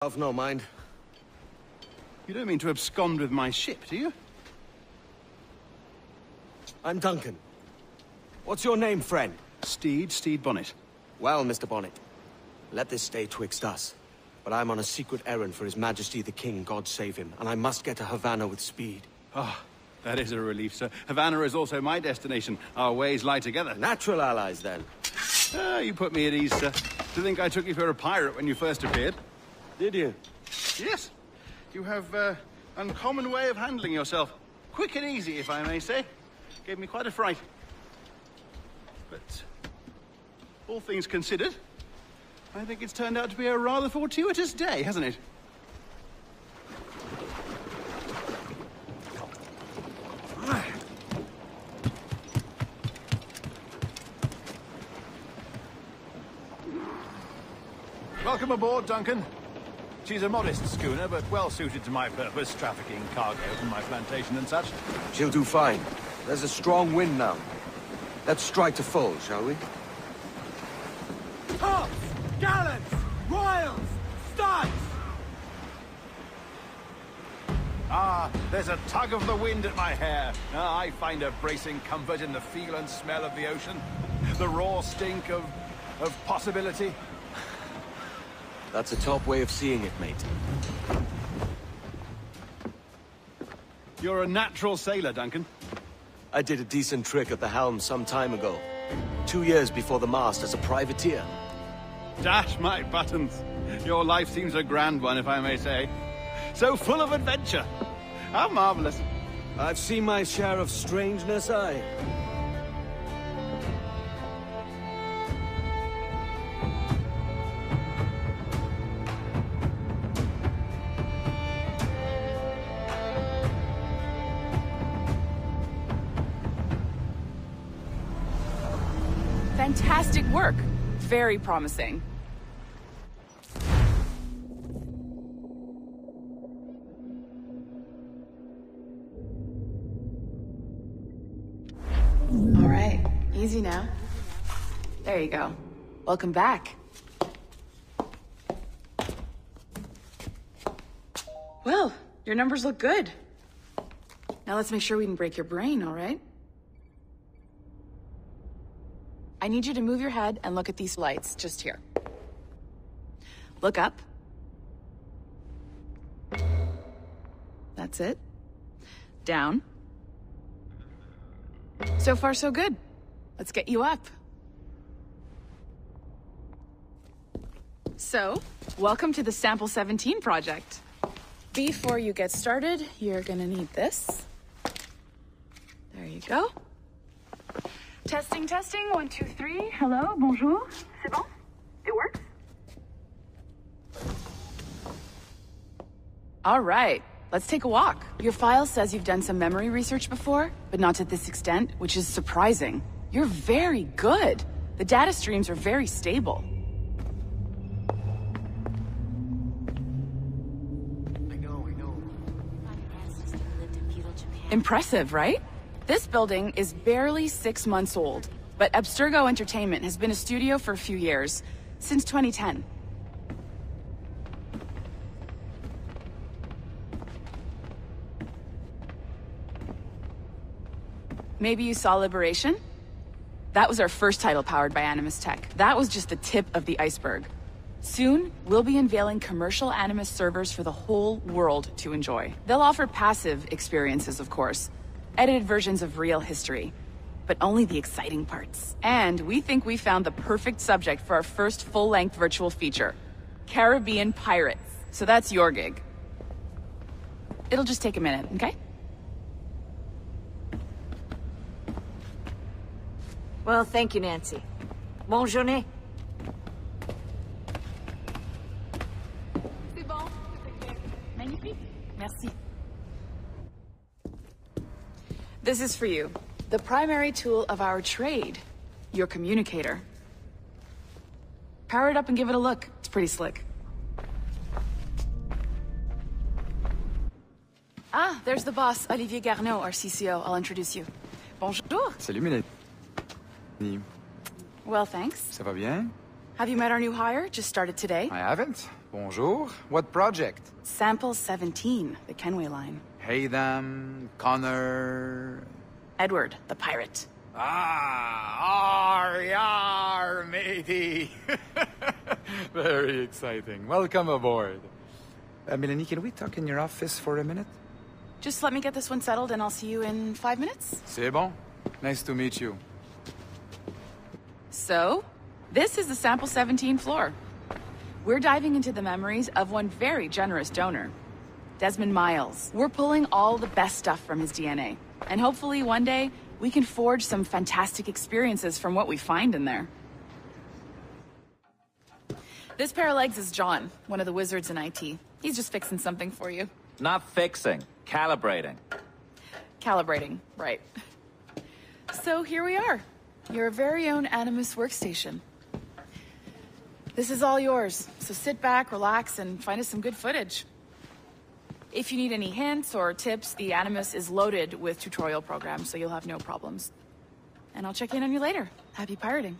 I've no mind. You don't mean to abscond with my ship, do you? I'm Duncan. What's your name, friend? Stede Bonnet. Well, Mr. Bonnet, let this stay twixt us. But I'm on a secret errand for His Majesty the King, God save him, and I must get to Havana with speed. Ah, that is a relief, sir. Havana is also my destination. Our ways lie together. Natural allies, then. You put me at ease, sir. To think I took you for a pirate when you first appeared. Did you? Yes. You have uncommon way of handling yourself. Quick and easy, if I may say. Gave me quite a fright. But all things considered, I think it's turned out to be a rather fortuitous day, hasn't it? Welcome aboard, Duncan. She's a modest schooner, but well suited to my purpose, trafficking cargo from my plantation and such. She'll do fine. There's a strong wind now. Let's strike to full, shall we? Tops! Gallants! Royals! Studs! Ah, there's a tug of the wind at my hair. I find a bracing comfort in the feel and smell of the ocean. The raw stink of possibility. That's a top way of seeing it, mate. You're a natural sailor, Duncan. I did a decent trick at the helm some time ago. 2 years before the mast as a privateer. Dash my buttons. Your life seems a grand one, if I may say. So full of adventure. How marvelous. I've seen my share of strangeness, aye. Fantastic work. Very promising. All right, easy now. There you go. Welcome back. Well, your numbers look good. Now let's make sure we can break your brain, all right? I need you to move your head and look at these lights just here. Look up. That's it. Down. So far, so good. Let's get you up. So, welcome to the Sample 17 project. Before you get started, you're gonna need this. There you go. Testing, testing, 1, 2, 3. Hello, bonjour. C'est bon? It works? All right, let's take a walk. Your file says you've done some memory research before, but not to this extent, which is surprising. You're very good. The data streams are very stable. I know. Impressive, right? This building is barely 6 months old, but Abstergo Entertainment has been a studio for a few years, since 2010. Maybe you saw Liberation? That was our first title powered by Animus Tech. That was just the tip of the iceberg. Soon, we'll be unveiling commercial Animus servers for the whole world to enjoy. They'll offer passive experiences, of course, edited versions of real history, but only the exciting parts. And we think we found the perfect subject for our first full-length virtual feature, Caribbean Pirates. So that's your gig. It'll just take a minute, okay? Well, thank you, Nancy. Bonne journée. C'est bon. Magnifique. Merci. This is for you. The primary tool of our trade. Your communicator. Power it up and give it a look. It's pretty slick. Ah, there's the boss, Olivier Garneau, our CCO. I'll introduce you. Bonjour. Salut Mélanie. Well, thanks. Ça va bien? Have you met our new hire? Just started today. I haven't. Bonjour. What project? Sample 17, the Kenway line. Haytham, Connor... Edward, the pirate. Ah, yar, matey. Very exciting. Welcome aboard. Melanie, can we talk in your office for a minute? Just let me get this one settled and I'll see you in 5 minutes. C'est bon. Nice to meet you. So, this is the Sample 17 floor. We're diving into the memories of one very generous donor, Desmond Miles. We're pulling all the best stuff from his DNA. And hopefully one day, we can forge some fantastic experiences from what we find in there. This pair of legs is John, one of the wizards in IT. He's just fixing something for you. Not fixing, calibrating. Calibrating, right. So here we are, your very own Animus workstation. This is all yours, so sit back, relax, and find us some good footage. If you need any hints or tips, the Animus is loaded with tutorial programs, so you'll have no problems. And I'll check in on you later. Happy pirating.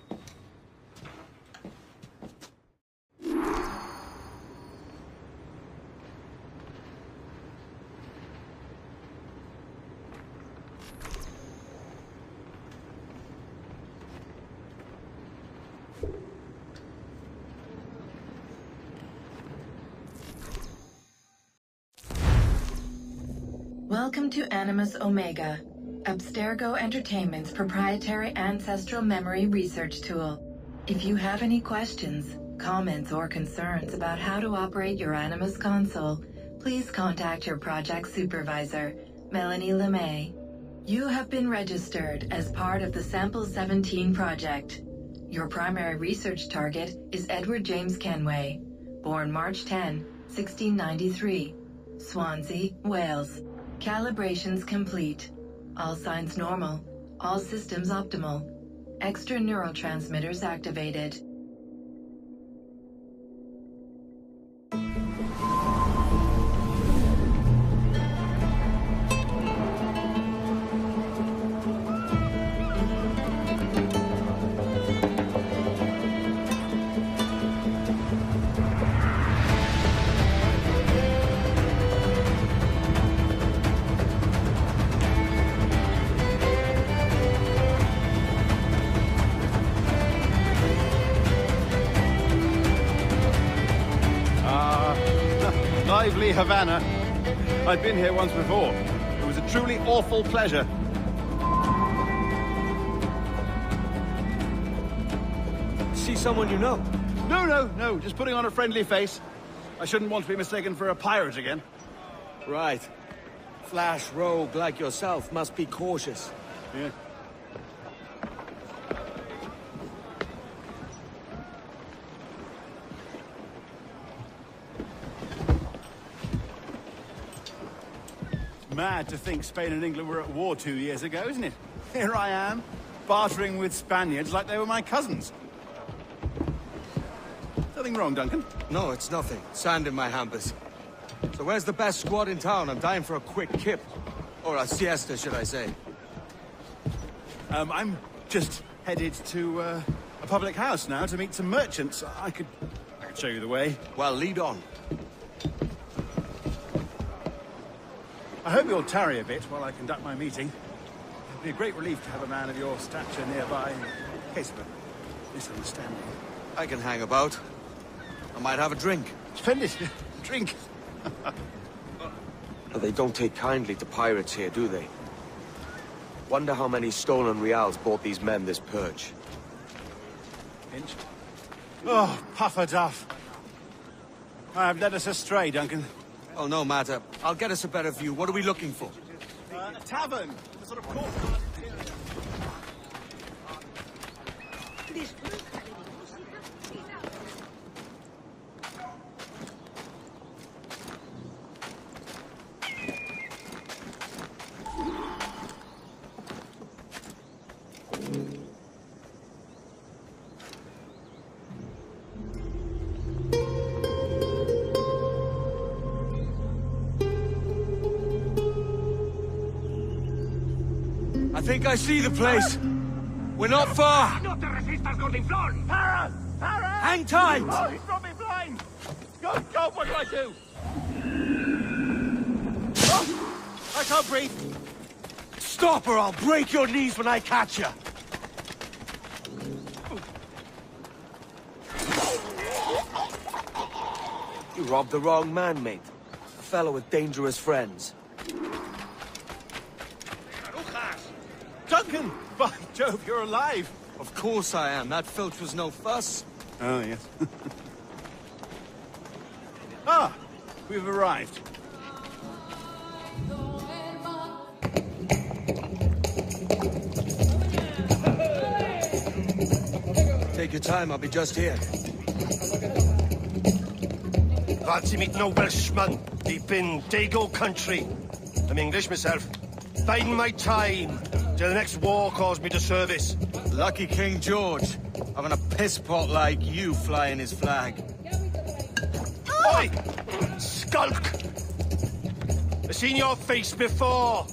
Welcome to Animus Omega, Abstergo Entertainment's proprietary ancestral memory research tool. If you have any questions, comments, or concerns about how to operate your Animus console, please contact your project supervisor, Melanie LeMay. You have been registered as part of the Sample 17 project. Your primary research target is Edward James Kenway, born March 10, 1693, Swansea, Wales. Calibrations complete. All signs normal. All systems optimal. Extra neurotransmitters activated. Lively Havana. I'd been here once before. It was a truly awful pleasure. See someone you know? No, just putting on a friendly face. I shouldn't want to be mistaken for a pirate again. Right. Flash rogue like yourself must be cautious. Yeah. Mad to think Spain and England were at war 2 years ago, isn't it? Here I am, bartering with Spaniards like they were my cousins. Nothing wrong, Duncan? No, it's nothing. Sand in my hampers. So where's the best squad in town? I'm dying for a quick kip. Or a siesta, should I say. I'm just headed to a public house now to meet some merchants. I could show you the way. Well, lead on. I hope you'll tarry a bit while I conduct my meeting. It'd be a great relief to have a man of your stature nearby in case of a misunderstanding. I can hang about. I might have a drink. Splendid. Drink. They don't take kindly to pirates here, do they? Wonder how many stolen reals bought these men this purge. Pinch. Oh, Puffer Duff. I've led us astray, Duncan. Oh, no matter. I'll get us a better view. What are we looking for? A tavern. A sort of court. I think I see the place. We're not far. ¡No te resistas, Gordinflón! ¡Para! ¡Para! Hang tight! Oh, he's got me blind! God, God, what do I do? Oh, I can't breathe. Stop or I'll break your knees when I catch you! You robbed the wrong man, mate. A fellow with dangerous friends. Duncan! By Jove, you're alive! Of course I am. That filch was no fuss. Oh, yes. Ah! We've arrived. Take your time, I'll be just here. Fancy meeting a Welshman deep in Dago country. I'm English myself. Biding my time till the next war calls me to service. Lucky King George, having a pisspot like you flying his flag. Oi! Skulk! I've seen your face before.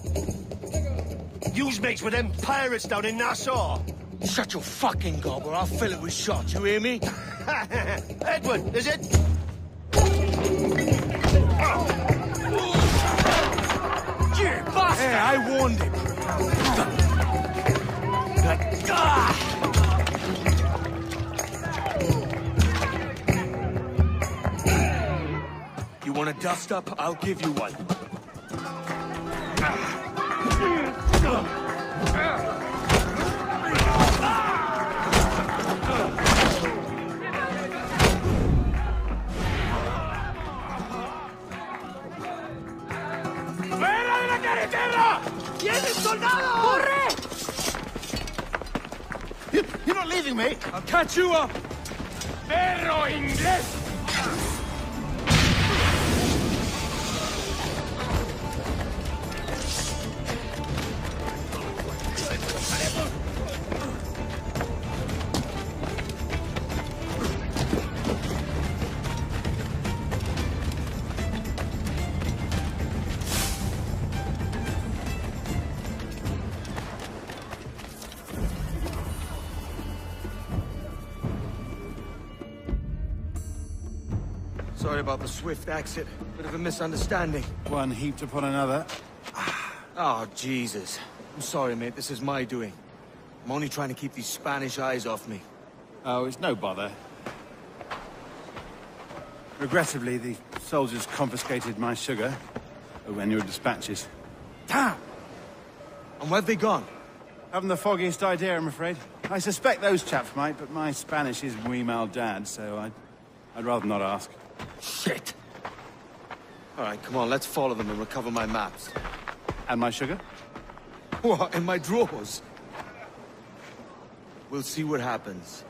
You's mates with them pirates down in Nassau. Shut your fucking gob or I'll fill it with shot, you hear me? Edward, is it? You bastard! Hey, I warned him. You want a dust up? I'll give you one. You're not leaving me. I'll catch you up! Perro inglés! Sorry about the swift exit. Bit of a misunderstanding. One heaped upon another. Oh, Jesus. I'm sorry, mate. This is my doing. I'm only trying to keep these Spanish eyes off me. Oh, it's no bother. Regrettably, the soldiers confiscated my sugar and your dispatches. Damn! And where've they gone? Haven't the foggiest idea, I'm afraid. I suspect those chaps might, but my Spanish is muy mal dad, so I'd rather not ask. Shit! All right, come on, let's follow them and recover my maps. And my sugar? What, in my drawers? We'll see what happens.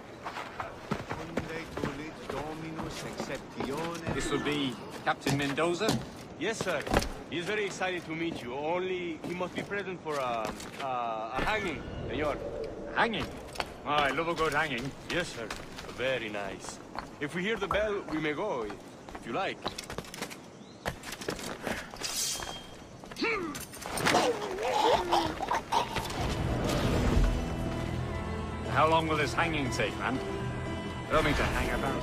This will be Captain Mendoza? Yes, sir. He's very excited to meet you. Only he must be present for a hanging, senor. Hanging? Oh, I love a good hanging. Yes, sir. Very nice. If we hear the bell, we may go, if you like. How long will this hanging take, man? I don't mean to hang about.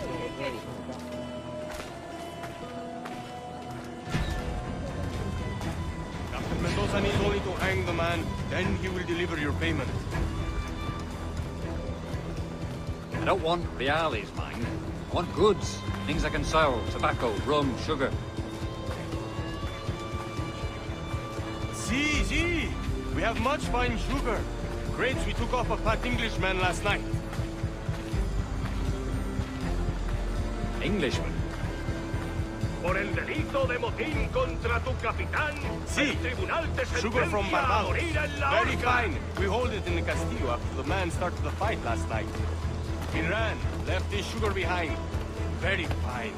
Captain Mendoza needs only to hang the man, then he will deliver your payment. I don't want reales, mine. I want goods. Things I can sell. Tobacco, rum, sugar. See. We have much fine sugar. Grapes we took off a fat Englishman last night. Englishman? Por el delito de motín contra tu capitán, Sí. tribunal te Sugar from sentencia a Barbados. morir en la Very horca. fine. We hold it in the Castillo after the man started the fight last night. He ran, left his sugar behind. Very fine.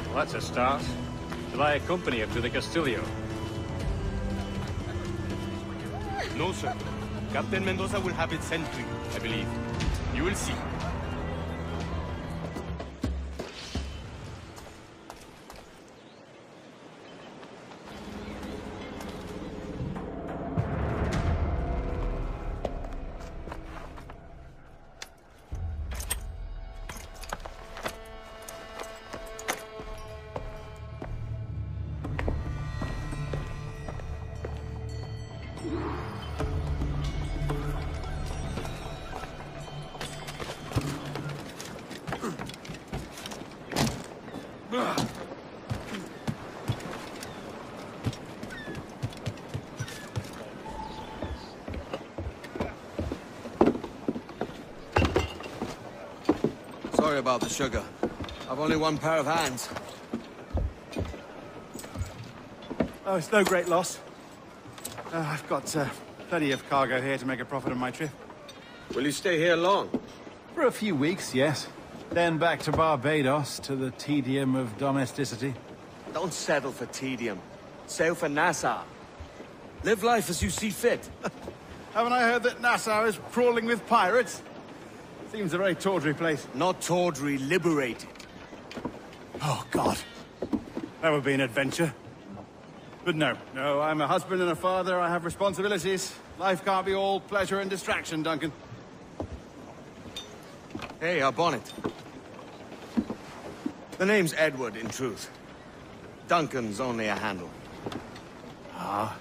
Well, that's a start. Shall I accompany him to the Castillo? No, sir. Captain Mendoza will have it sent to you, I believe. You will see. Sorry about the sugar. I've only one pair of hands. Oh, it's no great loss. I've got plenty of cargo here to make a profit on my trip. Will you stay here long? For a few weeks, yes. Then back to Barbados, to the tedium of domesticity. Don't settle for tedium. Sail for Nassau. Live life as you see fit. Haven't I heard that Nassau is crawling with pirates? Seems a very tawdry place. Not tawdry, liberated. Oh, God. That would be an adventure. But no, I'm a husband and a father. I have responsibilities. Life can't be all pleasure and distraction, Duncan. Hey, our bonnet. The name's Edward, in truth. Duncan's only a handle. Ah.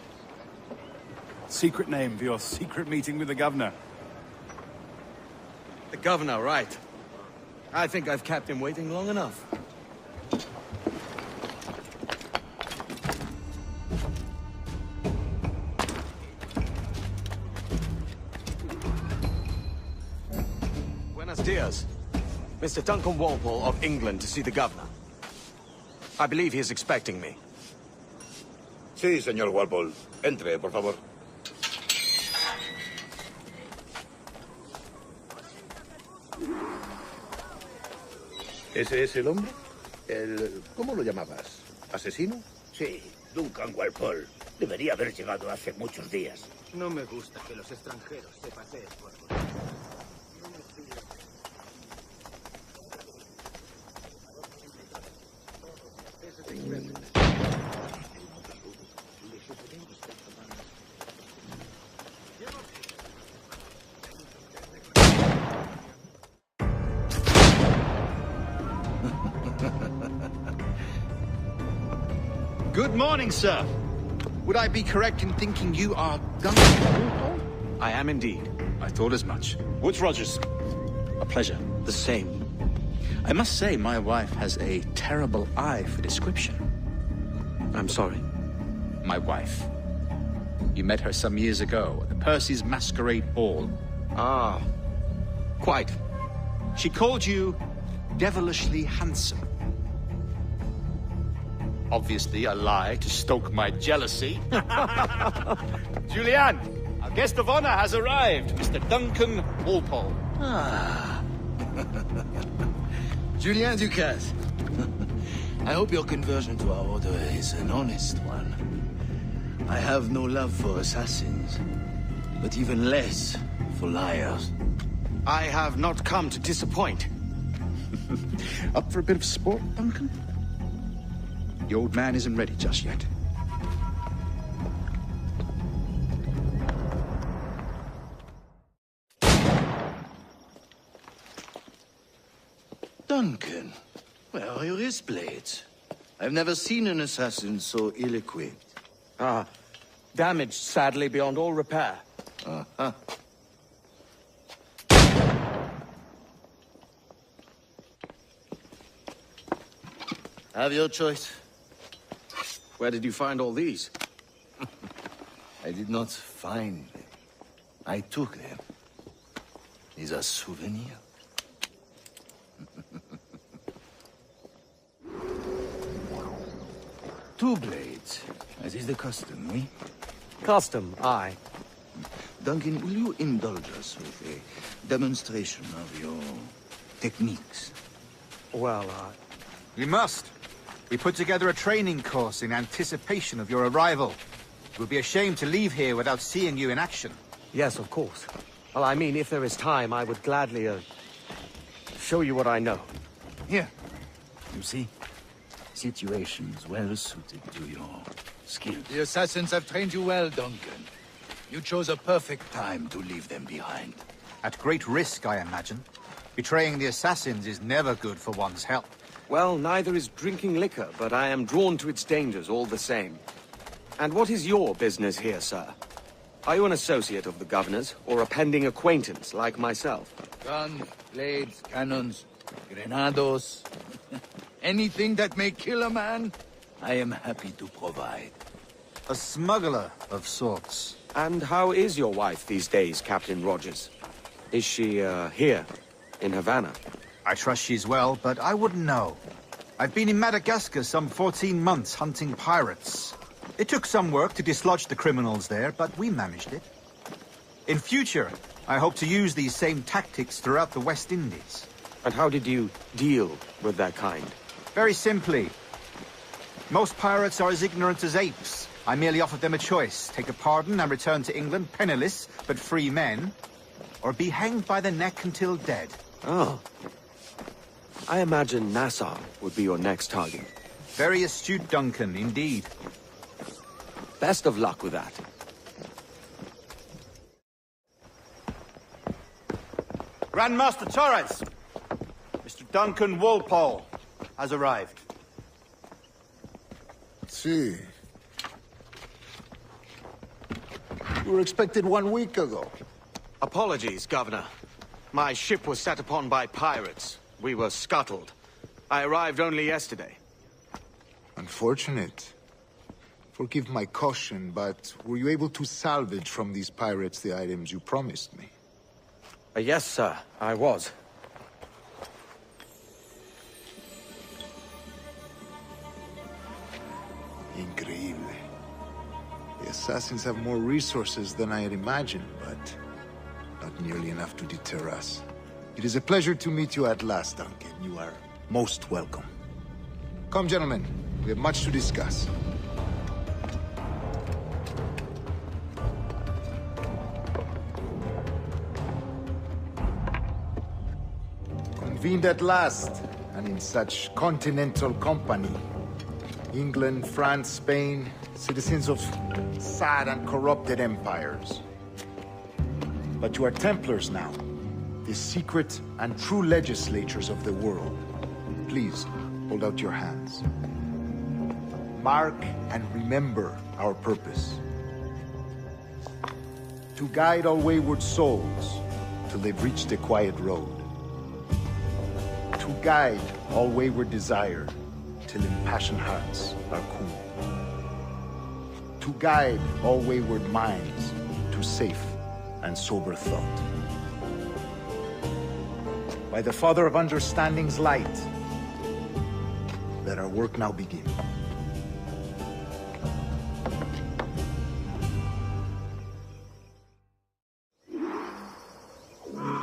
Secret name for your secret meeting with the governor. The governor, right. I think I've kept him waiting long enough. Buenos dias. Mr. Duncan Walpole of England to see the governor. I believe he is expecting me. Sí, señor Walpole. Entre, por favor. ¿Ese es el hombre? ¿Cómo lo llamabas? ¿Asesino? Sí, Duncan Walpole. Debería haber llegado hace muchos días. No me gusta que los extranjeros se paseen por... Good morning, sir. Would I be correct in thinking you are Duncan Walpole? I am indeed. I thought as much. Woods Rogers. A pleasure. The same. I must say, my wife has a terrible eye for description. I'm sorry. My wife. You met her some years ago at the Percy's Masquerade Ball. Ah, quite. She called you devilishly handsome. Obviously a lie to stoke my jealousy. Julian, our guest of honor has arrived, Mr. Duncan Walpole. Ah. Julien Ducasse. I hope your conversion to our order is an honest one. I have no love for assassins, but even less for liars. I have not come to disappoint. Up for a bit of sport, Duncan? The old man isn't ready just yet. Duncan, where are your wrist blades? I've never seen an assassin so ill-equipped. Ah, damaged sadly beyond all repair. Uh-huh. Have your choice. Where did you find all these? I did not find them. I took them. These are souvenirs. Two blades, as is the custom, oui? Custom, aye. Duncan, will you indulge us with a demonstration of your techniques? Well, We must. We put together a training course in anticipation of your arrival. It would be a shame to leave here without seeing you in action. Yes, of course. Well, I mean, if there is time, I would gladly, show you what I know. Here. You see? Situations well suited to your skills. The assassins have trained you well, Duncan. You chose a perfect time to leave them behind. At great risk, I imagine. Betraying the assassins is never good for one's health. Well, neither is drinking liquor, but I am drawn to its dangers all the same. And what is your business here, sir? Are you an associate of the governor's, or a pending acquaintance like myself? Guns, blades, cannons, grenados. Anything that may kill a man, I am happy to provide. A smuggler of sorts. And how is your wife these days, Captain Rogers? Is she, here, in Havana? I trust she's well, but I wouldn't know. I've been in Madagascar some 14 months hunting pirates. It took some work to dislodge the criminals there, but we managed it. In future, I hope to use these same tactics throughout the West Indies. And how did you deal with that kind? Very simply. Most pirates are as ignorant as apes. I merely offered them a choice. Take a pardon and return to England penniless, but free men. Or be hanged by the neck until dead. Oh. I imagine Nassau would be your next target. Very astute, Duncan, indeed. Best of luck with that. Grandmaster Torres! Mr. Duncan Walpole has arrived. See. You were expected 1 week ago. Apologies, Governor. My ship was set upon by pirates. We were scuttled. I arrived only yesterday. Unfortunate. Forgive my caution, but were you able to salvage from these pirates the items you promised me? Yes, sir, I was. Increíble. The assassins have more resources than I had imagined, but not nearly enough to deter us. It is a pleasure to meet you at last, Duncan. You are most welcome. Come, gentlemen. We have much to discuss. Convened at last, and in such continental company. England, France, Spain, citizens of sad and corrupted empires. But you are Templars now, the secret and true legislators of the world. Please, hold out your hands. Mark and remember our purpose. To guide all wayward souls till they've reached a quiet road. To guide all wayward desire till impassioned hearts are cool. To guide all wayward minds to safe and sober thought. By the Father of Understanding's light, let our work now begin.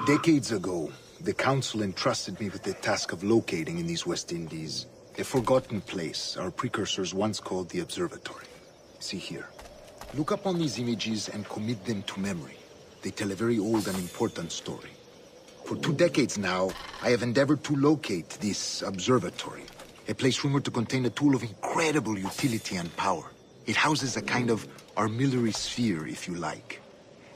Decades ago, the Council entrusted me with the task of locating in these West Indies a forgotten place our precursors once called the Observatory. See here. Look upon these images and commit them to memory. They tell a very old and important story. For 2 decades now, I have endeavored to locate this observatory, a place rumored to contain a tool of incredible utility and power. It houses a kind of armillary sphere, if you like.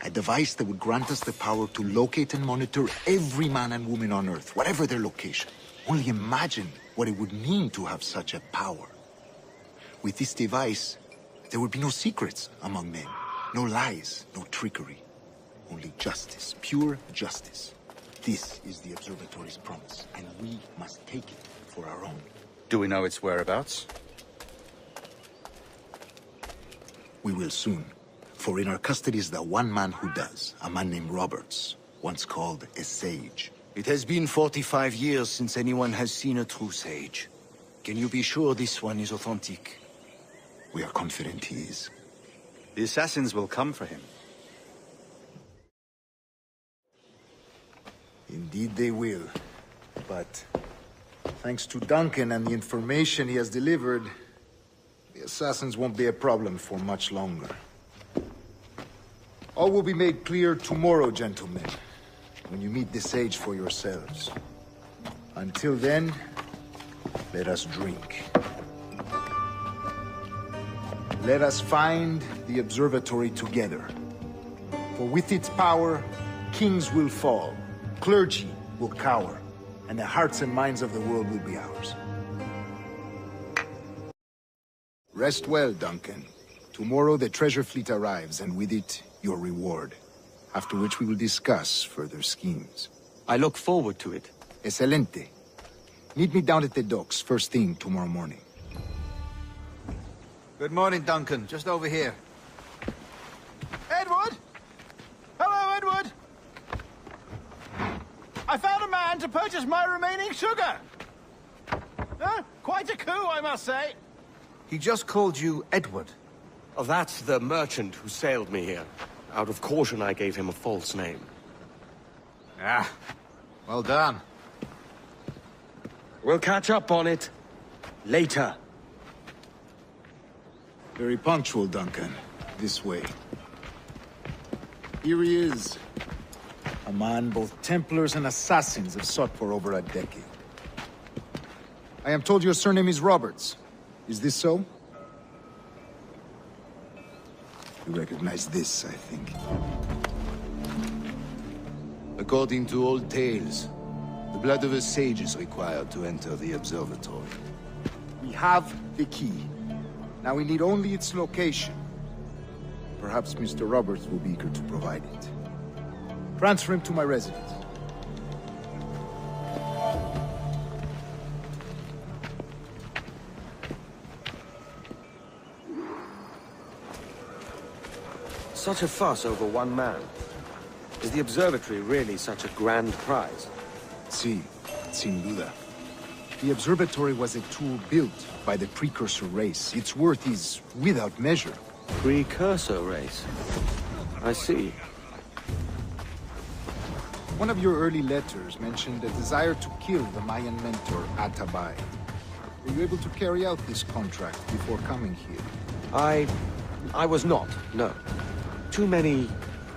A device that would grant us the power to locate and monitor every man and woman on Earth, whatever their location. Only imagine what it would mean to have such a power. With this device, there would be no secrets among men, no lies, no trickery. Only justice, pure justice. This is the observatory's promise, and we must take it for our own. Do we know its whereabouts? We will soon. For in our custody is the one man who does, a man named Roberts, once called a sage. It has been 45 years since anyone has seen a true sage. Can you be sure this one is authentic? We are confident he is. The assassins will come for him. Indeed they will. But thanks to Duncan and the information he has delivered, the assassins won't be a problem for much longer. All will be made clear tomorrow, gentlemen, when you meet the sage for yourselves. Until then, let us drink. Let us find the observatory together. For with its power, kings will fall, clergy will cower, and the hearts and minds of the world will be ours. Rest well, Duncan. Tomorrow the treasure fleet arrives, and with it, your reward. After which we will discuss further schemes. I look forward to it. Excelente. Meet me down at the docks, first thing tomorrow morning. Good morning, Duncan. Just over here. Edward? Hello, Edward! I found a man to purchase my remaining sugar! Quite a coup, I must say. He just called you Edward. Oh, that's the merchant who sailed me here. Out of caution, I gave him a false name. Ah, well done. We'll catch up on it later. Very punctual, Duncan. This way. Here he is. A man both Templars and Assassins have sought for over a decade. I am told your surname is Roberts. Is this so? You recognize this, I think. According to old tales, the blood of a sage is required to enter the observatory. We have the key. Now we need only its location. Perhaps Mr. Roberts will be eager to provide it. Transfer him to my residence. Such a fuss over one man. Is the observatory really such a grand prize? Si, sin duda. The observatory was a tool built by the Precursor race. Its worth is without measure. Precursor race? I see. One of your early letters mentioned a desire to kill the Mayan mentor, Atabay. Were you able to carry out this contract before coming here? I was not, no. Too many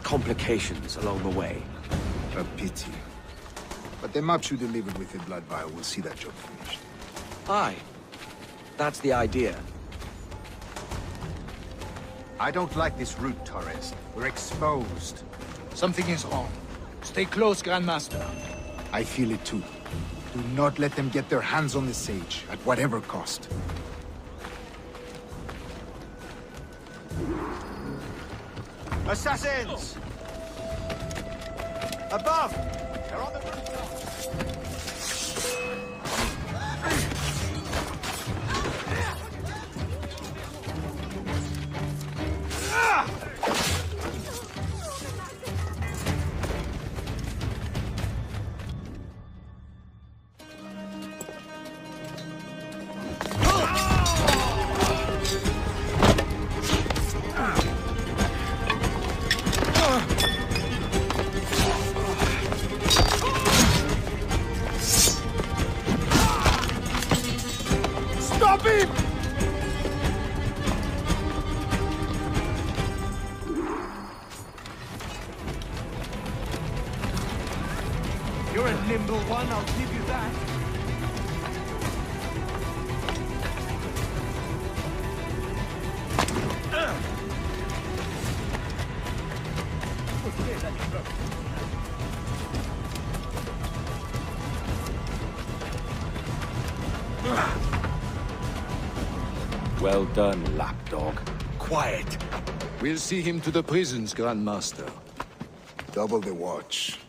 complications along the way. A pity. But the maps you delivered with the blood vial will see that job finished. Aye. That's the idea. I don't like this route, Torres. We're exposed. Something is wrong. Stay close, Grandmaster. I feel it too. Do not let them get their hands on the sage, at whatever cost. Assassins! Above! They're on the rooftop! You're a nimble one, I'll give you that. Well done, lapdog. Quiet. We'll see him to the prisons, Grandmaster. Double the watch.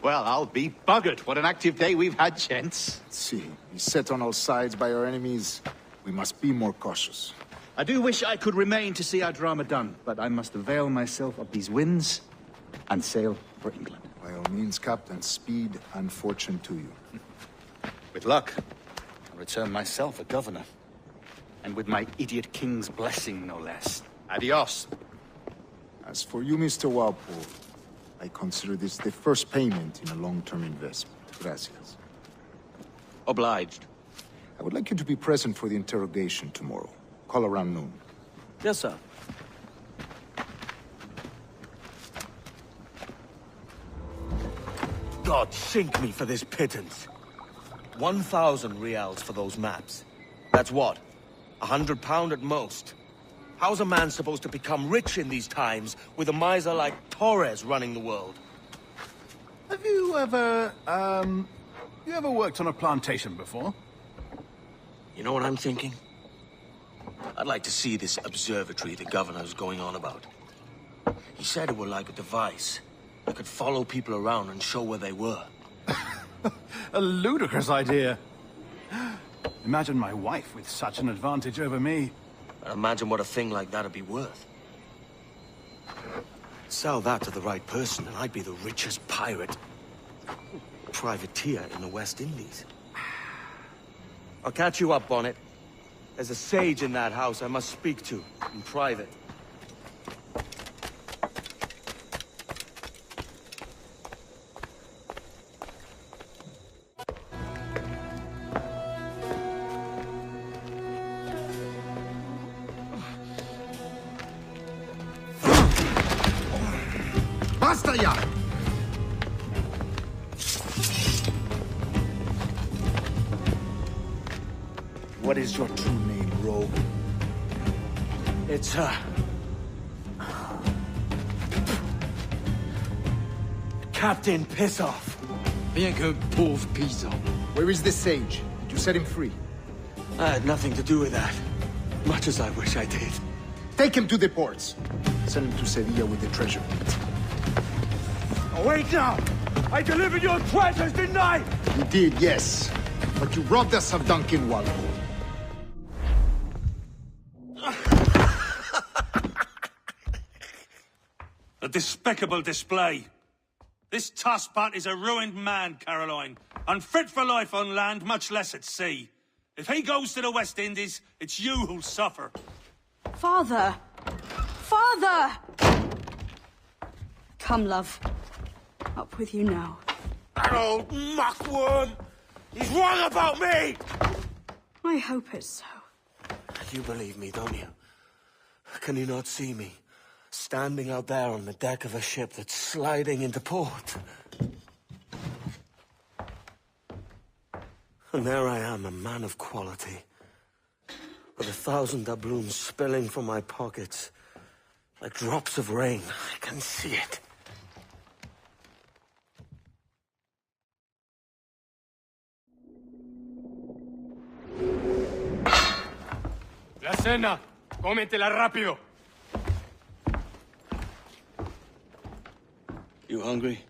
Well, I'll be buggered. What an active day we've had, gents. See, he's set on all sides by our enemies. We must be more cautious. I do wish I could remain to see our drama done, but I must avail myself of these winds and sail for England. By all means, Captain, speed and fortune to you. With luck, I'll return myself a governor. And with my idiot king's blessing, no less. Adios. As for you, Mr. Walpole, I consider this the first payment in a long-term investment. Gracias. Obliged. I would like you to be present for the interrogation tomorrow. Call around noon. Yes, sir. God sink me for this pittance. 1,000 reals for those maps. That's what? £100 at most. How's a man supposed to become rich in these times with a miser like Torres running the world? Have you ever, worked on a plantation before? You know what I'm thinking? I'd like to see this observatory the governor's going on about. He said it were like a device that could follow people around and show where they were. A ludicrous idea. Imagine my wife with such an advantage over me. And imagine what a thing like that'd be worth. Sell that to the right person, and I'd be the richest pirate, privateer in the West Indies. I'll catch you up, Bonnet. There's a sage in that house I must speak to, in private. Basta ya! What is your true name, rogue? It's, Captain Pissoff. Bien que pauvre paysan. Where is the sage? Did you set him free? I had nothing to do with that. Much as I wish I did. Take him to the ports. Send him to Sevilla with the treasure. Oh, wait now! I delivered your treasures, didn't I? You did, yes. But you robbed us of Duncan Walpole. A despicable display. This tosspot is a ruined man, Caroline. Unfit for life on land, much less at sea. If he goes to the West Indies, it's you who'll suffer. Father! Father! Come, love. Up with you now. That old muckworm! He's wrong about me! I hope it's so. You believe me, don't you? Can you not see me? Standing out there on the deck of a ship that's sliding into port. And there I am, a man of quality. With 1,000 doubloons spilling from my pockets. Like drops of rain. I can see it. La cena. Cómetela rápido. You hungry?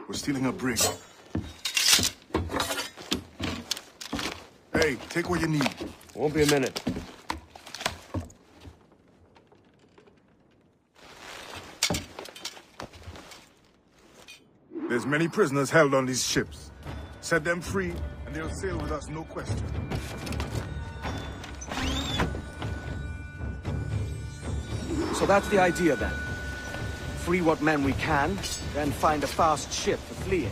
We're stealing a brig. Hey, take what you need. Won't be a minute. There's many prisoners held on these ships. Set them free, and they'll sail with us, no question. So that's the idea, then. Free what men we can, then find a fast ship to flee in.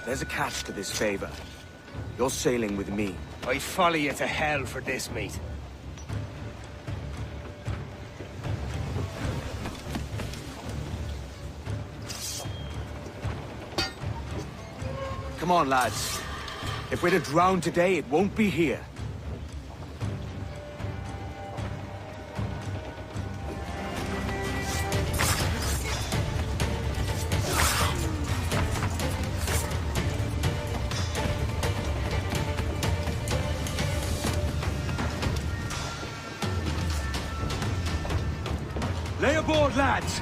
There's a catch to this favor. You're sailing with me. I'd follow you to hell for this, mate. Come on, lads. If we're to drown today, it won't be here. Lay aboard, lads!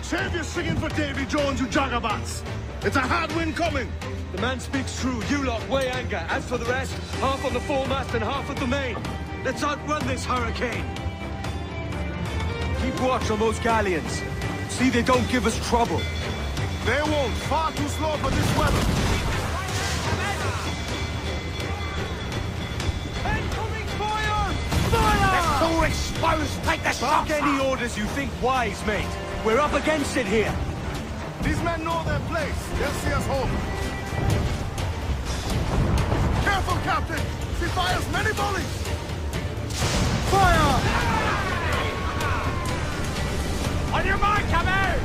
Save your singing for Davy Jones, you jagabats! It's a hard wind coming! The man speaks true. You lot weigh anchor. As for the rest, half on the foremast and half at the main. Let's outrun this hurricane. Keep watch on those galleons. See they don't give us trouble. They won't. Far too slow for this weather. Incoming fire! Fire! They're so exposed. Take the shots! Bark any orders you think wise, mate. We're up against it here. These men know their place. They'll see us home. Careful, Captain! He fires many volleys! Fire! On your mark, come out!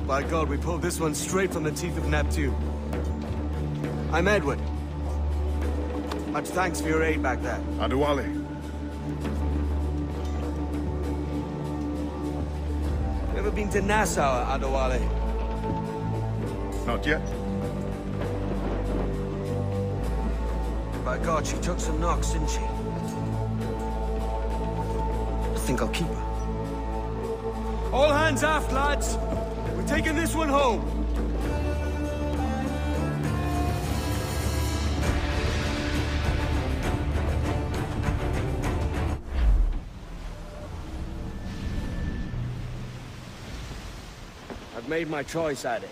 By God, we pulled this one straight from the teeth of Neptune. I'm Edward. Much thanks for your aid back there. Adewale. You ever been to Nassau, Adewale? Not yet. By God, she took some knocks, didn't she? I think I'll keep her. All hands aft, lads! We're taking this one home! I've made my choice, Addy.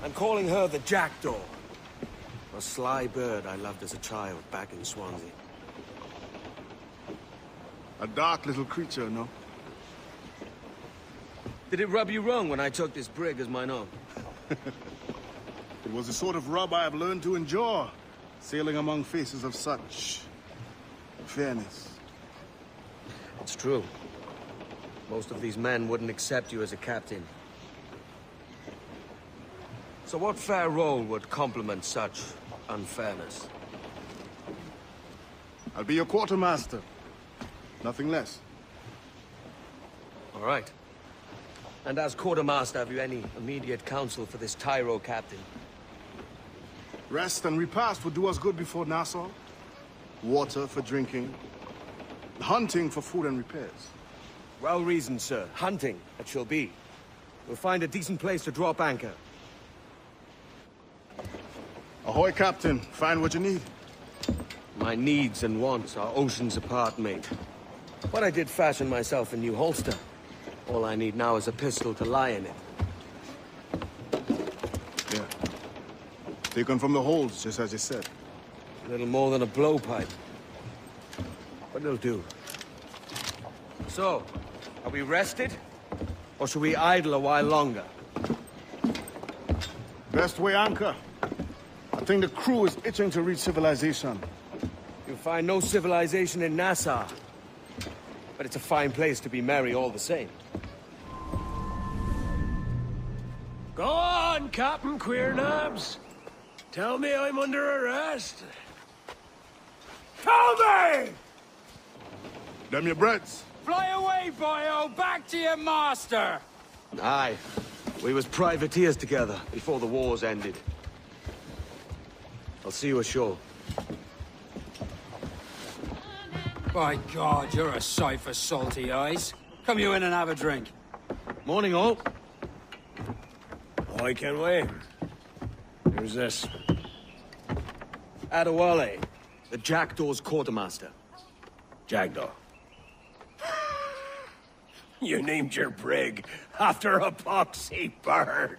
I'm calling her the Jackdaw. A sly bird I loved as a child back in Swansea. A dark little creature, no? Did it rub you wrong when I took this brig as mine own? It was the sort of rub I have learned to endure, sailing among faces of such fairness. It's true. Most of these men wouldn't accept you as a captain. So what fair role would complement such unfairness? I'll be your quartermaster. Nothing less. All right. And as quartermaster, have you any immediate counsel for this Tyro captain? Rest and repast would do us good before Nassau. Water for drinking. Hunting for food and repairs. Well reasoned, sir. Hunting, it shall be. We'll find a decent place to drop anchor. Ahoy, Captain. Find what you need. My needs and wants are oceans apart, mate. But I did fashion myself a new holster. All I need now is a pistol to lie in it. Yeah. Taken from the holds, just as you said. A little more than a blowpipe. But it'll do. So, are we rested? Or should we idle a while longer? Best way anchor. I think the crew is itching to reach civilization. You'll find no civilization in Nassau. But it's a fine place to be merry all the same. Go on, Captain Queernabs. Tell me I'm under arrest. Tell me! Them your breads. Fly away, boyo! Back to your master! Aye. We was privateers together before the wars ended. I'll see you ashore. By God, you're a sight for salty eyes. Come you in and have a drink. Morning, all. I can wait. Who's this? Adewale, the Jackdaw's quartermaster. Jackdaw. You named your brig after a poxy bird.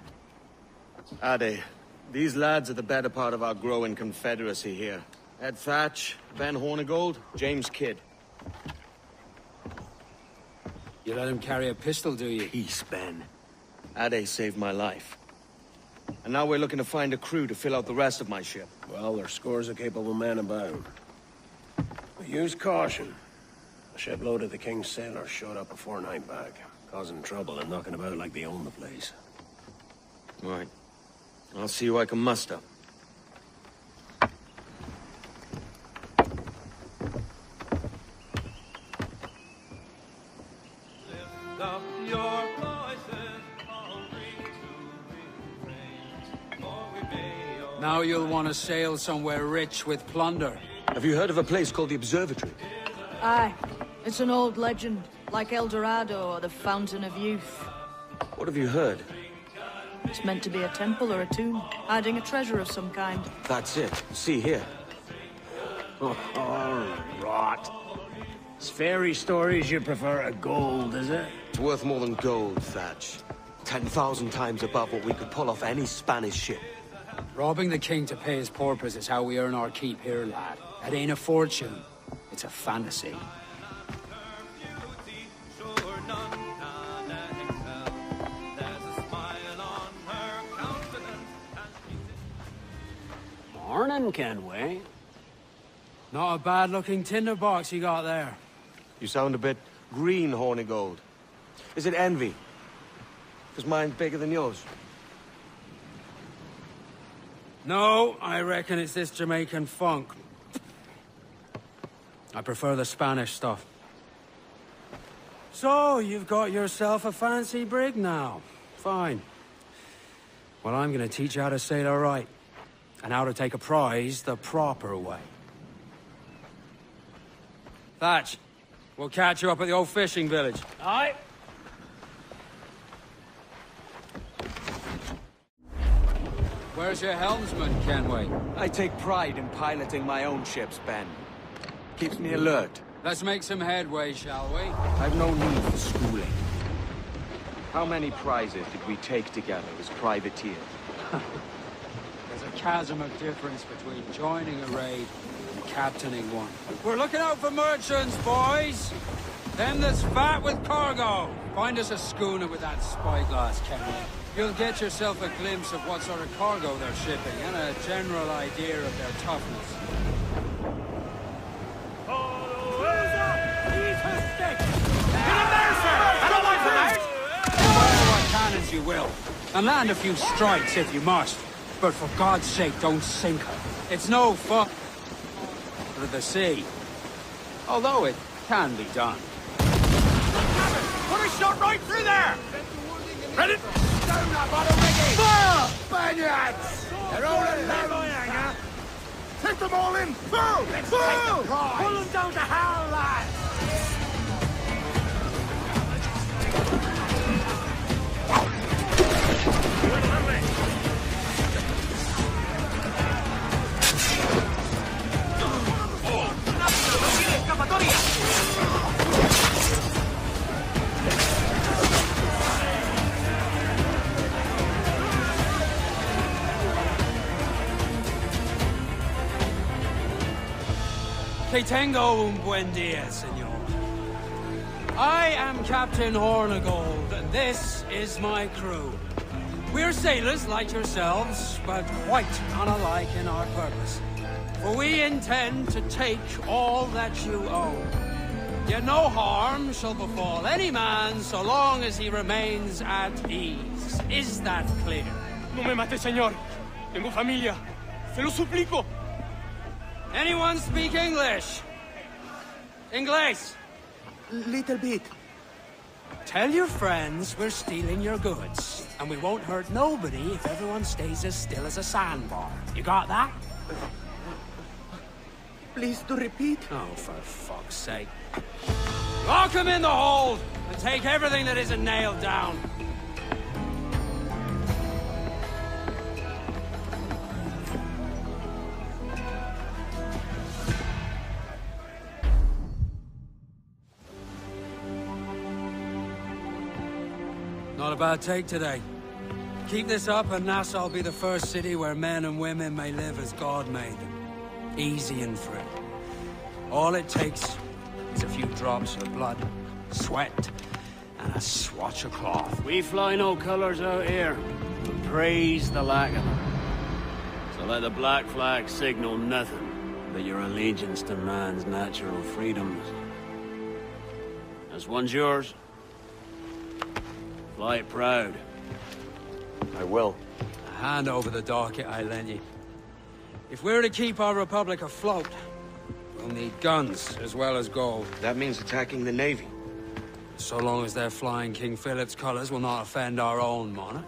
Ade, these lads are the better part of our growing confederacy here. Ed Thatch, Ben Hornigold, James Kidd. You let him carry a pistol, do you? Peace, Ben. Ade saved my life. And now we're looking to find a crew to fill out the rest of my ship. Well, there's scores of capable men about. But use caution. A shipload of the King's sailors showed up a fortnight back, causing trouble and knocking about like they own the place. Right. I'll see who I can muster. Lift up your voices, all ring to refrain. Now you'll want to sail somewhere rich with plunder. Have you heard of a place called the Observatory? Aye. It's an old legend, like El Dorado or the Fountain of Youth. What have you heard? It's meant to be a temple or a tomb, hiding a treasure of some kind. That's it. See here. Oh, rot. It's fairy stories you prefer to gold, is it? It's worth more than gold, Thatch. 10,000 times above what we could pull off any Spanish ship. Robbing the king to pay his porpoise is how we earn our keep here, lad. It ain't a fortune. It's a fantasy. Morning, Kenway. Not a bad-looking tinderbox you got there. You sound a bit green, Hornigold. Is it envy? Because mine's bigger than yours. No, I reckon it's this Jamaican funk. I prefer the Spanish stuff. So, you've got yourself a fancy brig now. Fine. Well, I'm gonna teach you how to sail her right. And how to take a prize the proper way. Thatch, we'll catch you up at the old fishing village. Aye. Where's your helmsman, Kenway? I take pride in piloting my own ships, Ben. Keeps me alert. Let's make some headway, shall we? I've no need for schooling. How many prizes did we take together as privateers? There's a chasm of difference between joining a raid and captaining one. We're looking out for merchants, boys! Them that's fat with cargo! Find us a schooner with that spyglass, Kenway. You'll get yourself a glimpse of what sort of cargo they're shipping, and a general idea of their toughness. Fire what cannons you will, and land a few strikes if you must. But for God's sake, don't sink her. It's no fun for the sea. Although it can be done. Put a shot right through there! Ready? Down that bottom rigging! Fire! Spaniards! They're all alone! Take them all in! Pull! Pull! Pull them down to hell, lads! Que tengo un buen dia, senor. I am Captain Hornigold, and this is my crew. We're sailors like yourselves, but quite unalike in our purpose. For we intend to take all that you own. Yet no harm shall befall any man so long as he remains at ease. Is that clear? No me mate, señor. Tengo familia. Se lo suplico. Anyone speak English? Inglés? Little bit. Tell your friends we're stealing your goods, and we won't hurt nobody if everyone stays as still as a sandbar. You got that? Please to repeat. Oh, for fuck's sake. Lock them in the hold, and take everything that isn't nailed down. Not a bad take today. Keep this up and Nassau'll be the first city where men and women may live as God made them. Easy and free. All it takes is a few drops of blood, sweat, and a swatch of cloth. We fly no colors out here. We praise the lack of them. So let the black flag signal nothing but your allegiance to man's natural freedoms. This one's yours. Fly it proud. I will. Hand over the docket I lent you. If we're to keep our republic afloat, we'll need guns as well as gold. That means attacking the Navy. So long as they're flying King Philip's colors will not offend our own monarch.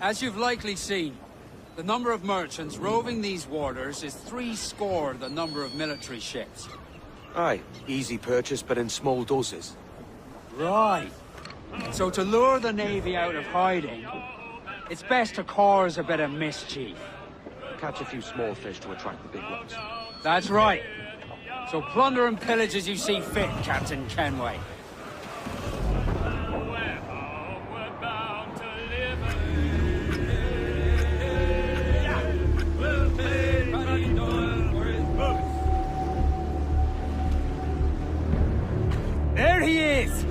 As you've likely seen, the number of merchants roving these waters is 70 the number of military ships. Aye, easy purchase, but in small doses. Right. So to lure the Navy out of hiding, it's best to cause a bit of mischief. Catch a few small fish to attract the big ones. That's right. So plunder and pillage as you see fit, Captain Kenway. There he is!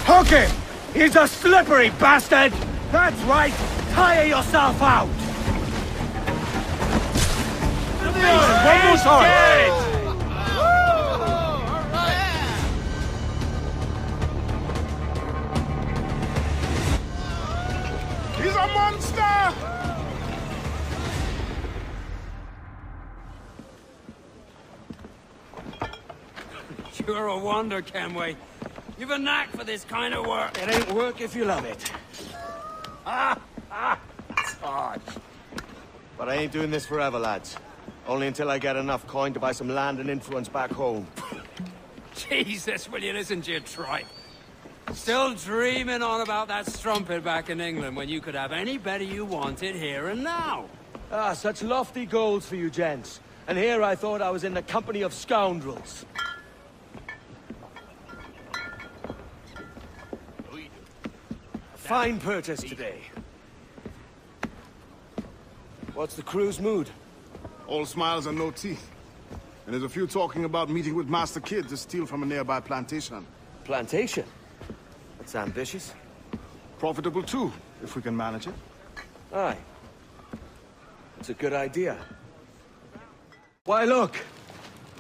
Hook him! He's a slippery bastard! That's right! Tire yourself out! One more time! He's a monster! You're a wonder, Kenway. You've a knack for this kind of work. It ain't work if you love it. It's hard. But I ain't doing this forever, lads. Only until I get enough coin to buy some land and influence back home. Jesus, will you listen to your tripe? Still dreaming on about that strumpet back in England when you could have anybody you wanted here and now. Ah, such lofty goals for you gents. And here I thought I was in the company of scoundrels. Fine purchase today. What's the crew's mood? All smiles and no teeth. And there's a few talking about meeting with Master Kid to steal from a nearby plantation. Plantation? That's ambitious. Profitable too, if we can manage it. Aye. It's a good idea. Why look!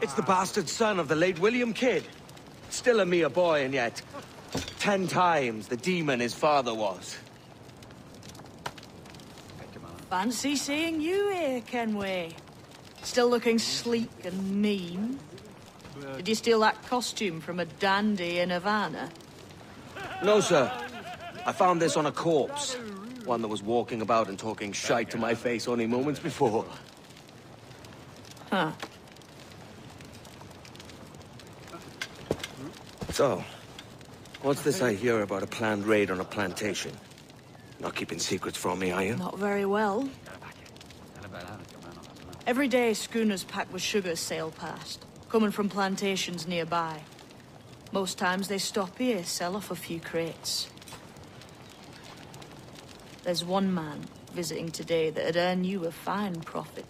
It's the bastard son of the late William Kidd. Still a mere boy, and yet 10 times the demon his father was. Fancy seeing you here, Kenway. Still looking sleek and mean. Did you steal that costume from a dandy in Havana? No, sir. I found this on a corpse. One that was walking about and talking shite to my face only moments before. Huh. So, what's this I hear about a planned raid on a plantation? Not keeping secrets from me, are you? Not very well. Every day, schooners packed with sugar sail past, coming from plantations nearby. Most times they stop here, sell off a few crates. There's one man visiting today that'd earn you a fine profit.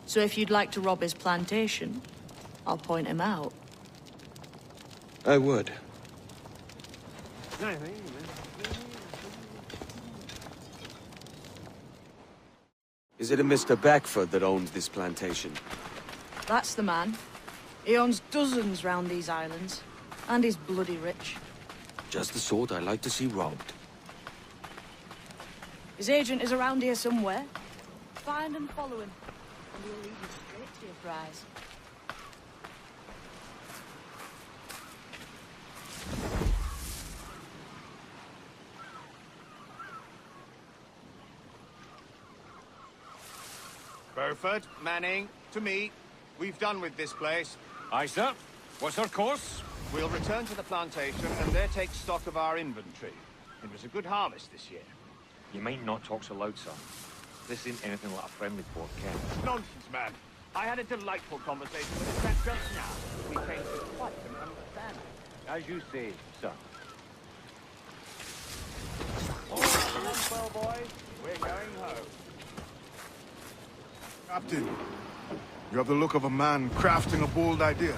So if you'd like to rob his plantation, I'll point him out. I would. Is it a Mr. Beckford that owns this plantation? That's the man. He owns dozens round these islands, and he's bloody rich. Just the sort I like to see robbed. His agent is around here somewhere. Find and follow him, and he'll lead you straight to your prize. Burford, Manning, to me. We've done with this place. Aye, sir. What's our course? We'll return to the plantation and there take stock of our inventory. It was a good harvest this year. You might not talk so loud, sir. This isn't anything like a friendly port, Ken. Nonsense, man. I had a delightful conversation with a chap just now. We came to quite an understanding. As you say, sir. All right, well, boys. We're going home. Captain, you have the look of a man crafting a bold idea.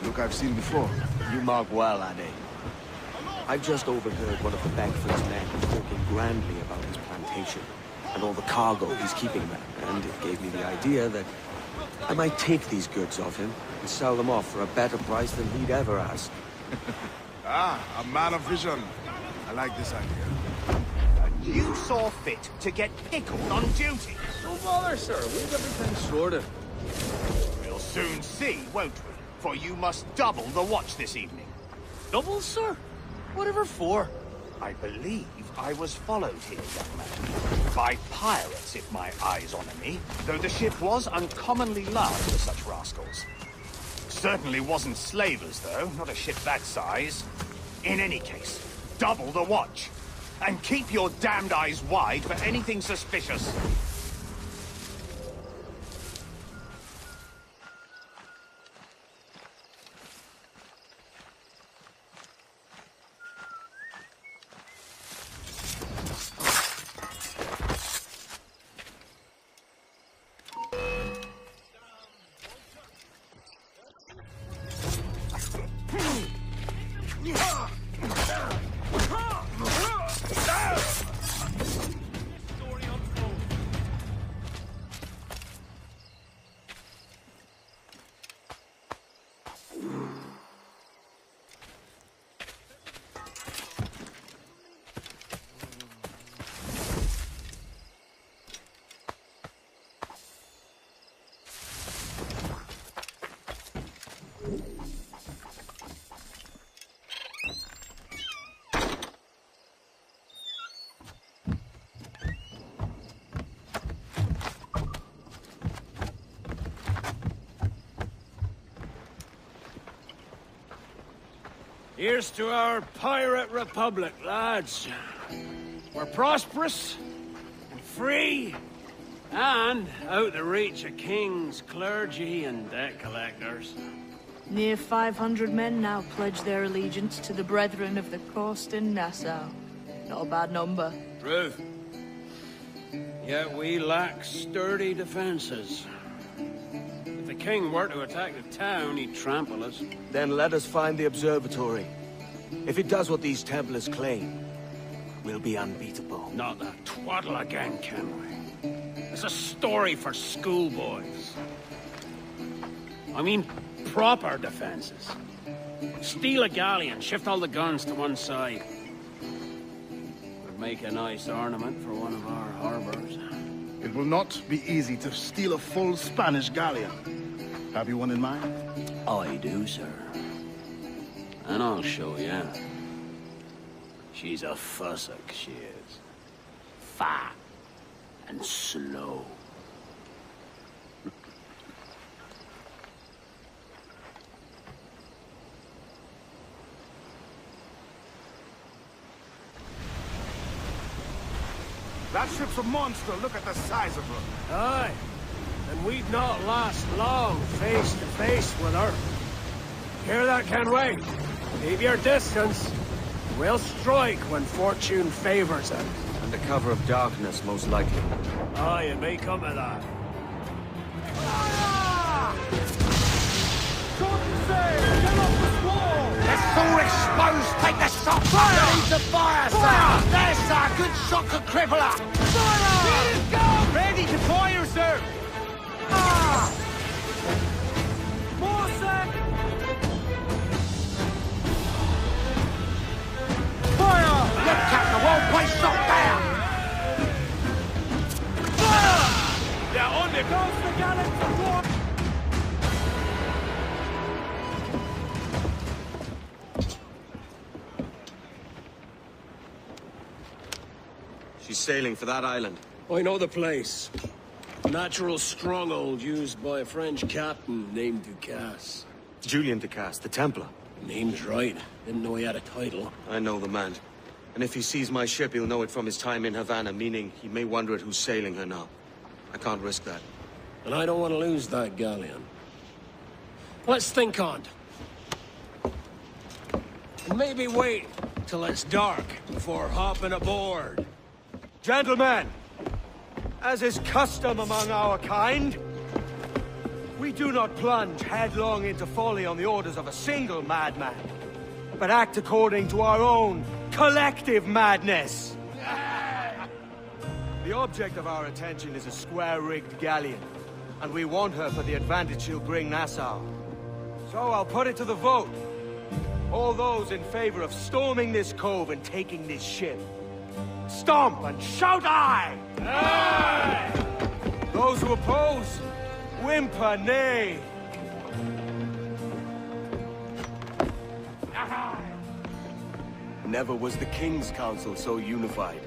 Look I've seen before. You mark well, Addy. I've just overheard one of the Beckford's men talking grandly about his plantation and all the cargo he's keeping there, and it gave me the idea that I might take these goods off him and sell them off for a better price than he'd ever ask. A man of vision. I like this idea. You saw fit to get pickled on duty. No bother, sir. We've everything sorted. We'll soon see, won't we? for you must double the watch this evening. Double, sir? Whatever for? I believe I was followed here, young man. By pirates, if my eyes honour me, though the ship was uncommonly large for such rascals. Certainly wasn't slavers, though, not a ship that size. In any case, double the watch. And keep your damned eyes wide for anything suspicious. Here's to our pirate republic, lads. We're prosperous and free, and out the reach of kings, clergy, and debt collectors. Near 500 men now pledge their allegiance to the Brethren of the Coast in Nassau. Not a bad number. Truth. Yet we lack sturdy defenses. If the king were to attack the town, he'd trample us. Then let us find the observatory. If it does what these Templars claim, we'll be unbeatable. Not that twaddle again, can we? It's a story for schoolboys. I mean, proper defenses. Steal a galleon, shift all the guns to one side. Would make a nice ornament for one of our harbors. It will not be easy to steal a full Spanish galleon. Have you one in mind? I do, sir. And I'll show you. She's a fussock, she is. Fat and slow. That ship's a monster. Look at the size of her. Aye. And we'd not last long face to face with her. Hear that, Kenway? Keep your distance. We'll strike when fortune favors it. Under cover of darkness, most likely. Aye, it may come to that. It's all exposed. Take the shot. Fire! Need to fire, sir. There's a good shot could cripple her. Fire! Let it go! Ready to fire, sir. More, sir. Fire! Look, Captain, won't place shot down. Fire! Yeah, on it. Goes the gallant to war. She's sailing for that island. I know the place. Natural stronghold used by a French captain named Ducasse. Julian Ducasse, the Templar. Name's right. Didn't know he had a title. I know the man. And if he sees my ship, he'll know it from his time in Havana, meaning he may wonder at who's sailing her now. I can't risk that. And I don't want to lose that galleon. Let's think on it. And maybe wait till it's dark before hopping aboard. Gentlemen, as is custom among our kind, we do not plunge headlong into folly on the orders of a single madman, but act according to our own collective madness. The object of our attention is a square-rigged galleon, and we want her for the advantage she'll bring Nassau. So I'll put it to the vote. All those in favor of storming this cove and taking this ship, stomp and shout aye! Aye! Those who oppose, whimper nay. Never was the King's Council so unified.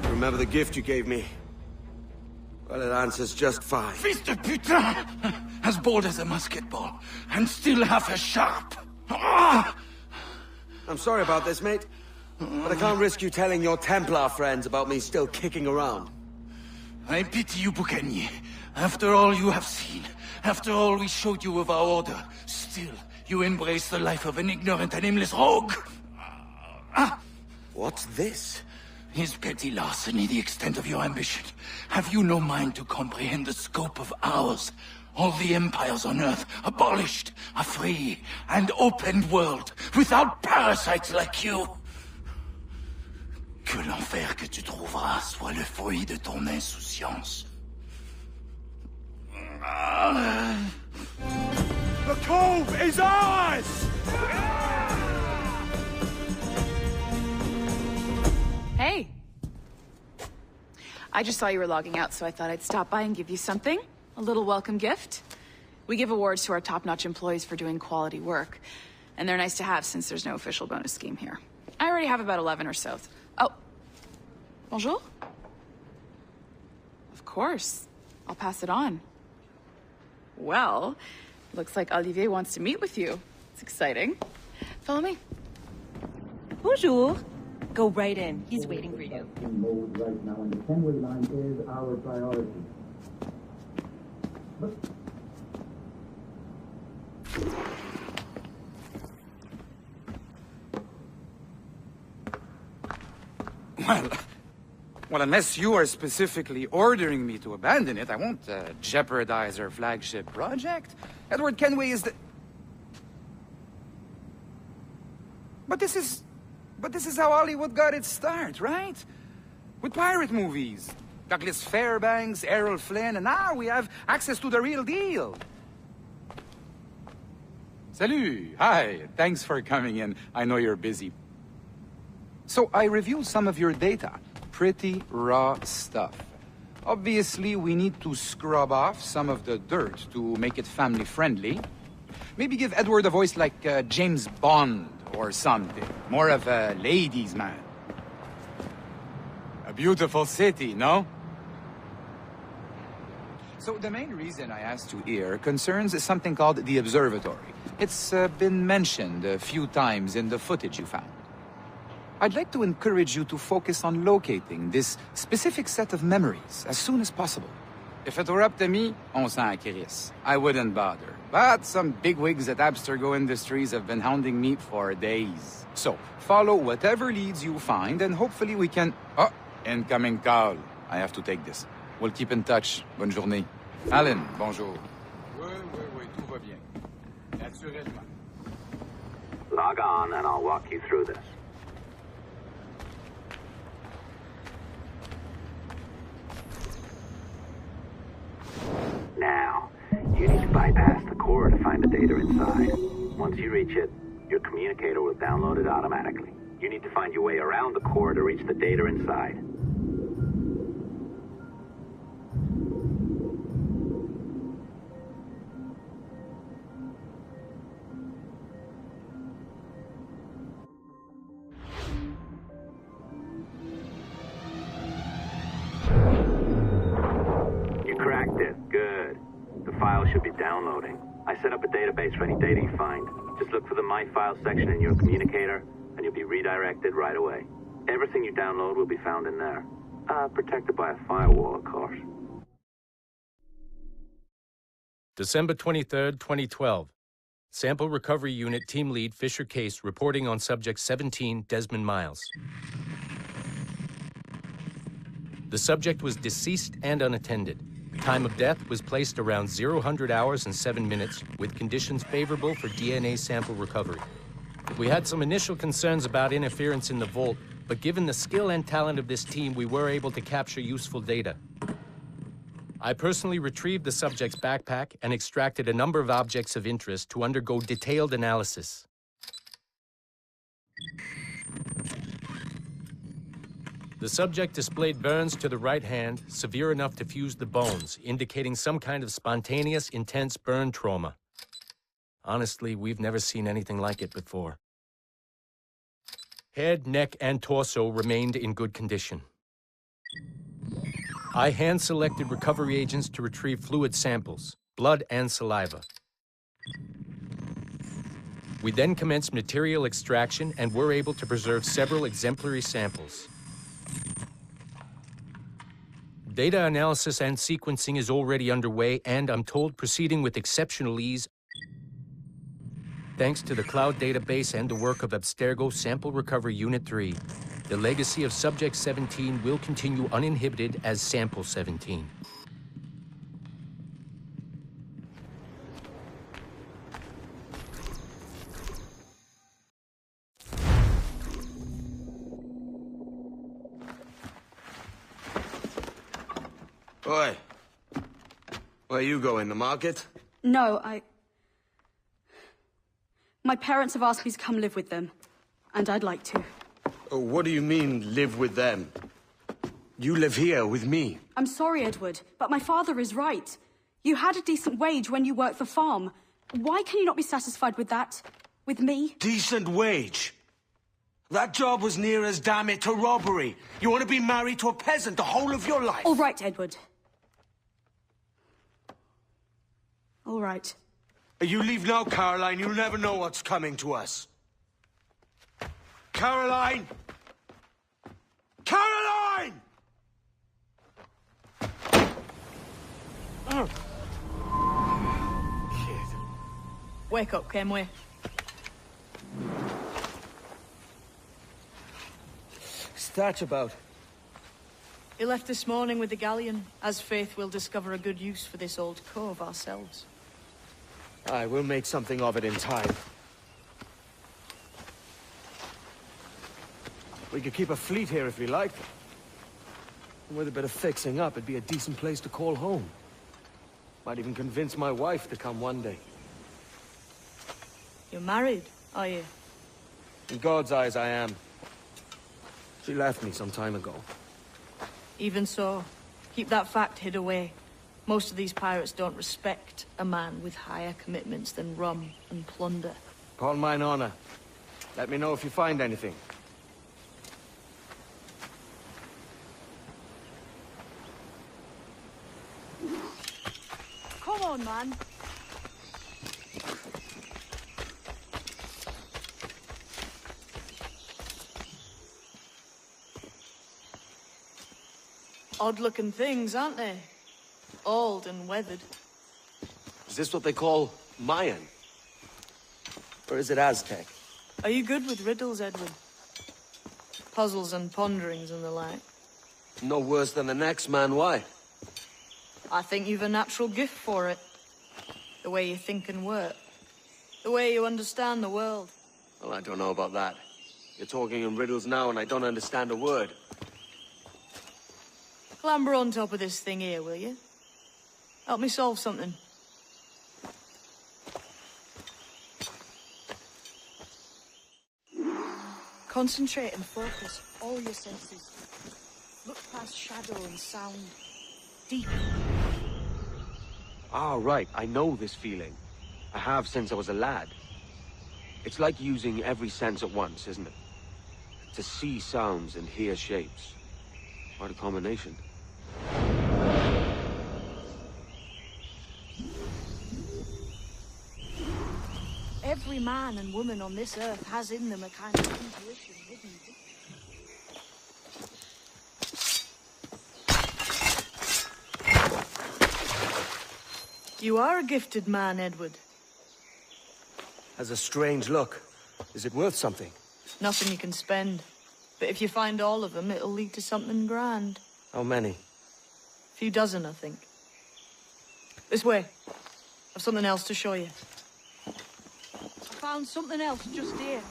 Remember the gift you gave me? Well, it answers just fine. Fils de putain! As bold as a musket ball, and still half as sharp. Ah! I'm sorry about this, mate. But I can't risk you telling your Templar friends about me still kicking around. I pity you, Bucanier. After all you have seen, after all we showed you of our order, still you embrace the life of an ignorant and aimless rogue. What's this? Is petty larceny the extent of your ambition? Have you no mind to comprehend the scope of ours? All the empires on Earth abolished, a free and open world, without parasites like you. Que l'enfer que tu trouveras soit le fruit de ton insouciance. The cove is ours! Hey. I just saw you were logging out, so I thought I'd stop by and give you something. A little welcome gift. We give awards to our top-notch employees for doing quality work. And they're nice to have since there's no official bonus scheme here. I already have about 11 or so. Oh. Bonjour? Of course. I'll pass it on. Well, looks like Olivier wants to meet with you. It's exciting. Follow me. Bonjour. Go right in. He's waiting for you. Mode right now, and the Kenway line is our priority. Well, unless you are specifically ordering me to abandon it, I won't jeopardize our flagship project. Edward Kenway is the... But this is how Hollywood got its start, right? With pirate movies. Douglas Fairbanks, Errol Flynn, and now we have access to the real deal. Salut! Hi, thanks for coming in. I know you're busy. So I reviewed some of your data. Pretty raw stuff. Obviously, we need to scrub off some of the dirt to make it family-friendly. Maybe give Edward a voice like James Bond or something. More of a ladies' man. A beautiful city, no? So the main reason I asked you here concerns something called the Observatory. It's been mentioned a few times in the footage you found. I'd like to encourage you to focus on locating this specific set of memories as soon as possible. If it were up to me, on s'en crisse. I wouldn't bother. But some bigwigs at Abstergo Industries have been hounding me for days. So, follow whatever leads you find, and hopefully we can... Oh, incoming call. I have to take this. We'll keep in touch. Bonne journée. Alan, bonjour. Oui, tout va bien. Naturellement. Log on, and I'll walk you through this. Now, you need to bypass the core to find the data inside. Once you reach it, your communicator will download it automatically. You need to find your way around the core to reach the data inside. should be downloading. I set up a database for any data you find. Just look for the My Files section in your communicator, and you'll be redirected right away. Everything you download will be found in there. Protected by a firewall, of course. December 23rd, 2012. Sample Recovery Unit Team Lead Fisher Case reporting on Subject 17, Desmond Miles. The subject was deceased and unattended. Time of death was placed around 00 hours and 7 minutes, with conditions favorable for DNA sample recovery. We had some initial concerns about interference in the vault, but given the skill and talent of this team, we were able to capture useful data. I personally retrieved the subject's backpack and extracted a number of objects of interest to undergo detailed analysis. The subject displayed burns to the right hand, severe enough to fuse the bones, indicating some kind of spontaneous, intense burn trauma. Honestly, we've never seen anything like it before. Head, neck, and torso remained in good condition. I hand-selected recovery agents to retrieve fluid samples, blood and saliva. We then commenced material extraction and were able to preserve several exemplary samples. Data analysis and sequencing is already underway, and I'm told proceeding with exceptional ease. Thanks to the cloud database and the work of Abstergo Sample Recovery Unit 3, the legacy of Subject 17 will continue uninhibited as Sample 17. Oi. Where you going, the market? No, My parents have asked me to come live with them, and I'd like to. Oh, what do you mean, live with them? You live here with me. I'm sorry, Edward, but my father is right. You had a decent wage when you worked the farm. Why can you not be satisfied with that? With me? Decent wage? That job was near as, damn it, to robbery. You want to be married to a peasant the whole of your life? All right, Edward. All right. You leave now, Caroline. You'll never know what's coming to us. Caroline! Caroline! Wake up, Kenway. What's that about? He left this morning with the galleon. As faith, we'll discover a good use for this old cove ourselves. Aye, we'll make something of it in time. We could keep a fleet here if we liked. And with a bit of fixing up, it'd be a decent place to call home. Might even convince my wife to come one day. You're married, are you? In God's eyes, I am. She left me some time ago. Even so, keep that fact hid away. Most of these pirates don't respect a man with higher commitments than rum and plunder. Upon mine honor. Let me know if you find anything. Come on, man. Odd-looking things, aren't they? Old and weathered. Is this what they call Mayan? Or is it Aztec? Are you good with riddles, Edward? Puzzles and ponderings and the like? No worse than the next man, why? I think you've a natural gift for it. The way you think and work. The way you understand the world. Well, I don't know about that. You're talking in riddles now and I don't understand a word. Clamber on top of this thing here, will you? Help me solve something. Concentrate and focus all your senses. Look past shadow and sound. Deep. Ah, right. I know this feeling. I have since I was a lad. It's like using every sense at once, isn't it? To see sounds and hear shapes. What a combination. Every man and woman on this earth has in them a kind of intuition hidden deep. You are a gifted man, Edward. Has a strange look. Is it worth something? Nothing you can spend. But if you find all of them, it'll lead to something grand. How many? A few dozen, I think. This way. I've something else to show you. I found something else just here.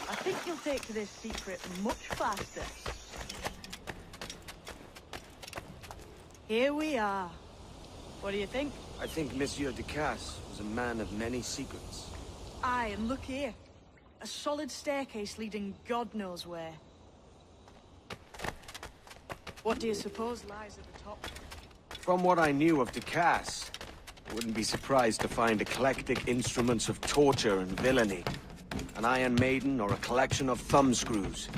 I think you'll take to this secret much faster. Here we are. What do you think? I think Monsieur Ducasse was a man of many secrets. Aye, and look here. A solid staircase leading God knows where. What do you suppose lies at the top? From what I knew of Ducasse, I wouldn't be surprised to find eclectic instruments of torture and villainy. An Iron Maiden or a collection of thumbscrews.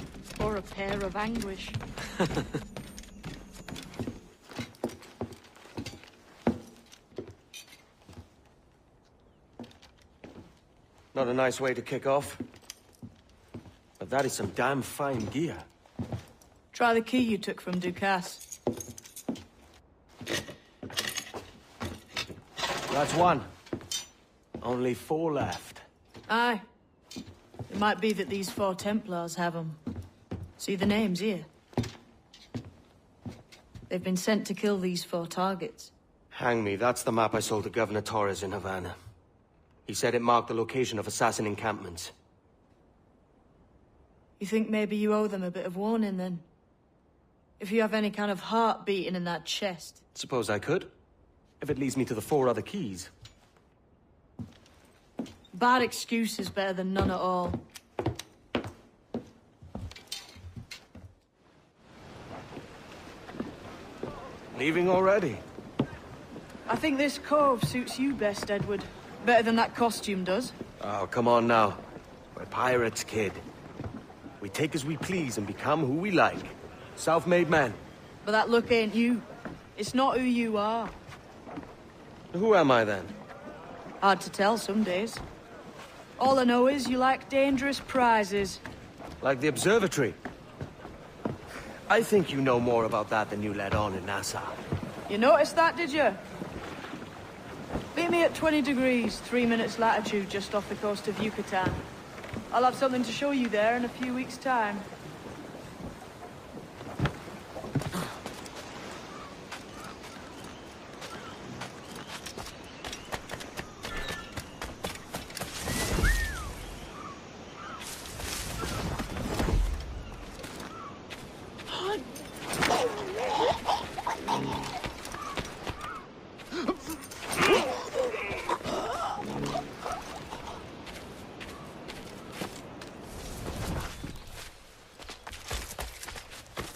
Or a pair of anguish. Not a nice way to kick off. But that is some damn fine gear. Try the key you took from Ducasse. That's one. Only 4 left. Aye. It might be that these 4 Templars have them. See the names here? They've been sent to kill these 4 targets. Hang me, that's the map I sold to Governor Torres in Havana. He said it marked the location of assassin encampments. You think maybe you owe them a bit of warning, then? If you have any kind of heart beating in that chest. Suppose I could. If it leads me to the 4 other keys. Bad excuse is better than none at all. Leaving already? I think this cove suits you best, Edward. Better than that costume does. Oh, come on now. We're pirates, kid. We take as we please and become who we like. Self-made men. But that look ain't you. It's not who you are. Who am I, then? Hard to tell some days. All I know is you like dangerous prizes. Like the observatory. I think you know more about that than you let on in Nassau. You noticed that, did you? Meet me at 20 degrees, 3 minutes latitude, just off the coast of Yucatan. I'll have something to show you there in a few weeks' time.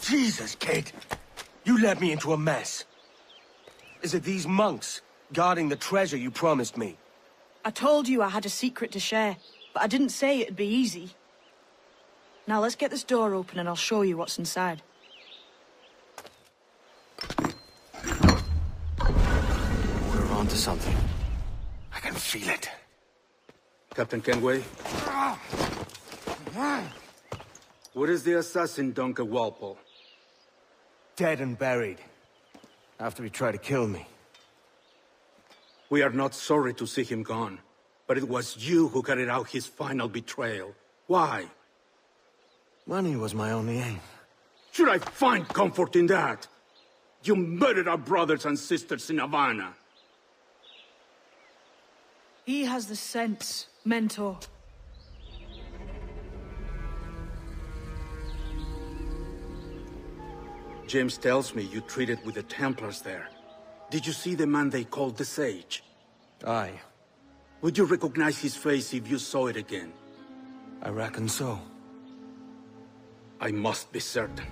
Jesus, kid! You led me into a mess. Is it these monks guarding the treasure you promised me? I told you I had a secret to share, but I didn't say it'd be easy. Now let's get this door open and I'll show you what's inside. We're onto something. I can feel it. Captain Kenway? What is the assassin, Duncan Walpole? Dead and buried. After he tried to kill me. We are not sorry to see him gone, but it was you who carried out his final betrayal. Why? Money was my only aim. Should I find comfort in that? You murdered our brothers and sisters in Havana. He has the sense, Mentor. James tells me you treated with the Templars there. Did you see the man they called the Sage? Aye. Would you recognize his face if you saw it again? I reckon so. I must be certain.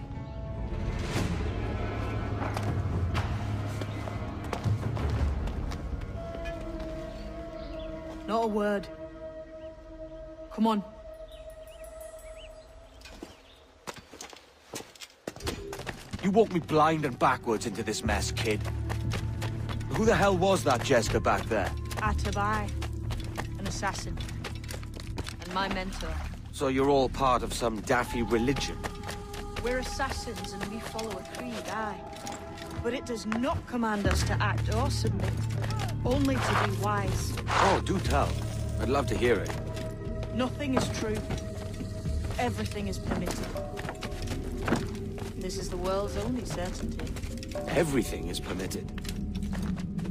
Not a word. Come on. You walked me blind and backwards into this mess, kid. Who the hell was that jester back there? Atabai. An assassin. my mentor. So you're all part of some daffy religion? We're assassins and we follow a creed, aye. But it does not command us to act or submit, only to be wise. Oh, do tell. I'd love to hear it. Nothing is true. Everything is permitted. This is the world's only certainty. Everything is permitted.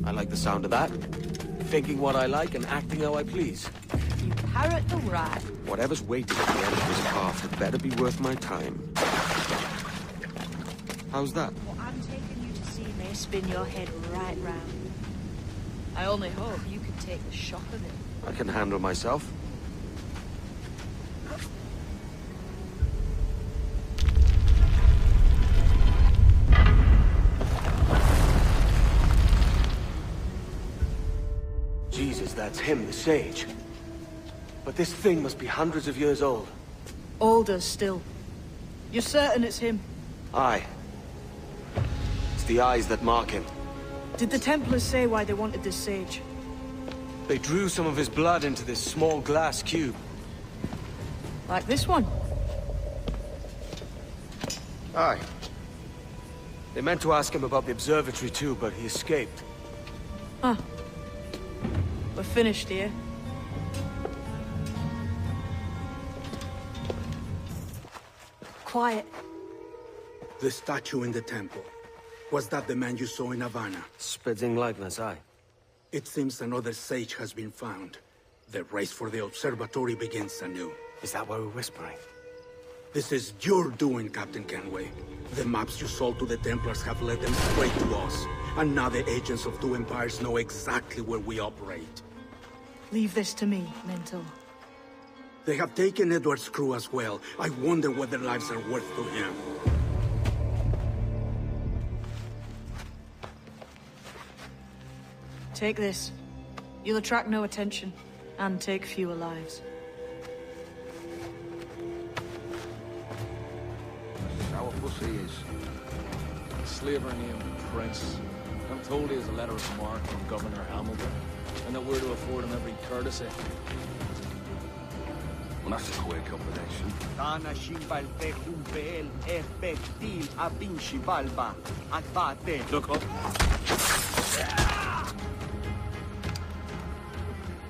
I like the sound of that. Thinking what I like and acting how I please. You parrot the right. Whatever's waiting at the end of this path had better be worth my time. How's that? What I'm taking you to see may spin your head right round. I only hope you can take the shock of it. I can handle myself. Jesus, that's him, the sage. But this thing must be hundreds of years old. Older still. You're certain it's him? Aye. It's the eyes that mark him. Did the Templars say why they wanted this sage? They drew some of his blood into this small glass cube. Like this one? Aye. They meant to ask him about the observatory too, but he escaped. Huh. We're finished here. Quiet. The statue in the temple. Was that the man you saw in Havana? Spitting likeness, aye. It seems another sage has been found. The race for the observatory begins anew. Is that why we're whispering? This is your doing, Captain Kenway. The maps you sold to the Templars have led them straight to us. And now the agents of two empires know exactly where we operate. Leave this to me, Mentor. They have taken Edward's crew as well. I wonder what their lives are worth to him. Take this. You'll attract no attention, and take fewer lives. Sour pussy is. A slaver named Prince. I'm told he has a letter of marque from Governor Hamilton, and that we're to afford him every courtesy. Well, that's a queer combination. Look up.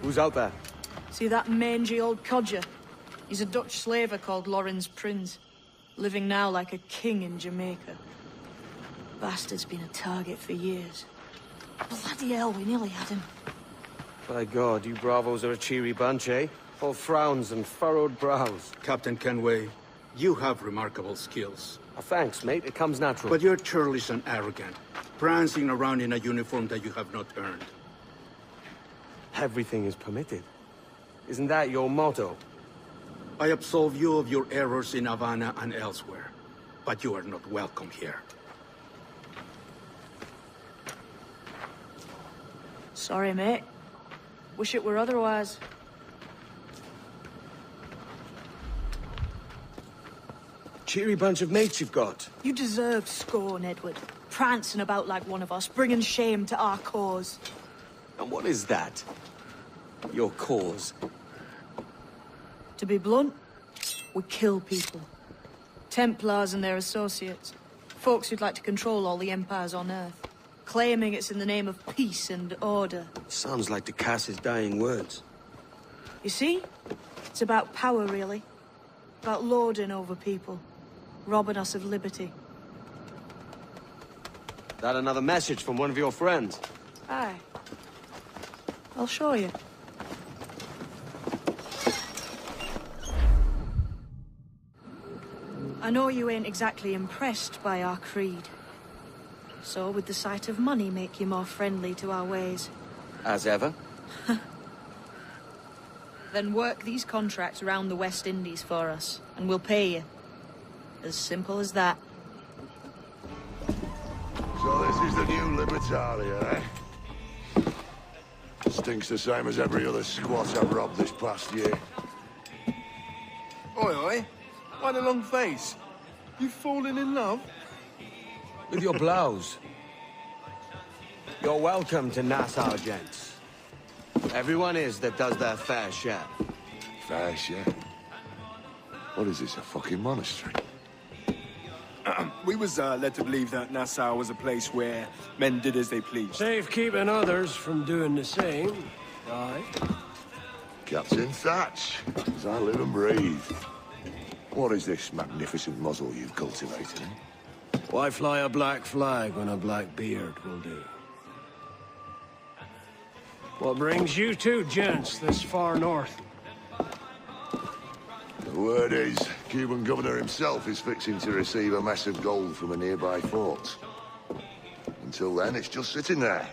Who's out there? See that mangy old codger? He's a Dutch slaver called Lorenz Prins, living now like a king in Jamaica. Bastard's been a target for years. Bloody hell, we nearly had him. By God, you bravos are a cheery bunch, eh? All frowns and furrowed brows. Captain Kenway, you have remarkable skills. Thanks, mate. It comes natural. But you're churlish and arrogant, prancing around in a uniform that you have not earned. Everything is permitted. Isn't that your motto? I absolve you of your errors in Havana and elsewhere, but you are not welcome here. Sorry, mate. Wish it were otherwise. Cheery bunch of mates you've got. You deserve scorn, Edward. Prancing about like one of us, bringing shame to our cause. And what is that? Your cause? To be blunt, we kill people. Templars and their associates. Folks who'd like to control all the empires on Earth. Claiming it's in the name of peace and order. Sounds like Ducass's dying words. You see? It's about power, really. About lording over people. Robbing us of liberty. That another message from one of your friends? Aye. I'll show you. I know you ain't exactly impressed by our creed. So would the sight of money make you more friendly to our ways? As ever. Then work these contracts around the West Indies for us, and we'll pay you. As simple as that. So this is the new Libertalia, eh? Stinks the same as every other squat I've robbed this past year. Oi, oi. Why the long face? You fallen in love? With your blouse. You're welcome to Nassau, gents. Everyone is that does their fair share. fast yet. What is this, a fucking monastery? We was led to believe that Nassau was a place where men did as they pleased. Safe keeping others from doing the same, right? Captain Thatch, as I live and breathe. What is this magnificent muzzle you've cultivated? Why fly a black flag when a black beard will do? What brings you two gents this far north? The word is, Cuban governor himself is fixing to receive a mess of gold from a nearby fort. Until then, it's just sitting there,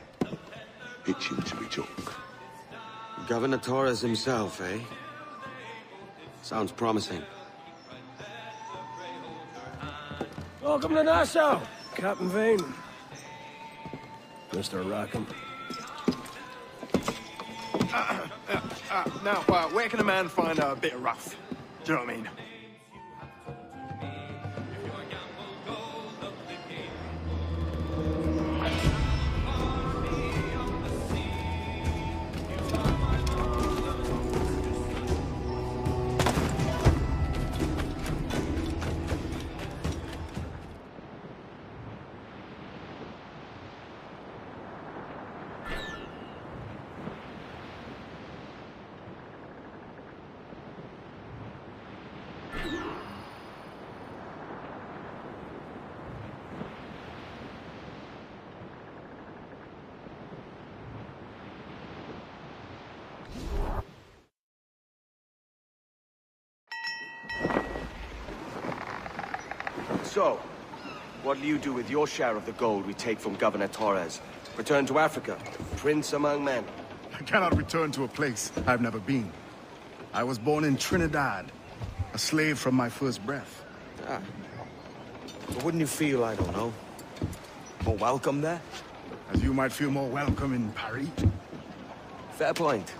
itching to be took. Governor Torres himself, eh? Sounds promising. Welcome to Nassau, Captain Vane. Mr. Rackham. Now, where can a man find a bit of rough? Do you know what I mean? So, what'll you do with your share of the gold we take from Governor Torres? Return to Africa, prince among men? I cannot return to a place I've never been. I was born in Trinidad, a slave from my first breath. Ah. But wouldn't you feel, I don't know, more welcome there? As you might feel more welcome in Paris. Fair point.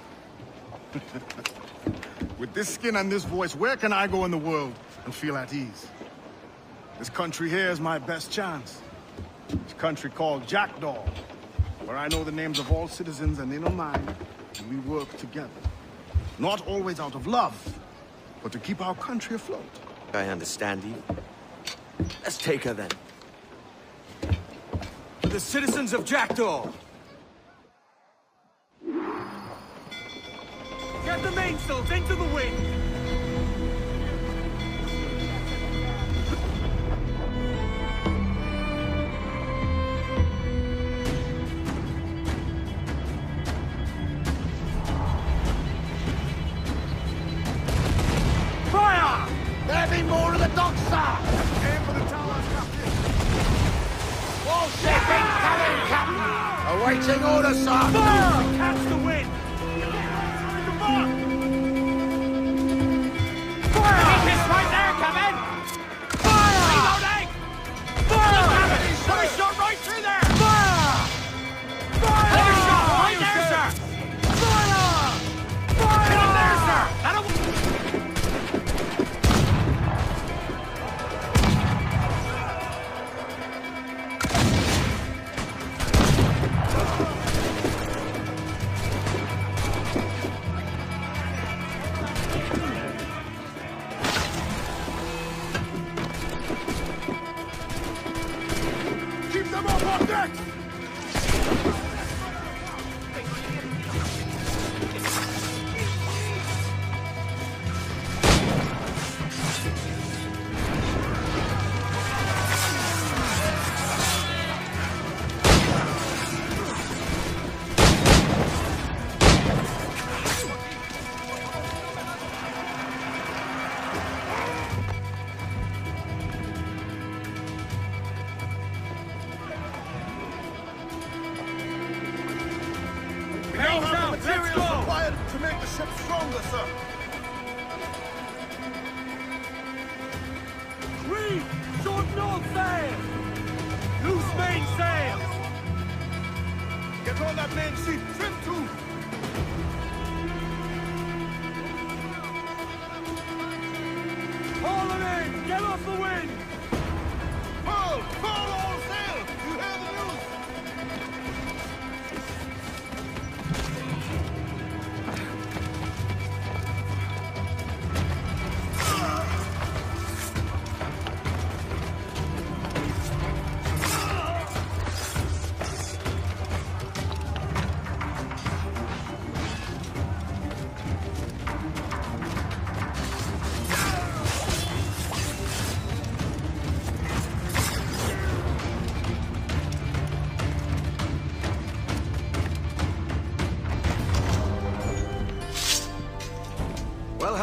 With this skin and this voice, where can I go in the world and feel at ease? This country here is my best chance. This country called Jackdaw, where I know the names of all citizens and they know mine, and we work together. Not always out of love, but to keep our country afloat. I understand you. Let's take her then. For the citizens of Jackdaw! Get the mainsails into the wind! Fire! There be more of the docks, sir! Aim for the towers, Captain! Wall shipping coming, Captain! Awaiting orders, sir! Fire! Catch the wind! Right there, Captain! Fire! Reloading! Fire! Put a shot right through there! Fire! Fire! Put a shot right there, sir! Fire! Fire! Get up there, sir! That'll...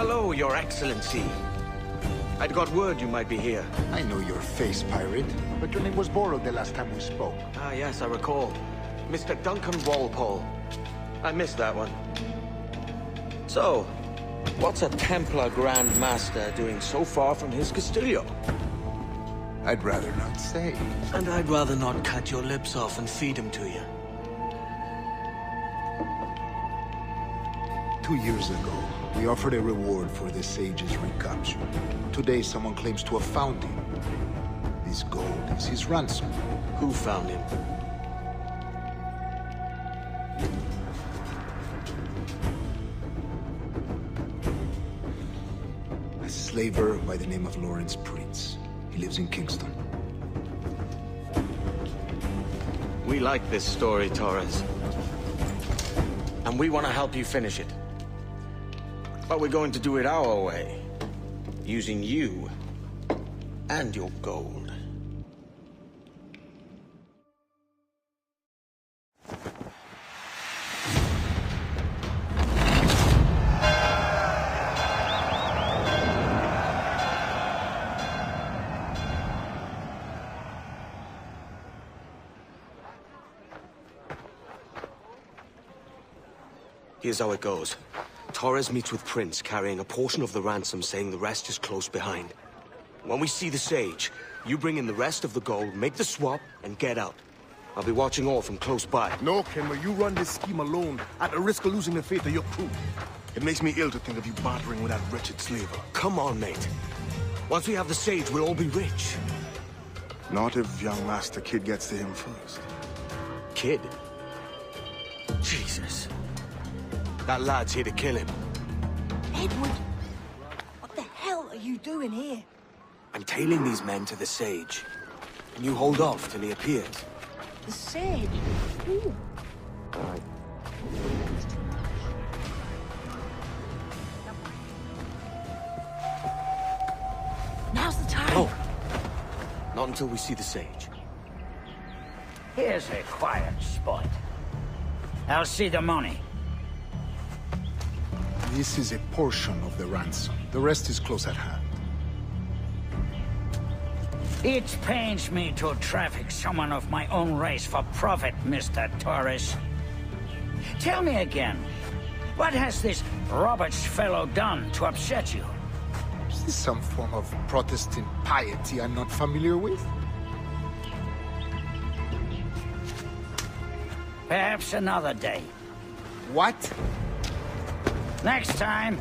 hello, Your Excellency. I'd got word you might be here. I know your face, pirate, but your name was borrowed the last time we spoke. Ah, yes, I recall. Mr. Duncan Walpole. I missed that one. So, what's a Templar Grand Master doing so far from his Castillo? I'd rather not say. And I'd rather not cut your lips off and feed him to you. 2 years ago, we offered a reward for the sage's recapture. Today, someone claims to have found him. This gold is his ransom. Who found him? A slaver by the name of Lawrence Prince. He lives in Kingston. We like this story, Torres. And we want to help you finish it. But we're going to do it our way. Using you and your gold. Here's how it goes. Torres meets with Prince, carrying a portion of the ransom, saying the rest is close behind. When we see the Sage, you bring in the rest of the gold, make the swap, and get out. I'll be watching all from close by. No, Kenway, you run this scheme alone, at the risk of losing the faith of your crew. It makes me ill to think of you bartering with that wretched slaver. Come on, mate. Once we have the Sage, we'll all be rich. Not if young Master Kid gets to him first. Kid? Jesus. That lad's here to kill him. Edward! What the hell are you doing here? I'm tailing these men to the Sage. And you hold off till he appears. The Sage? Ooh. Now's the time. No. Not until we see the Sage. Here's a quiet spot. I'll see the money. This is a portion of the ransom. The rest is close at hand. It pains me to traffic someone of my own race for profit, Mr. Torres. Tell me again, what has this Roberts fellow done to upset you? Is this some form of Protestant piety I'm not familiar with? Perhaps another day. What? Next time,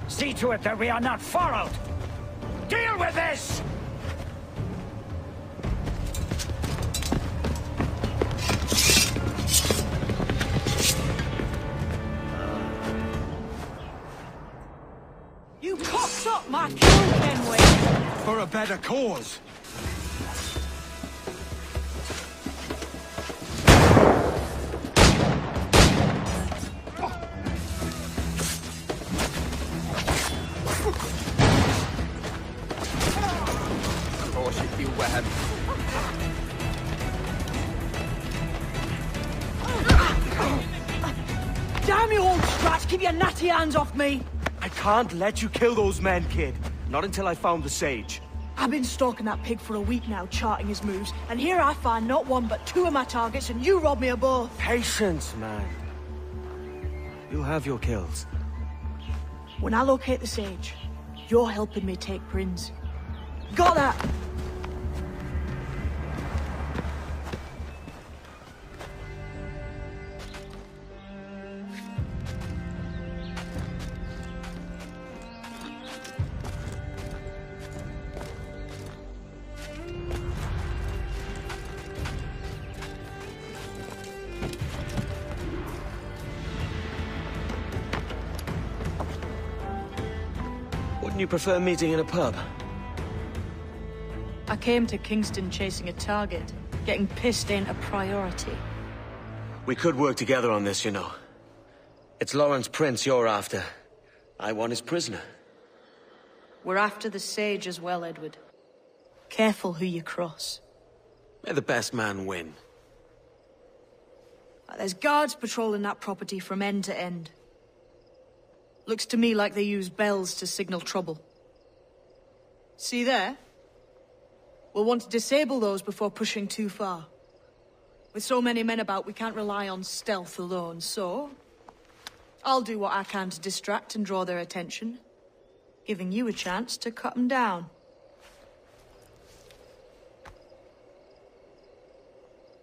see to it that we are not followed. Deal with this! You cocked up my kill, Kenway! For a better cause. Damn you, old scratch! Keep your natty hands off me! I can't let you kill those men, kid. Not until I found the Sage. I've been stalking that pig for a week now, charting his moves, and here I find not one but two of my targets, and you rob me of both. Patience, man. You'll have your kills. When I locate the Sage, you're helping me take Prince. Got that? Wouldn't you prefer meeting in a pub? I came to Kingston chasing a target. Getting pissed ain't a priority. We could work together on this, you know. It's Lawrence Prince you're after. I want his prisoner. We're after the Sage as well, Edward. Careful who you cross. May the best man win. There's guards patrolling that property from end to end. Looks to me like they use bells to signal trouble. See there? We'll want to disable those before pushing too far. With so many men about, we can't rely on stealth alone, so... I'll do what I can to distract and draw their attention, giving you a chance to cut them down.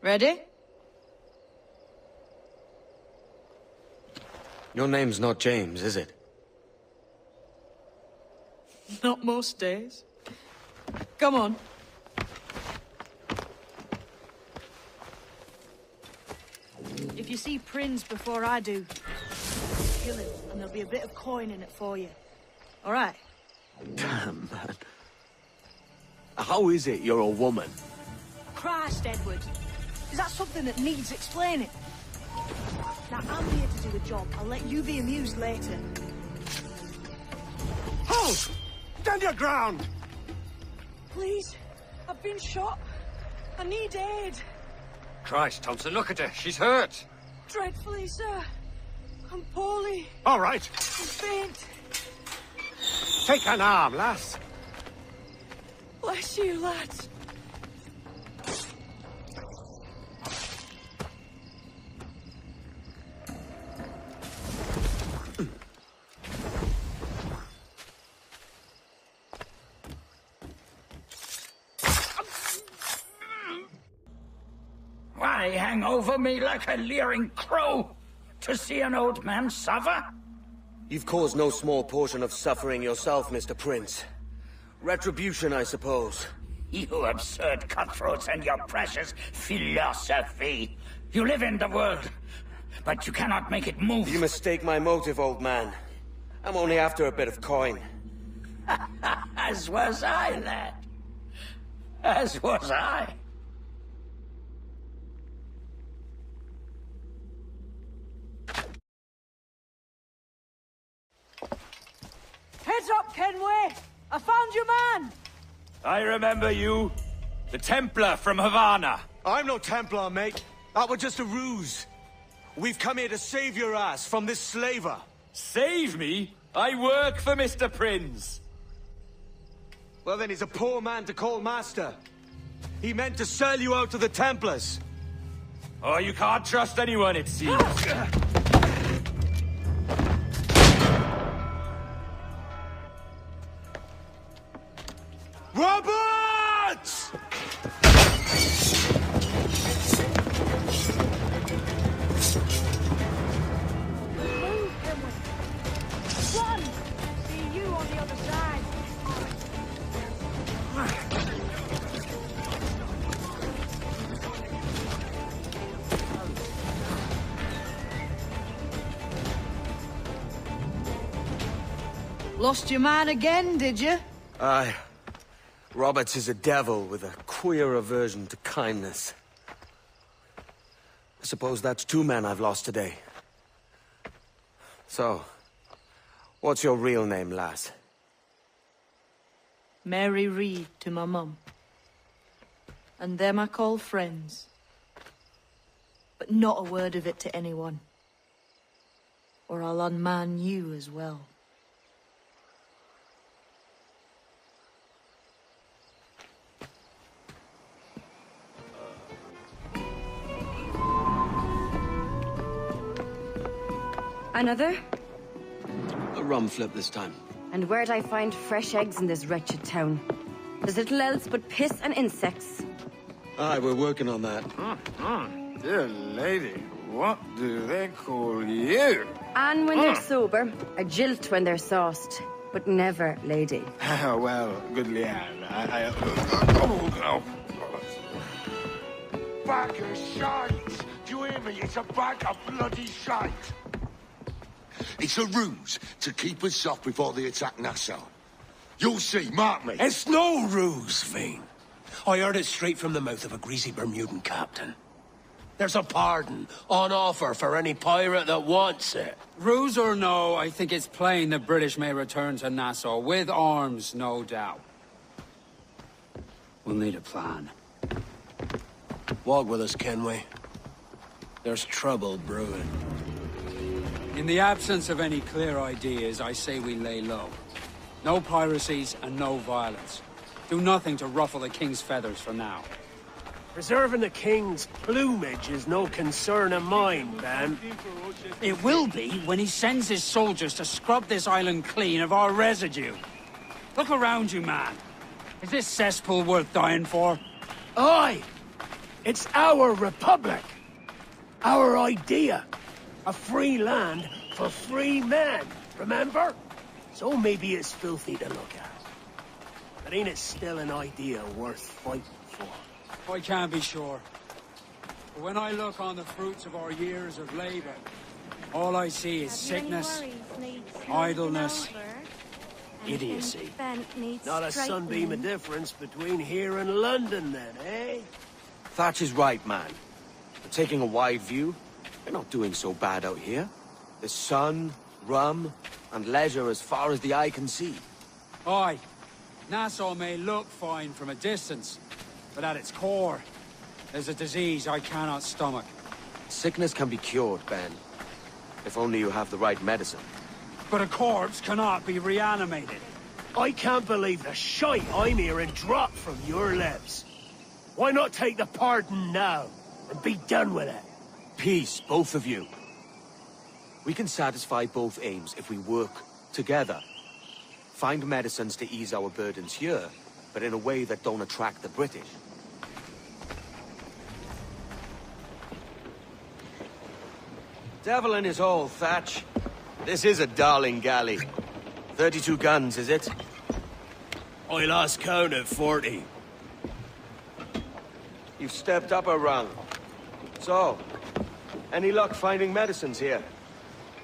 Ready? Your name's not James, is it? Not most days. Come on. If you see Prince before I do, kill him, and there'll be a bit of coin in it for you. All right? Damn, man. How is it you're a woman? Christ, Edward. Is that something that needs explaining? Now, I'm here to do a job. I'll let you be amused later. Halt! Stand your ground! Please, I've been shot. I need aid. Christ, Thompson, look at her. She's hurt. Dreadfully, sir. I'm poorly. All right. I'm faint. Take an arm, lass. Bless you, lads. Why hang over me like a leering crow? To see an old man suffer? You've caused no small portion of suffering yourself, Mr. Prince. Retribution, I suppose. You absurd cutthroats and your precious philosophy. You live in the world, but you cannot make it move. You mistake my motive, old man. I'm only after a bit of coin. As was I, lad. As was I. Heads up, Kenway! I found your man! I remember you. The Templar from Havana. I'm no Templar, mate. That was just a ruse. We've come here to save your ass from this slaver. Save me? I work for Mr. Prince. Well, then he's a poor man to call master. He meant to sell you out to the Templars. Oh, you can't trust anyone, it seems. Roberts! Move, Kenway! Run! See you on the other side. Lost your man again, did you? Aye. Roberts is a devil with a queer aversion to kindness. I suppose that's two men I've lost today. So, what's your real name, lass? Mary Reed to my mum. And them I call friends. But not a word of it to anyone. Or I'll unman you as well. Another? A rum flip this time. And where'd I find fresh eggs in this wretched town? There's little else but piss and insects. Aye, we're working on that. Dear lady, what do they call you? And when they're sober, a jilt when they're sauced, but never lady. Well, good Leanne, Bag of shite! Do you hear me? It's a bag of bloody shite! It's a ruse to keep us soft before they attack Nassau. You'll see, mark me. It's no ruse, Fiend. I heard it straight from the mouth of a greasy Bermudan captain. There's a pardon on offer for any pirate that wants it. Ruse or no, I think it's plain the British may return to Nassau, with arms, no doubt. We'll need a plan. Walk with us, Kenway. There's trouble brewing. In the absence of any clear ideas, I say we lay low. No piracies and no violence. Do nothing to ruffle the king's feathers for now. Preserving the king's plumage is no concern of mine, Ben. It will be when he sends his soldiers to scrub this island clean of our residue. Look around you, man. Is this cesspool worth dying for? Aye! It's our republic! Our idea! A free land for free men, remember? So maybe it's filthy to look at. But ain't it still an idea worth fighting for? I can't be sure. But when I look on the fruits of our years of labor, all I see is sickness, idleness, idiocy. Not a sunbeam of difference between here and London, then, eh? Thatch is right, man. But taking a wide view, we're not doing so bad out here. There's sun, rum, and leisure as far as the eye can see. Aye. Nassau may look fine from a distance, but at its core, there's a disease I cannot stomach. Sickness can be cured, Ben. If only you have the right medicine. But a corpse cannot be reanimated. I can't believe the shite I'm hearing drop from your lips. Why not take the pardon now, and be done with it? Peace, both of you. We can satisfy both aims if we work together. Find medicines to ease our burdens here, but in a way that don't attract the British. Devil in his hole, Thatch. This is a darling galley. 32 guns, is it? I lost count at 40. You've stepped up a rung. So, any luck finding medicines here?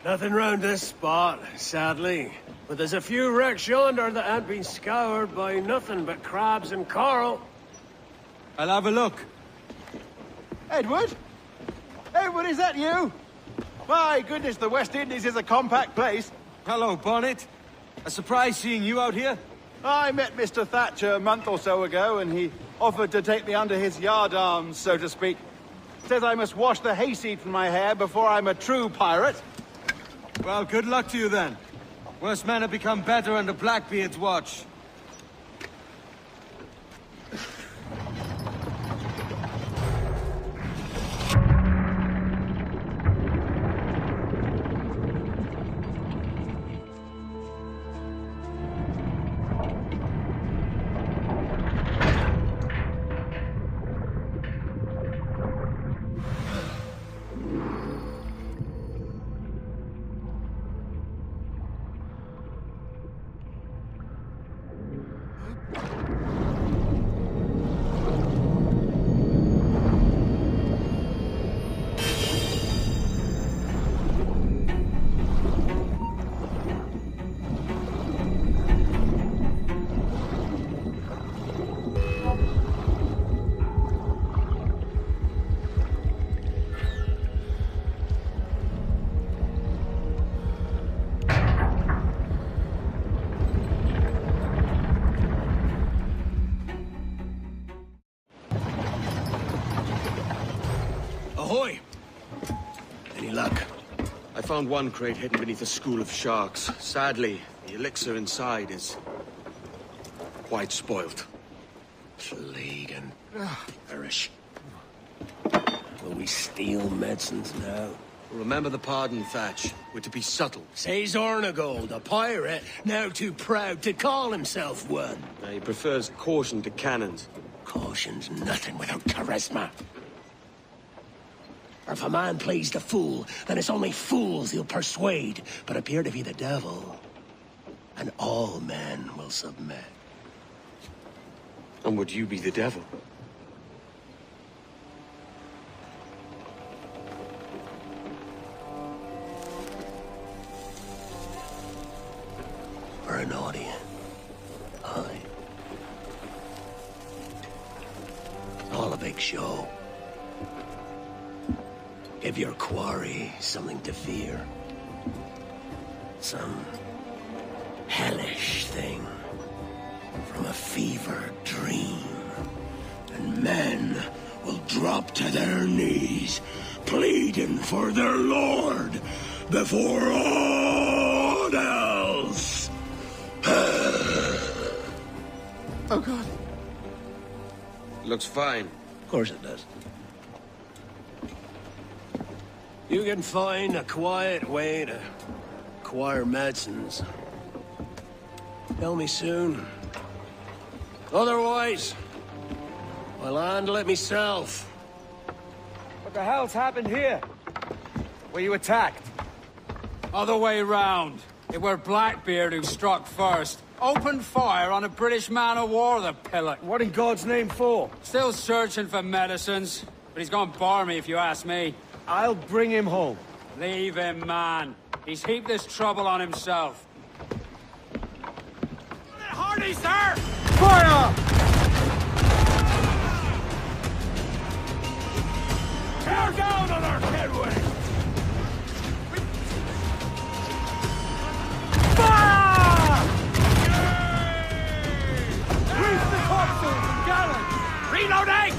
Nothing round this spot, sadly. But there's a few wrecks yonder that ain't been scoured by nothing but crabs and coral. I'll have a look. Edward? Edward, is that you? My goodness, the West Indies is a compact place. Hello, Bonnet. A surprise seeing you out here. I met Mr. Thatcher a month or so ago, and he offered to take me under his yardarms, so to speak. Says I must wash the hayseed from my hair before I'm a true pirate. Well, good luck to you then. Worse men have become better under Blackbeard's watch. Ahoy! Any luck? I found one crate hidden beneath a school of sharks. Sadly, the elixir inside is quite spoilt. Plague and perish. Will we steal medicines now? Remember the pardon, Thatch. We're to be subtle. Says Ornegold, a pirate, now too proud to call himself one. He prefers caution to cannons. Caution's nothing without charisma. Or if a man plays the fool, then it's only fools he'll persuade, but appear to be the devil. And all men will submit. And would you be the devil? Or an audience. Aye. All a big show. Give your quarry something to fear. Some hellish thing from a fevered dream. And men will drop to their knees, pleading for their lord, before all else. Oh, God. Looks fine. Of course it does. You can find a quiet way to acquire medicines. Tell me soon. Otherwise, I'll handle it myself. What the hell's happened here? Were you attacked? Other way round. It were Blackbeard who struck first. Opened fire on a British man-of-war, the pillock. What in God's name for? Still searching for medicines, but he's gone barmy if you ask me. I'll bring him home. Leave him, man. He's heaped this trouble on himself. Hardy, sir! Fire! Tear down on our headway! Fire! Reach the topsails and gallant! Reloading!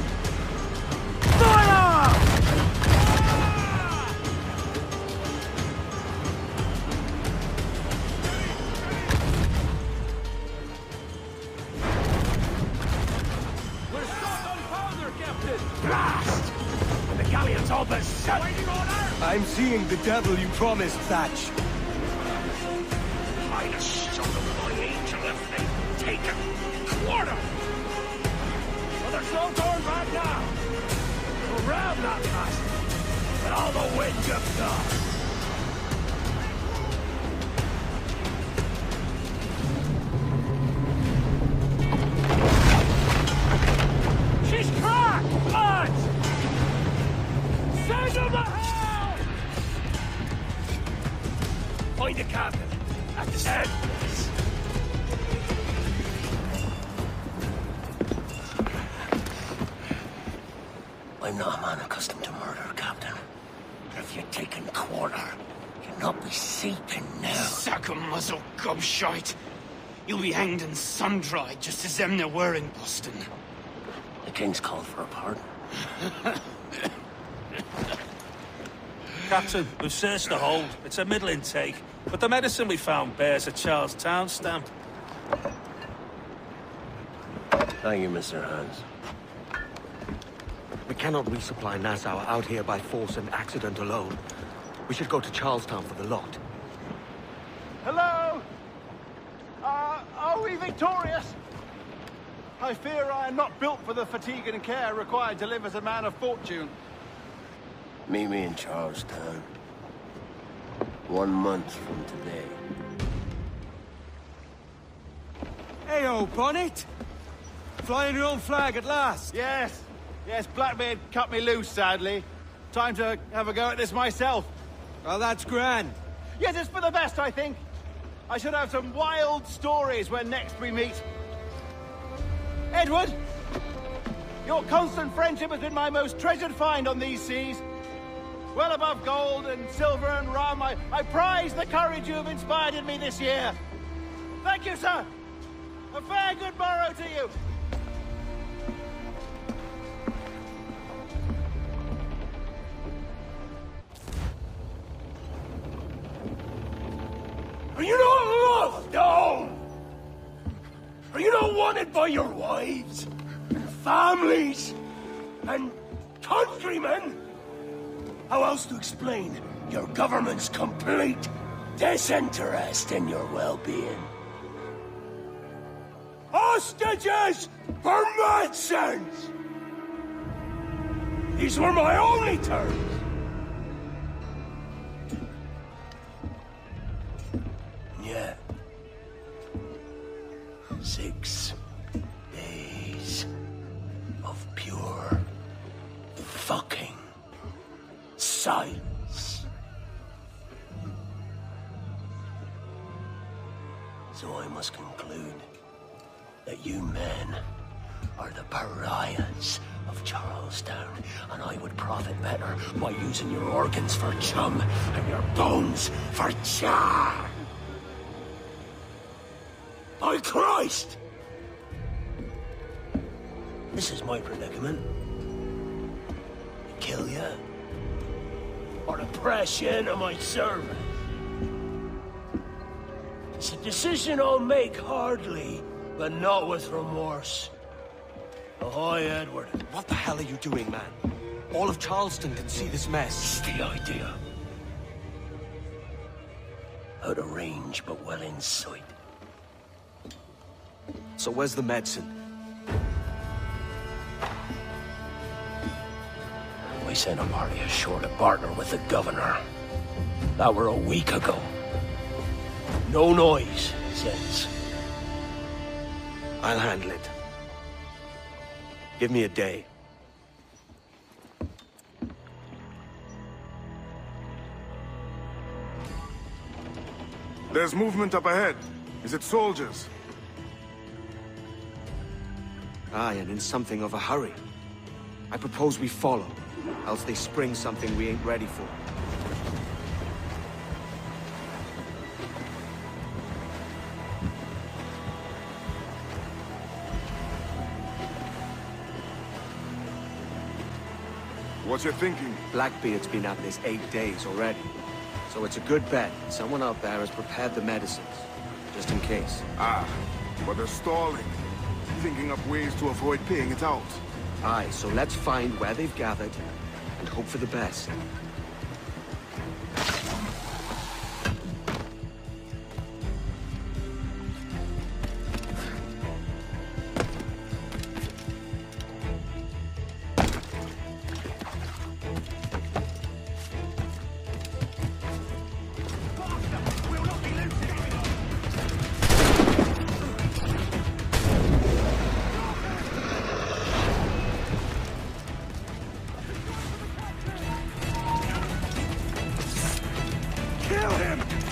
Fire! We're shot on powder, Captain! Blast! The galleon's all but shut! Waiting order! I'm seeing the devil you promised, Thatch. I'd have shot them, my angel, if they'd taken quarter! Well, there's no going back now! We'll ram that fast, with all the wind you've got! She's cracked, lads! Send them to hell! Find the captain. At the head. I'm not a man accustomed to murder, Captain. But if you'd taken quarter, you'd not be seeping now. Sack a muzzle, gobshite. You'll be hanged and sun-dried just as them that were in Boston. The King's called for a pardon. Captain, we've searched the hold. It's a middling take. But the medicine we found bears a Charlestown stamp. Thank you, Mr. Hans. We cannot resupply Nassau out here by force and accident alone. We should go to Charlestown for the lot. Hello? Are we victorious? I fear I am not built for the fatigue and care required to live as a man of fortune. Meet me in Charlestown. 1 month from today. Hey-o, Bonnet! Flying your own flag at last! Yes. Yes, Blackbeard cut me loose, sadly. Time to have a go at this myself. Well, that's grand. Yes, it's for the best, I think. I should have some wild stories when next we meet. Edward! Your constant friendship has been my most treasured find on these seas. Well above gold and silver and rum, I prize the courage you have inspired in me this year. Thank you, sir. A fair good morrow to you. Are you not loved, down? Are you not wanted by your wives, and families, and countrymen? How else to explain your government's complete disinterest in your well-being? Hostages for medicines! These were my only terms. Yeah. 6 days of pure fucking silence. So I must conclude that you men are the pariahs of Charlestown, and I would profit better by using your organs for chum and your bones for char. By Christ! This is my predicament. Kill you, or to press you into my service. It's a decision I'll make hardly, but not with remorse. Ahoy, Edward. What the hell are you doing, man? All of Charleston can see this mess. It's the idea. Out of range, but well in sight. So where's the medicine? We sent a party ashore to partner with the governor. That were a week ago. No noise since. I'll handle it. Give me a day. There's movement up ahead. Is it soldiers? Aye, and in something of a hurry. I propose we follow, else they spring something we ain't ready for. What you thinking? Blackbeard's been at this 8 days already. So it's a good bet someone out there has prepared the medicines, just in case. Ah, but they're stalling. Thinking up ways to avoid paying it out. Aye, so let's find where they've gathered, and hope for the best.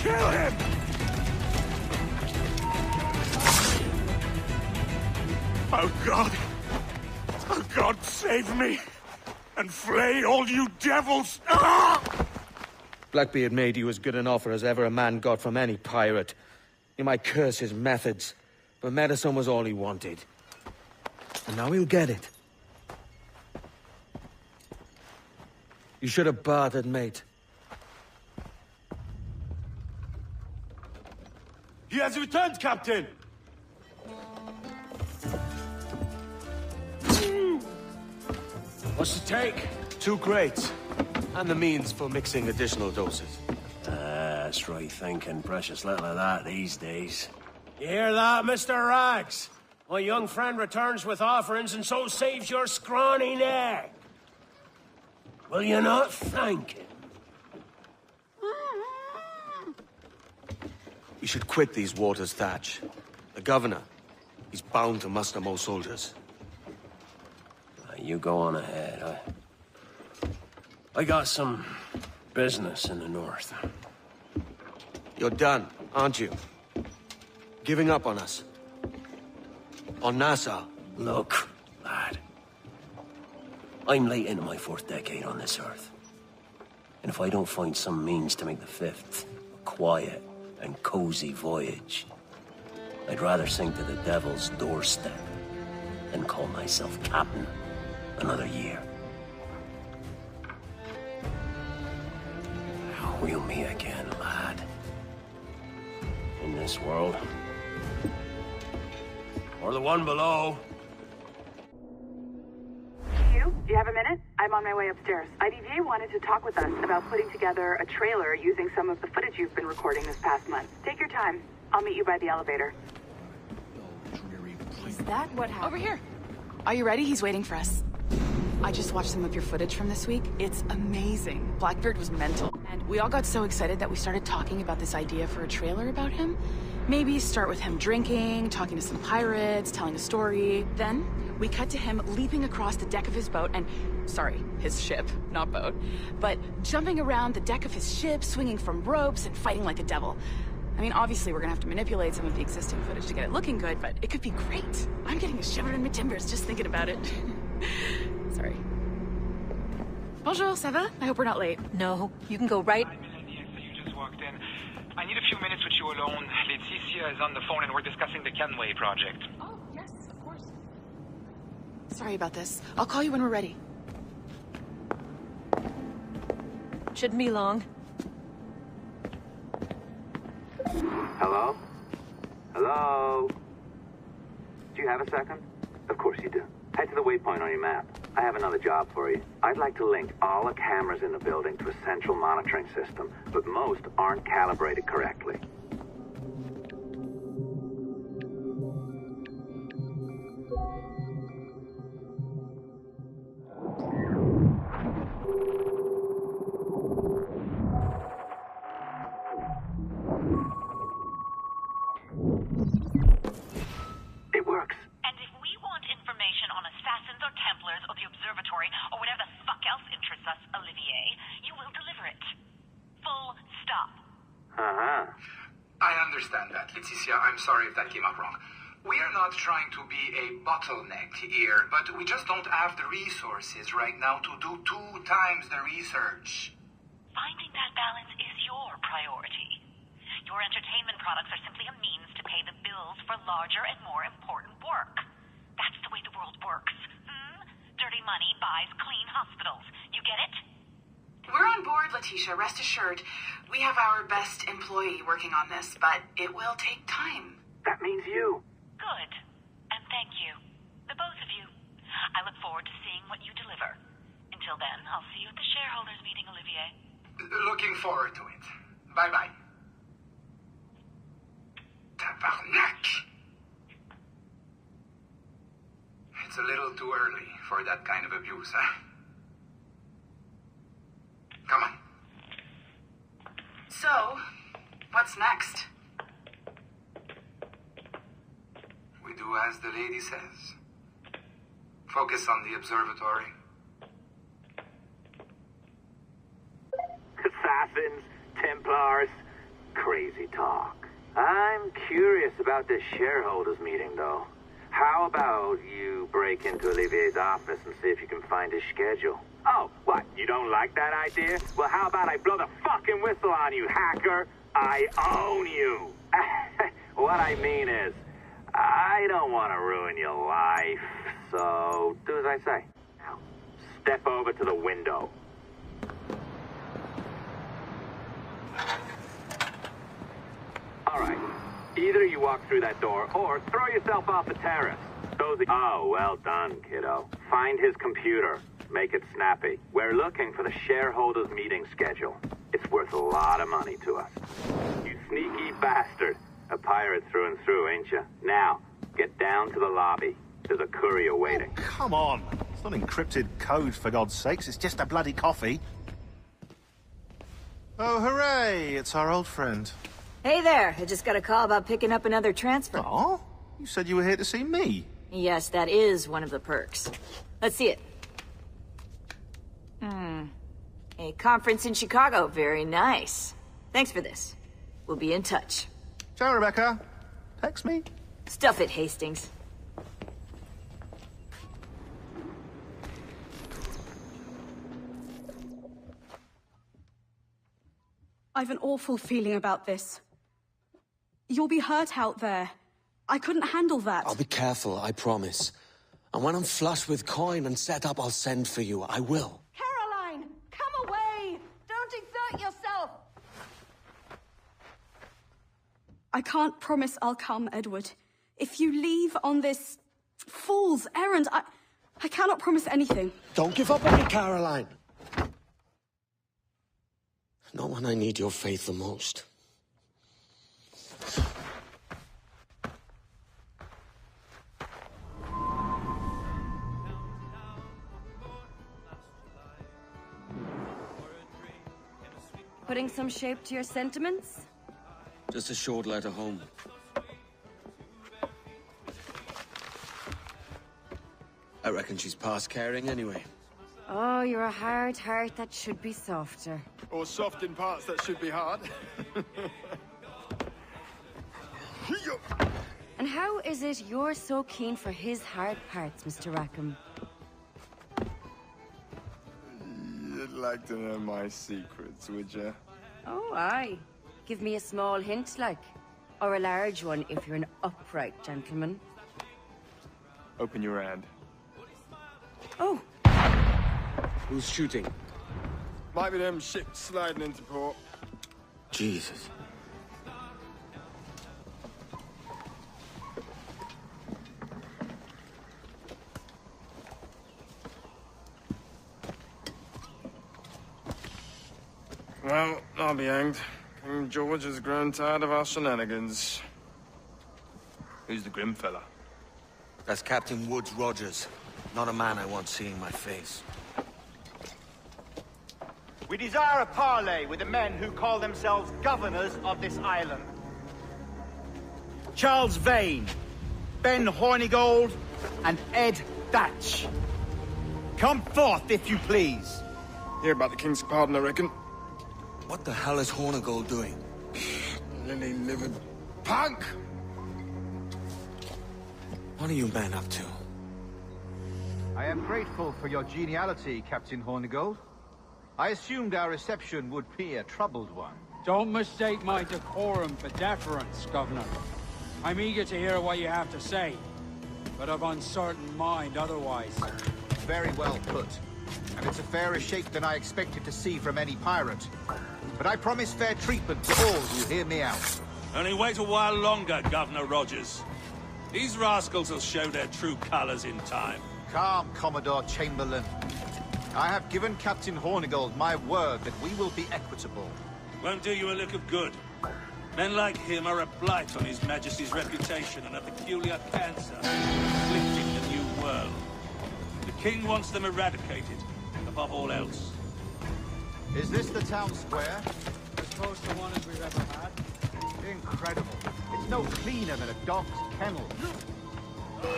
Kill him! Oh God! Oh God, save me! And flay all you devils! Ah! Blackbeard made you as good an offer as ever a man got from any pirate. You might curse his methods, but medicine was all he wanted. And now he'll get it. You should have bartered, mate. He has returned, Captain! What's the take? 2 crates. And the means for mixing additional doses. That's right thinking. Precious little of that these days. You hear that, Mr. Rags? My young friend returns with offerings and so saves your scrawny neck. Will you not thank him? We should quit these waters, Thatch. The governor, he's bound to muster more soldiers. You go on ahead. I got some business in the north. You're done, aren't you? Giving up on us? On Nassau? Look, lad. I'm late into my 4th decade on this earth. And if I don't find some means to make the 5th a quiet and cozy voyage, I'd rather sink to the devil's doorstep than call myself captain another year. We'll meet again, lad. In this world. Or the one below. Do you have a minute? I'm on my way upstairs. IDJ wanted to talk with us about putting together a trailer using some of the footage you've been recording this past month. Take your time. I'll meet you by the elevator. Is that what happened? Over here. Are you ready? He's waiting for us. I just watched some of your footage from this week. It's amazing. Blackbeard was mental. And we all got so excited that we started talking about this idea for a trailer about him. Maybe start with him drinking, talking to some pirates, telling a story. Then we cut to him leaping across the deck of his boat and... Sorry, his ship, not boat. But jumping around the deck of his ship, swinging from ropes, and fighting like a devil. I mean, obviously we're gonna have to manipulate some of the existing footage to get it looking good, but it could be great. I'm getting a shiver in my timbers just thinking about it. Sorry. Bonjour, ça va? I hope we're not late. No, you can go right... You just walked in. I need a few minutes with you alone. Laetitia is on the phone and we're discussing the Kenway project. Oh, yes, of course. Sorry about this. I'll call you when we're ready. Shouldn't be long. Hello? Hello? Do you have a second? Of course you do. Head to the waypoint on your map. I have another job for you. I'd like to link all the cameras in the building to a central monitoring system, but most aren't calibrated correctly. It works. And if we want information on assassins or Templars or the Observatory or whatever the fuck else interests us, Olivier, you will deliver it. Full stop. Uh-huh. I understand that, Leticia. I'm sorry if that came up wrong. We are not trying to be a bottleneck here, but we just don't have the resources right now to do 2 times the research. Finding that balance is your priority. Your entertainment products are simply a means to pay the bills for larger and more important work. That's the way the world works. Dirty money buys clean hospitals. You get it? We're on board, Leticia, rest assured. We have our best employee working on this, but it will take time. That means you. Good. And thank you. The both of you. I look forward to seeing what you deliver. Until then, I'll see you at the shareholders meeting, Olivier. Looking forward to it. Bye-bye. Tabarnak! It's a little too early for that kind of abuse, huh? Come on. So, what's next? We do as the lady says. Focus on the observatory. Assassins, Templars, crazy talk. I'm curious about this shareholders meeting, though. How about you break into Olivier's office and see if you can find his schedule? Oh, what? You don't like that idea? Well, how about I blow the fucking whistle on you, hacker? I own you. What I mean is, I don't want to ruin your life, so do as I say. Now, step over to the window. All right. Either you walk through that door, or throw yourself off the terrace. Oh, well done, kiddo. Find his computer. Make it snappy. We're looking for the shareholders meeting schedule. It's worth a lot of money to us. You sneaky bastard. A pirate through and through, ain't you? Now, get down to the lobby. There's a courier waiting. Oh, come on. It's not encrypted code, for God's sakes. It's just a bloody coffee. Oh, hooray! It's our old friend. Hey there, I just got a call about picking up another transfer. Oh? You said you were here to see me. Yes, that is one of the perks. Let's see it. A conference in Chicago, very nice. Thanks for this. We'll be in touch. Ciao, Rebecca. Text me. Stuff it, Hastings. I've an awful feeling about this. You'll be hurt out there. I couldn't handle that. I'll be careful, I promise. And when I'm flush with coin and set up, I'll send for you. I will. Caroline, come away! Don't exert yourself! I can't promise I'll come, Edward. If you leave on this fool's errand, I cannot promise anything. Don't give up on me, Caroline. Not when I need your faith the most. Putting some shape to your sentiments? Just a short letter home. I reckon she's past caring anyway. Oh, you're a hard heart that should be softer. Or soft in parts that should be hard. And how is it you're so keen for his hard parts, Mr. Rackham? You'd like to know my secrets, would you? Oh, aye. Give me a small hint, like. Or a large one, if you're an upright gentleman. Open your hand. Oh. Who's shooting? Might be them ships sliding into port. Jesus. Well, I'll be hanged. King George has grown tired of our shenanigans. Who's the grim fella? That's Captain Woodes Rogers. Not a man I want seeing my face. We desire a parley with the men who call themselves governors of this island. Charles Vane, Ben Hornigold, and Ed Thatch. Come forth, if you please. Hear about the King's pardon, I reckon. What the hell is Hornigold doing? Lily-livered punk! What are you men up to? I am grateful for your geniality, Captain Hornigold. I assumed our reception would be a troubled one. Don't mistake my decorum for deference, Governor. I'm eager to hear what you have to say, but of uncertain mind otherwise. Very well put. And it's a fairer shape than I expected to see from any pirate. But I promise fair treatment to all who hear me out. Only wait a while longer, Governor Rogers. These rascals will show their true colors in time. Calm, Commodore Chamberlain. I have given Captain Hornigold my word that we will be equitable. Won't do you a lick of good. Men like him are a blight on His Majesty's reputation and a peculiar cancer afflicting the new world. The King wants them eradicated, above all else. Is this the town square? As close to one as we've ever had. Incredible. It's no cleaner than a dog's kennel.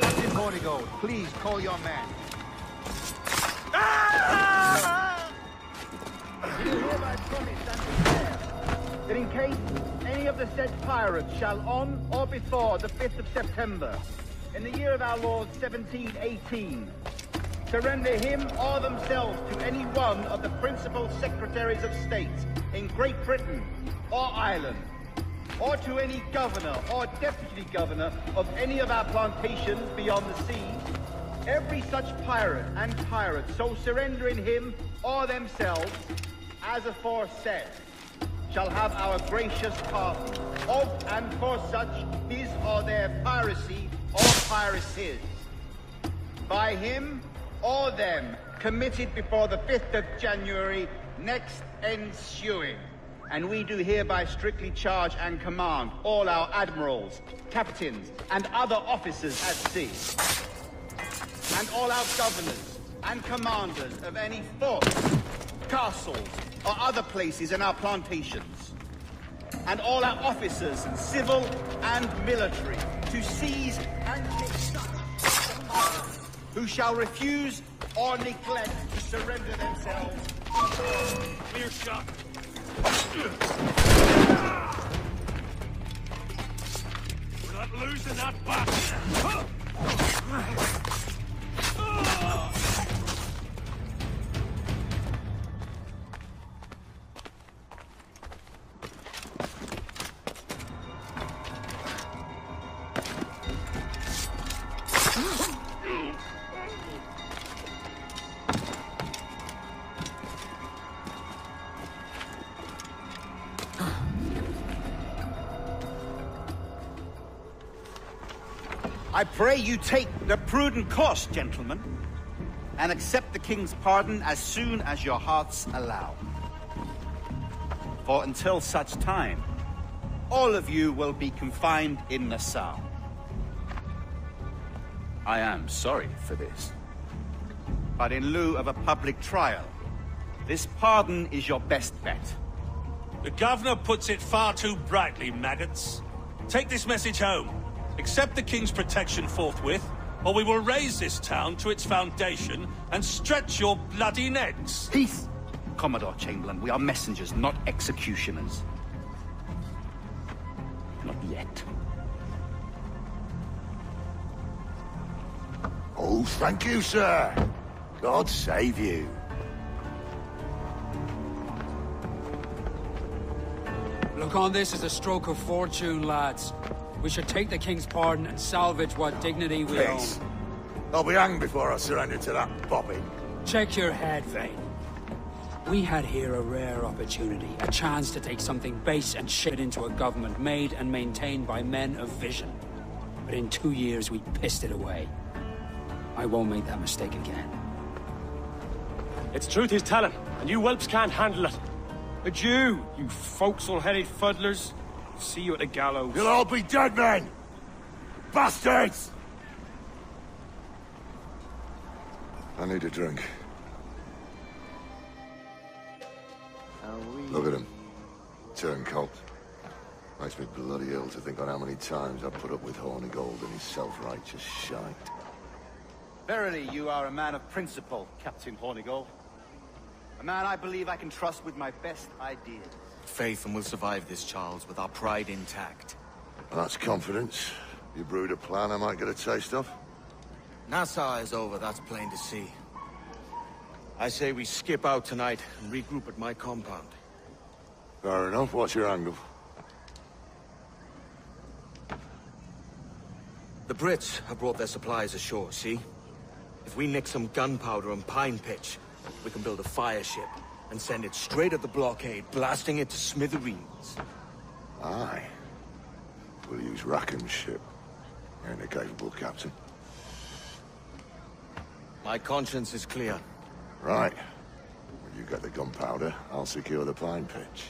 Captain Hornigold, please call your man. You hereby promise and declare that in case any of the said pirates shall on or before the 5th of September, in the year of our Lord 1718, surrender him or themselves to any one of the principal secretaries of state in Great Britain or Ireland, or to any governor or deputy governor of any of our plantations beyond the sea, every such pirate and pirate so surrendering him or themselves, as aforesaid, shall have our gracious pardon of and for such his or their piracy or piracies, by him or them committed before the 5th of January next ensuing. And we do hereby strictly charge and command all our admirals, captains, and other officers at sea, and all our governors and commanders of any forts, castles, or other places in our plantations, and all our officers, civil and military, to seize and take such who shall refuse or neglect to surrender themselves. Clear shot. We're not losing that battle. I pray you take the prudent course, gentlemen, and accept the King's pardon as soon as your hearts allow. For until such time, all of you will be confined in Nassau. I am sorry for this, but in lieu of a public trial, this pardon is your best bet. The Governor puts it far too brightly, maggots. Take this message home. Accept the King's protection forthwith, or we will raise this town to its foundation and stretch your bloody necks. Peace, Commodore Chamberlain. We are messengers, not executioners. Not yet. Oh, thank you, sir. God save you. Look on this as a stroke of fortune, lads. We should take the King's pardon and salvage what dignity we own. I'll be hanged before I surrender to that bobbin. Check your head, Vane. We had here a rare opportunity, a chance to take something base and shape it into a government made and maintained by men of vision. But in 2 years, we pissed it away. I won't make that mistake again. It's truth he's telling, and you whelps can't handle it. But you forecastle-headed fuddlers, see you at the gallows. You'll all be dead men! Bastards! I need a drink. Look at him. Turncoat. Makes me bloody ill to think on how many times I've put up with Hornigold and his self-righteous shite. Verily, you are a man of principle, Captain Hornigold. A man I believe I can trust with my best ideas. Faith, and we'll survive this, Charles, with our pride intact. That's confidence. You brewed a plan I might get a taste of? Nassau is over, that's plain to see. I say we skip out tonight and regroup at my compound. Fair enough. What's your angle? The Brits have brought their supplies ashore, see? If we nick some gunpowder and pine pitch, we can build a fire ship and send it straight at the blockade, blasting it to smithereens. Aye. We'll use Rackham's ship. Ain't a capable captain. My conscience is clear. Right. When you get the gunpowder, I'll secure the pine pitch.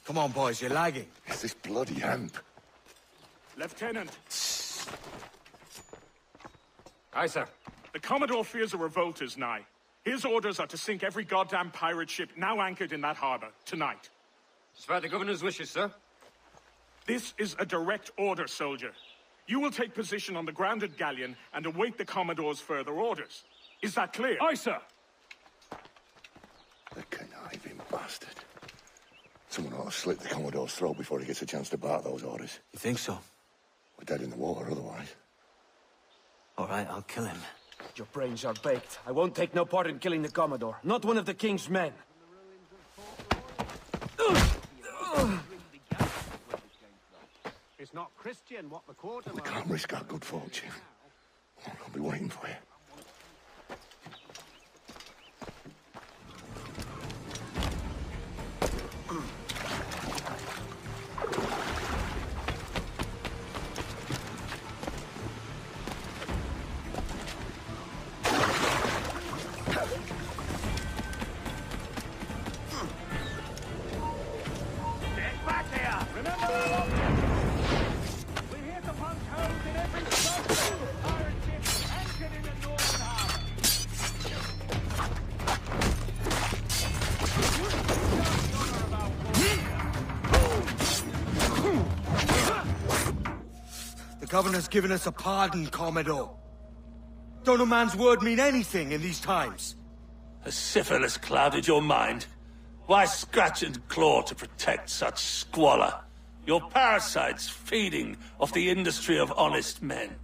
Come on, boys, you're lagging. It's this bloody hemp. Lieutenant. Aye, sir. The Commodore fears a revolt is nigh. His orders are to sink every goddamn pirate ship now anchored in that harbor, tonight. It's about the governor's wishes, sir. This is a direct order, soldier. You will take position on the grounded galleon and await the Commodore's further orders. Is that clear? Aye, sir. The conniving bastard. Someone ought to slit the Commodore's throat before he gets a chance to bark those orders. You think so? We're dead in the water otherwise. All right, I'll kill him. Your brains are baked. I won't take no part in killing the Commodore. Not one of the King's men. It's not Christian what the quarter. We can't risk our good fortune. I'll be waiting for you. The governor's given us a pardon, Commodore. Don't a man's word mean anything in these times? Has syphilis clouded your mind? Why scratch and claw to protect such squalor? Your parasites feeding off the industry of honest men.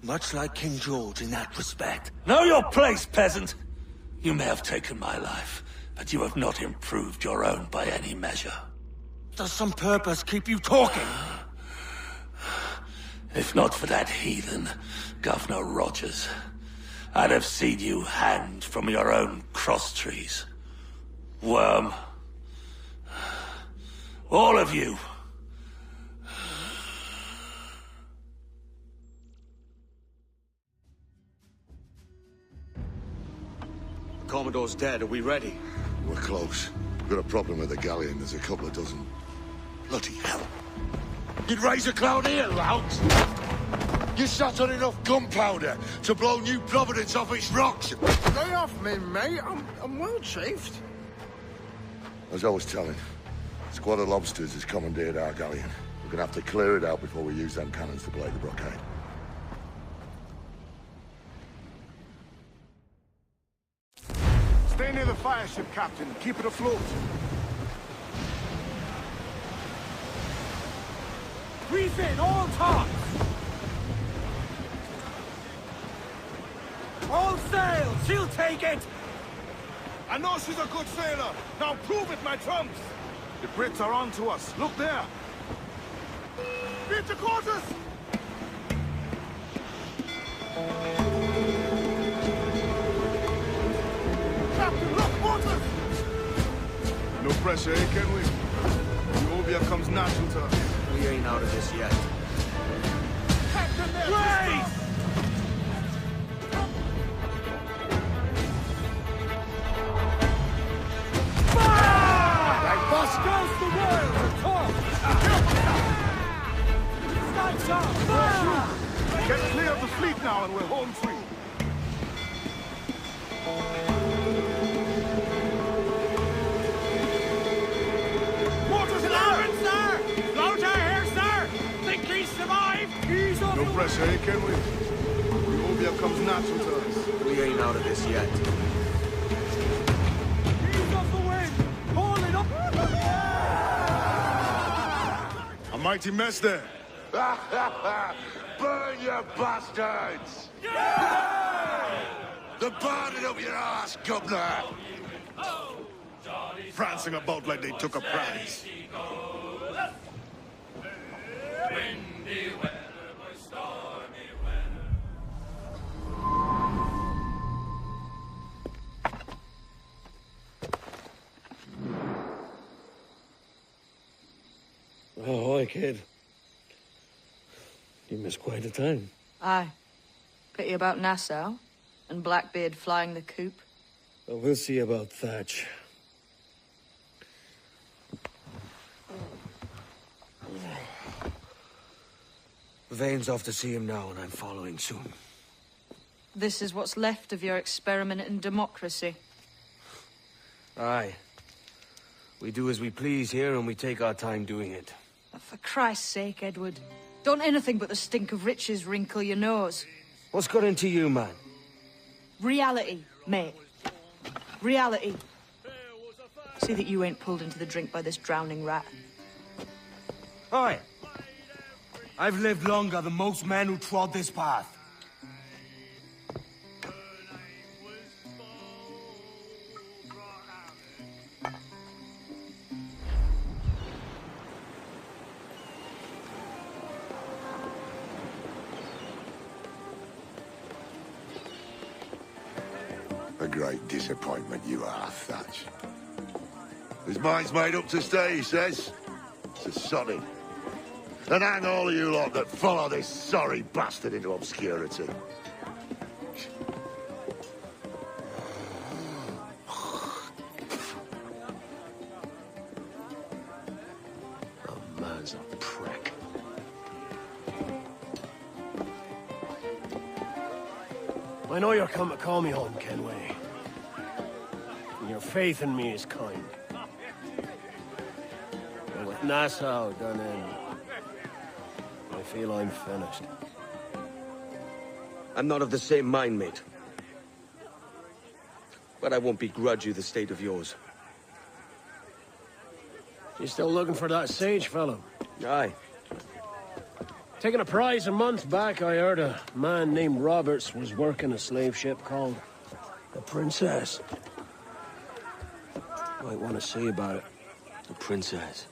Much like King George in that respect. Know your place, peasant! You may have taken my life, but you have not improved your own by any measure. Does some purpose keep you talking? If not for that heathen, Governor Rogers, I'd have seen you hanged from your own cross-trees. Worm. All of you. Commodore's dead. Are we ready? We're close. We've got a problem with the galleon. There's a couple of dozen. Bloody hell. You'd raise a cloud here, Louts! You sat on enough gunpowder to blow New Providence off its rocks! Lay off me, mate. I'm well chafed. As I was telling, a squad of lobsters has commandeered our galleon. We're gonna have to clear it out before we use them cannons to blow the blockade. Stay near the fire ship, Captain. Keep it afloat. Reef in, all tops! All sail! She'll take it! I know she's a good sailor. Now prove it, my trumps! The Brits are on to us. Look there! Beat your quarters! Captain, look, quarters! No pressure, eh, can we? Euobia comes natural to us. We ain't out of this yet. Captain, there! Race! Goes the royal to top! Snipes up! Fire! Get clear of the fleet now and we're home free. Mortars in Aaron, sir! Floater here, sir! Think he's survived? He's on no pressure, eh, can we? Euobia comes natural to us. We ain't out of this yet. He's off the wind! Haul it up! A mighty mess there. Burn, you bastards! They're burning up your ass, governor! Prancing about like they took a prize. Oh, hi, kid. You missed quite a time. Aye. Pity about Nassau, and Blackbeard flying the coop. Well, we'll see about Thatch. Vane's off to see him now, and I'm following soon. This is what's left of your experiment in democracy. Aye. We do as we please here, and we take our time doing it. For Christ's sake, Edward. Don't anything but the stink of riches wrinkle your nose. What's got into you, man? Reality, mate. Reality. See that you ain't pulled into the drink by this drowning rat. Aye. I've lived longer than most men who trod this path. A great disappointment you are, Thatch. His mind's made up to stay, he says. It's a solid. And hang all of you lot that follow this sorry bastard into obscurity. The man's a prick. I know you're come to call me home, Kenway. And your faith in me is kind. But with Nassau done in, I feel I'm finished. I'm not of the same mind, mate. But I won't begrudge you the state of yours. You still looking for that sage fellow? Aye. Taking a prize a month back, I heard a man named Roberts was working a slave ship called the Princess. Might want to see about it. The Princess.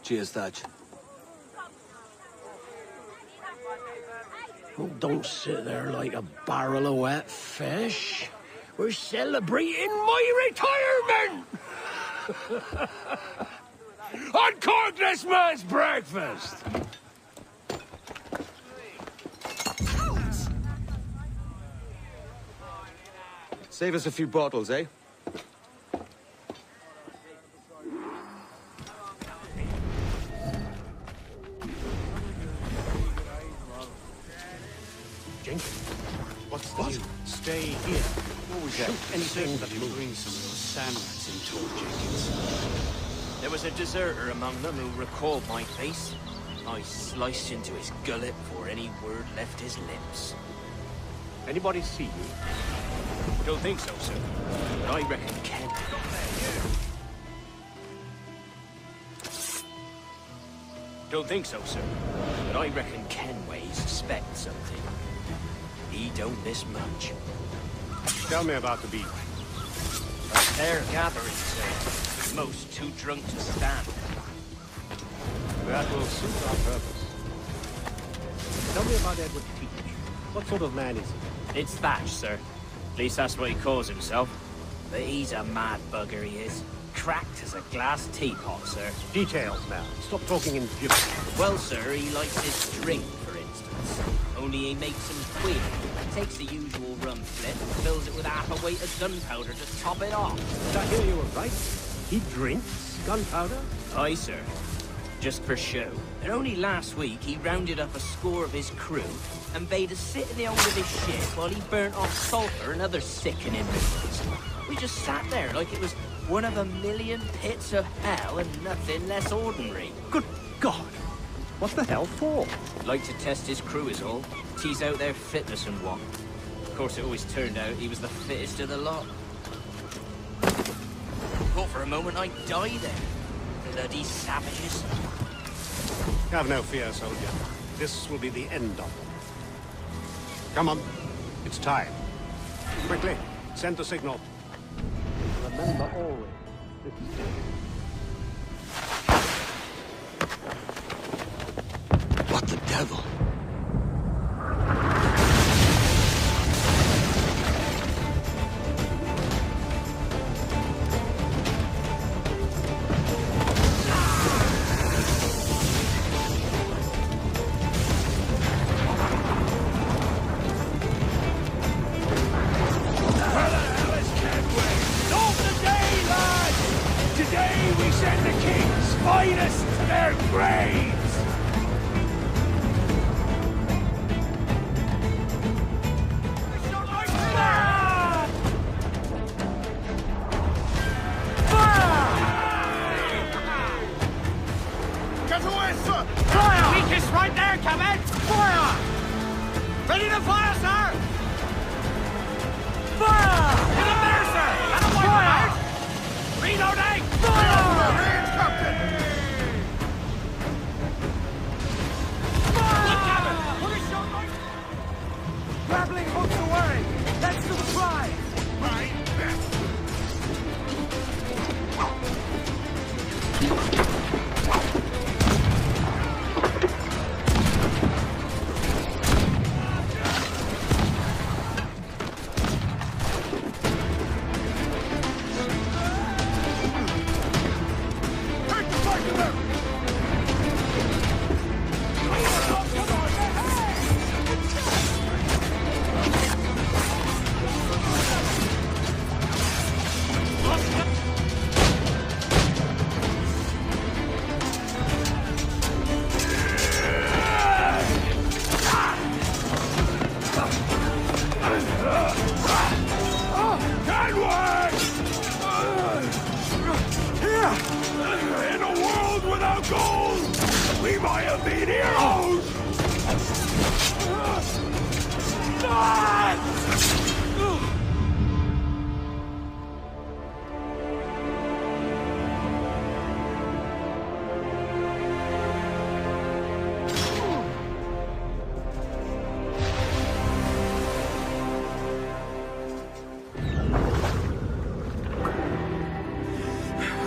Cheers, Thatch. Oh, don't sit there like a barrel of wet fish. We're celebrating my retirement! Uncork this man's breakfast! Save us a few bottles, eh? Jenkins, what's the news? Stay here. What was that? Shoot anything that will bring some of those sandrats into Jenkins. There was a deserter among them who recalled my face. I sliced into his gullet before any word left his lips. Anybody see you? Don't think so, sir. But I reckon Ken... Don't think so, sir. But I reckon Kenway suspects something. He don't miss much. Tell me about the beat. A fair gathering, sir. Most too drunk to stand. That will suit our purpose. Tell me about Edward Teach. What sort of man is he? It's Thatch, sir. At least that's what he calls himself. But he's a mad bugger, he is. Cracked as a glass teapot, sir. Details now. Stop talking in gibberish. Well, sir, he likes his drink, for instance. Only he makes him queer. Takes the usual rum flip and fills it with half a weight of gunpowder to top it off. Did I hear you were right? He drinks gunpowder? Aye, sir. Just for show. And only last week he rounded up a score of his crew and bade us sit in the hold of his ship while he burnt off sulphur and other sickening liquids. We just sat there like it was one of a million pits of hell and nothing less ordinary. Good God! What the hell for? Like to test his crew is all. Tease out their fitness and what. Of course, it always turned out he was the fittest of the lot. Thought for a moment I'd die there. Bloody savages. Have no fear, soldier. This will be the end of them. Come on. It's time. Quickly, send the signal. Remember always, this is What the devil?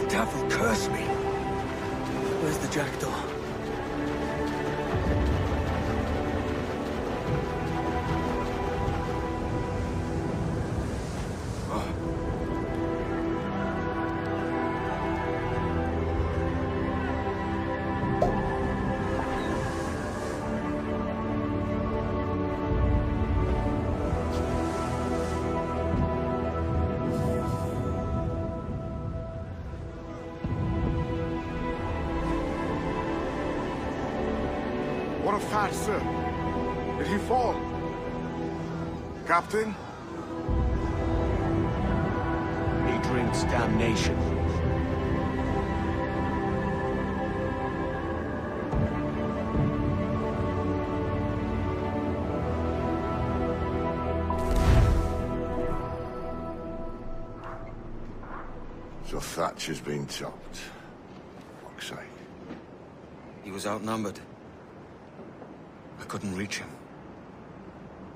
Devil curse me. Where's the jackdaw? Thatch, sir. Did he fall? Captain? He drinks damnation. So Thatch has been chopped. Fuck's sake. He was outnumbered. I couldn't reach him.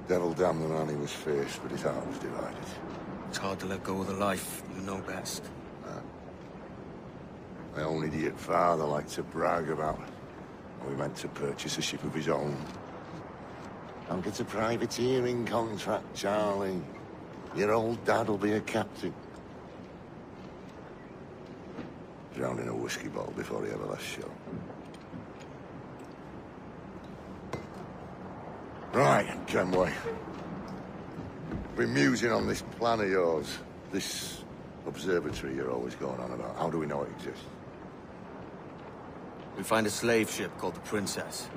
Devil damn the man, he was fierce, but his heart was divided. It's hard to let go of the life you know best. My own idiot father liked to brag about how he meant to purchase a ship of his own. I'll get a privateering contract, Charlie. Your old dad'll be a captain. Drowned in a whiskey bottle before he ever left shore. Right, Kenway. Been musing on this plan of yours. This observatory you're always going on about. How do we know it exists? We find a slave ship called the Princess.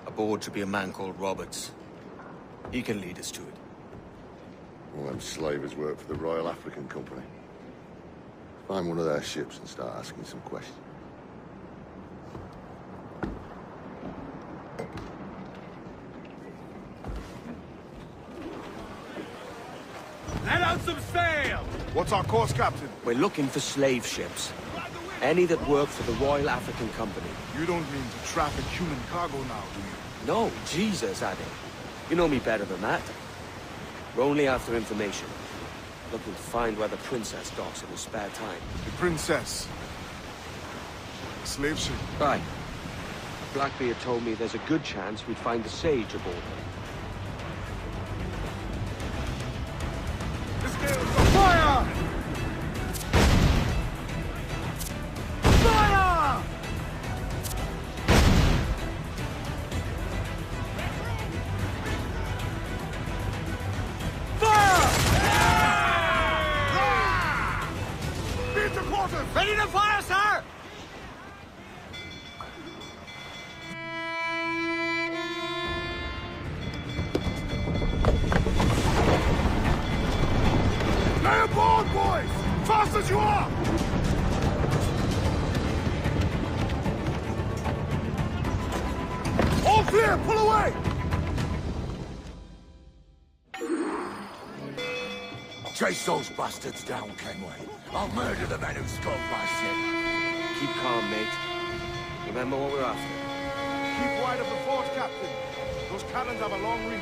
Aboard should be a man called Roberts. He can lead us to it. Well, them slavers work for the Royal African Company. Find one of their ships and start asking some questions. Let out some sail! What's our course, Captain? We're looking for slave ships. Any that work for the Royal African Company. You don't mean to traffic human cargo now, do you? No, Jesus, Addy. You know me better than that. We're only after information. Looking to find where the Princess docks in her spare time. The Princess? Slave ship? Right. Blackbeard told me there's a good chance we'd find the Sage aboard her. Fire! Fire! Beat the quarters! Ready to fire, sir! Lay aboard, boys! Fast as you are! All clear! Pull away! Chase those bastards down, Kenway. I'll murder the men who stole my ship. Keep calm, mate. Remember what we're after. Keep wide of the fort, Captain. Those cannons have a long reach.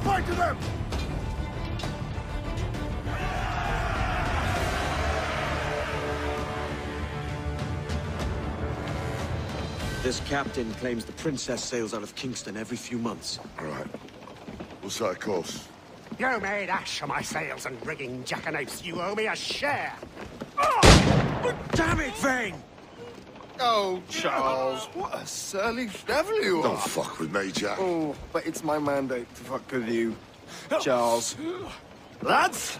Fight to them! This captain claims the Princess sails out of Kingston every few months. All right. We'll set a course. You made ash of my sails and rigging, jackanapes. You owe me a share. But damn it, Vane! Oh, Charles, what a surly devil you are. Don't fuck with me, Jack. Oh, but it's my mandate to fuck with you, Charles. Lads!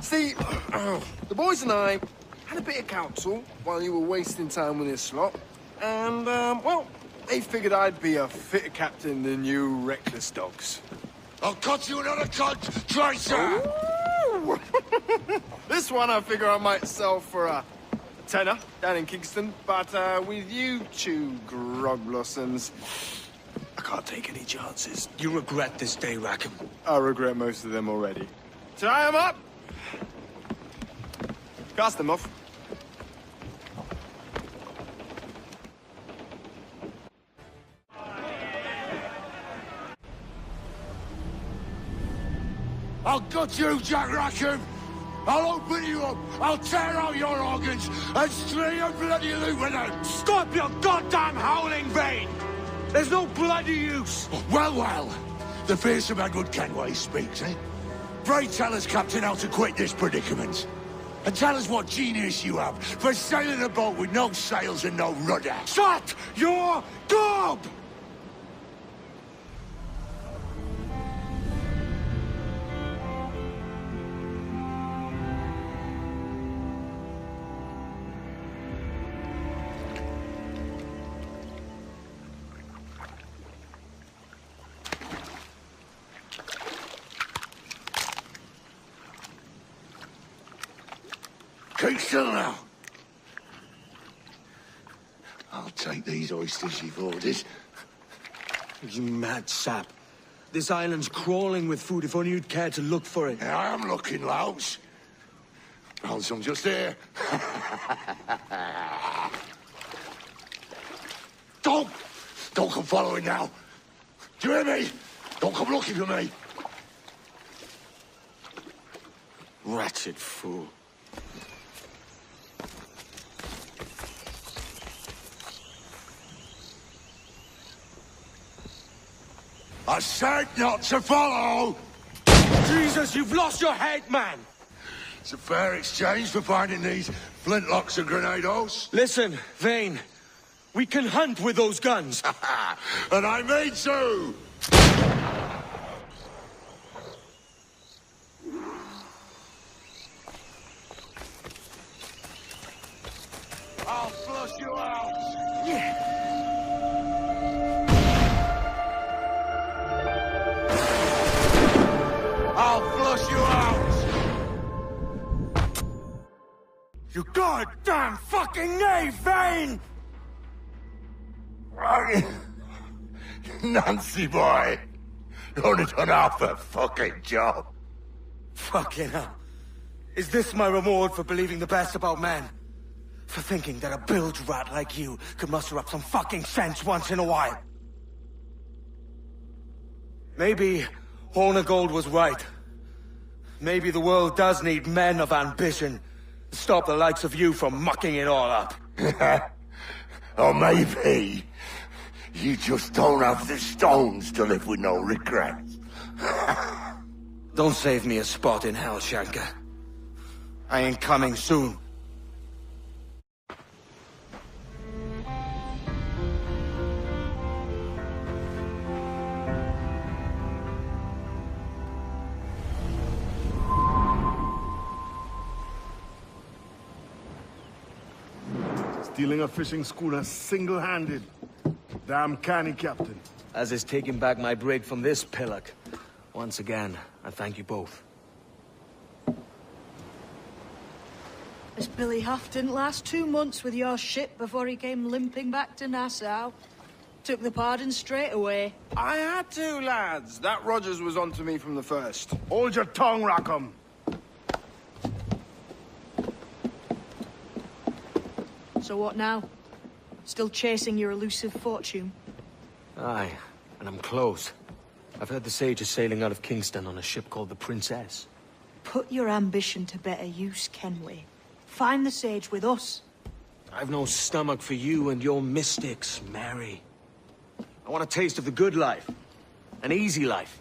See, the boys and I had a bit of counsel while you were wasting time with this slot. And, well, they figured I'd be a fitter captain than you reckless dogs. I'll cut you another cunt, Tracer! This one I figure I might sell for a tenner down in Kingston, but with you two grog blossoms, I can't take any chances. You regret this day, Rackham. I regret most of them already. Tie 'em up! Cast them off. I'll gut you, Jack Rackham! I'll open you up, I'll tear out your organs, and string your bloody loot with them! Stop your goddamn howling, Vane! There's no bloody use! Well, well, the fearsome Edward Kenway speaks, eh? Pray tell us, Captain, how to quit this predicament. And tell us what genius you have for sailing a boat with no sails and no rudder. Shut your gob! Keep still now. I'll take these oysters you've ordered. You mad sap. This island's crawling with food if only you'd care to look for it. Yeah, I am looking, Louts. Found some just here. Don't come following now. Do you hear me? Don't come looking for me. Wretched fool. I said not to follow! Jesus, you've lost your head, man! It's a fair exchange for finding these flintlocks and grenados. Listen, Vane. We can hunt with those guns. And I mean to! I'll flush you out! Yeah. I'll flush you out! You goddamn fucking knave, Vane! Nancy boy, you've only done half a fucking job. Fucking hell. Is this my reward for believing the best about men? For thinking that a bilge rat like you could muster up some fucking sense once in a while? Maybe Horn of Gold was right. Maybe the world does need men of ambition to stop the likes of you from mucking it all up. Or maybe you just don't have the stones to live with no regrets. Don't save me a spot in hell, Shanka. I ain't coming soon. Stealing a fishing schooner single-handed. Damn canny, Captain. As is taking back my brig from this pillock. Once again, I thank you both. This Billy Huff didn't last 2 months with your ship before he came limping back to Nassau. Took the pardon straight away. I had to, lads. That Rogers was onto me from the first. Hold your tongue, Rackham. So what now? Still chasing your elusive fortune? Aye, and I'm close. I've heard the Sage is sailing out of Kingston on a ship called the Princess. Put your ambition to better use, Kenway. Find the Sage with us. I've no stomach for you and your mystics, Mary. I want a taste of the good life. An easy life.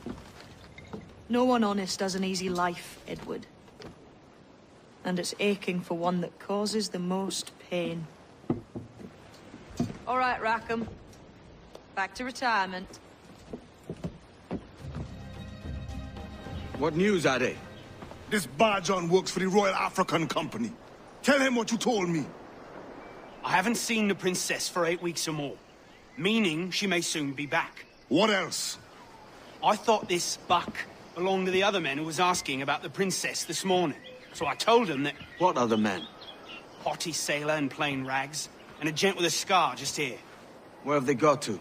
No one honest has an easy life, Edward. And it's aching for one that causes the most pain. All right, Rackham. Back to retirement. What news, Ade? This Barjon works for the Royal African Company. Tell him what you told me. I haven't seen the princess for 8 weeks or more, meaning she may soon be back. What else? I thought this buck belonged to the other men who was asking about the princess this morning. So I told him that... What other men? haughty sailor in plain rags, and a gent with a scar just here. Where have they got to?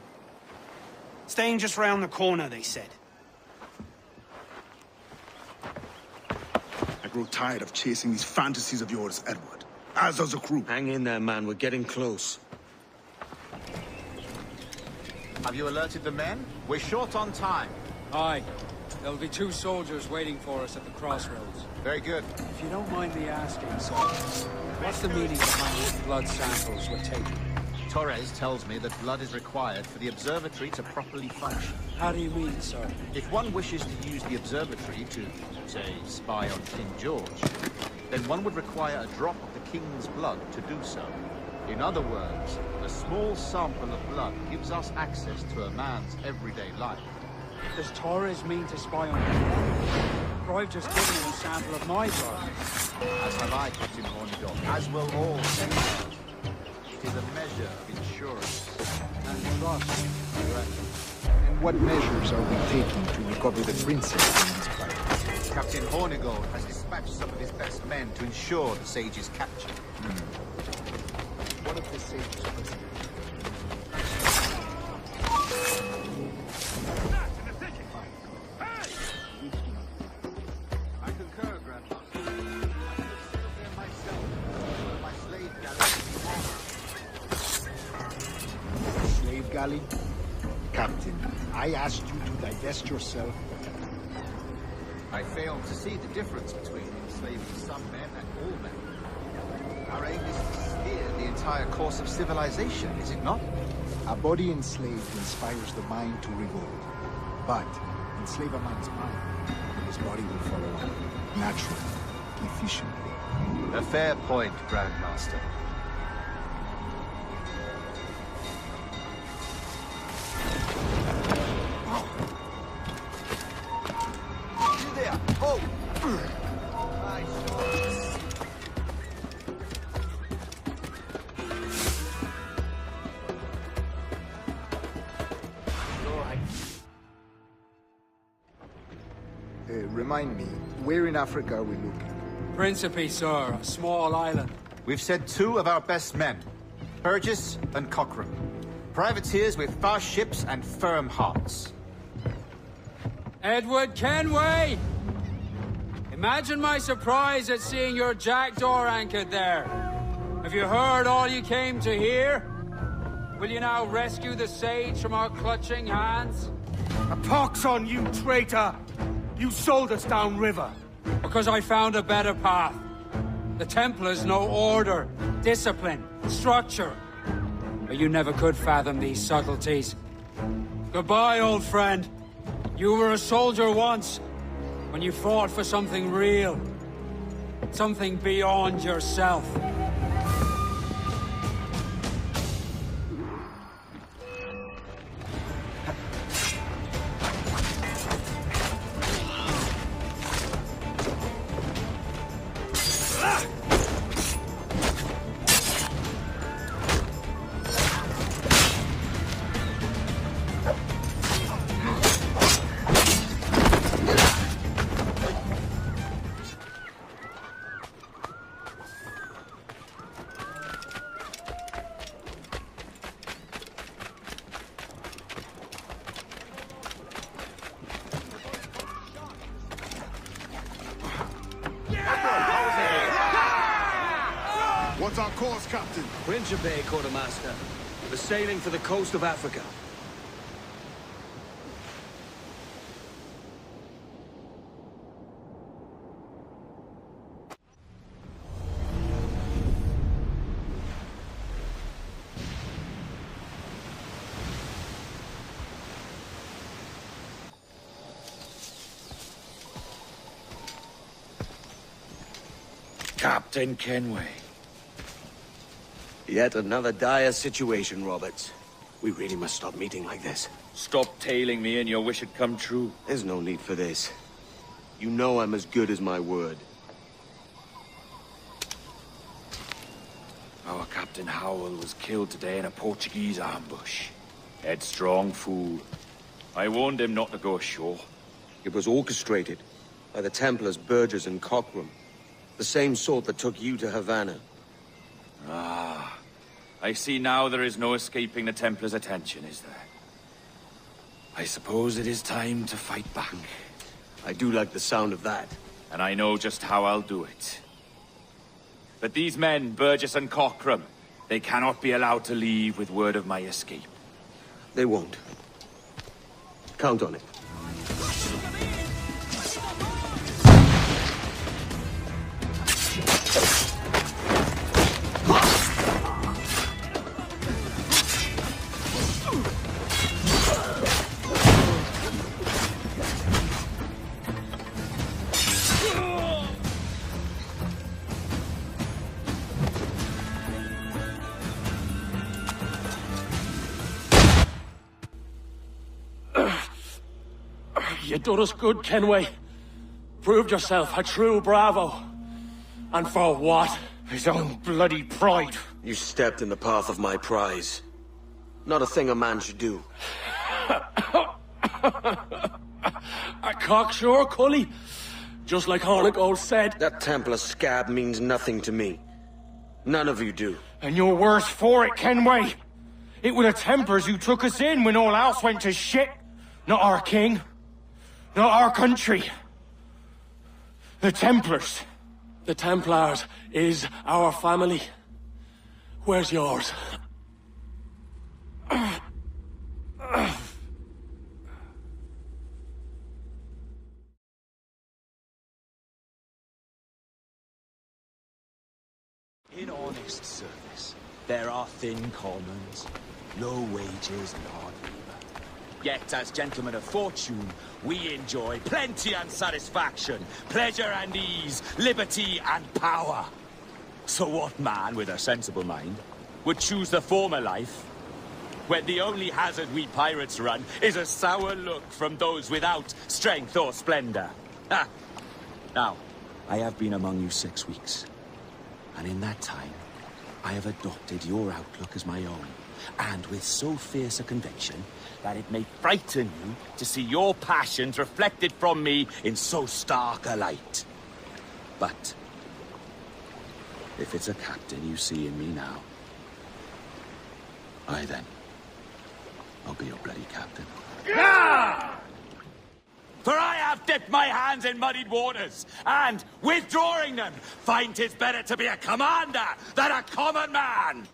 Staying just round the corner, they said. I grow tired of chasing these fantasies of yours, Edward. As does the crew. Hang in there, man. We're getting close. Have you alerted the men? We're short on time. Aye. There'll be 2 soldiers waiting for us at the crossroads. Very good. If you don't mind me asking, sir, what's the meaning behind these blood samples we're taking? Torres tells me that blood is required for the observatory to properly function. How do you mean, sir? If one wishes to use the observatory to, say, spy on King George, then one would require a drop of the king's blood to do so. In other words, a small sample of blood gives us access to a man's everyday life. Does Torres mean to spy on me? For I've just given him a sample of my blood. As have I, Captain Hornigold, as will all Templars. It is a measure of insurance. And trust, correct. And what measures are we taking to recover the princess from these pirates? Captain Hornigold has dispatched some of his best men to ensure the sage's capture. What of the sage's prisoner? I concur, Grandma. I could still there myself. My slave galley. Slave galley? Captain, I asked you to divest yourself. I failed to see the difference between enslaving some men and all men. Our aim is to steer the entire course of civilization, is it not? A body enslaved inspires the mind to revolt. But enslave a man's mind, and his body will follow naturally, efficiently. A fair point, Grandmaster. You there! Oh! Remind me, where in Africa are we looking? Principe, sir, a small island. We've sent 2 of our best men, Burgess and Cochrane. Privateers with fast ships and firm hearts. Edward Kenway! Imagine my surprise at seeing your jackdaw anchored there. Have you heard all you came to hear? Will you now rescue the sage from our clutching hands? A pox on you, traitor! You sold us downriver. Because I found a better path. The Templars know order, discipline, structure. But you never could fathom these subtleties. Goodbye, old friend. You were a soldier once, when you fought for something real. Something beyond yourself. What's our course, Captain? Principe, Quartermaster. We're sailing for the coast of Africa. Captain Kenway. Yet another dire situation, Roberts. We really must stop meeting like this. Stop tailing me and your wish had come true. There's no need for this. You know I'm as good as my word. Our Captain Howell was killed today in a Portuguese ambush. Headstrong fool. I warned him not to go ashore. It was orchestrated by the Templars Burgess and Cochrane. The same sort that took you to Havana. Ah. I see now there is no escaping the Templars' attention, is there? I suppose it is time to fight back. I do like the sound of that. And I know just how I'll do it. But these men, Burgess and Cockram, they cannot be allowed to leave with word of my escape. They won't. Count on it. You done us good, Kenway. Proved yourself a true bravo. And for what? His own bloody pride. You stepped in the path of my prize. Not a thing a man should do. A cocksure, Cully. Just like Hornigold said. That Templar scab means nothing to me. None of you do. And you're worse for it, Kenway. It were the Templars who took us in when all else went to shit. Not our king. Not our country. The Templars. The Templars is our family. Where's yours? In honest service, there are thin commons, low wages and hard labour. Yet, as gentlemen of fortune, we enjoy plenty and satisfaction, pleasure and ease, liberty and power. So what man with a sensible mind would choose the former life, when the only hazard we pirates run is a sour look from those without strength or splendor? Ha! Now, I have been among you 6 weeks, and in that time, I have adopted your outlook as my own, and with so fierce a conviction that it may frighten you to see your passions reflected from me in so stark a light. But if it's a captain you see in me now, I'll be your bloody captain. Ah! For I have dipped my hands in muddied waters, and, withdrawing them, find 'tis better to be a commander than a common man!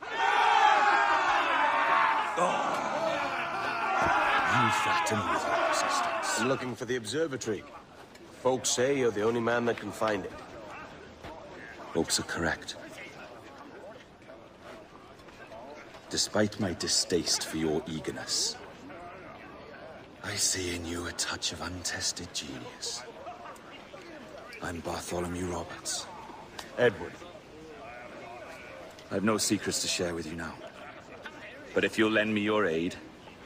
You threaten me with your resistance. I'm looking for the observatory. Folks say you're the only man that can find it. Folks are correct. Despite my distaste for your eagerness, I see in you a touch of untested genius. I'm Bartholomew Roberts. Edward. I've no secrets to share with you now. But if you'll lend me your aid,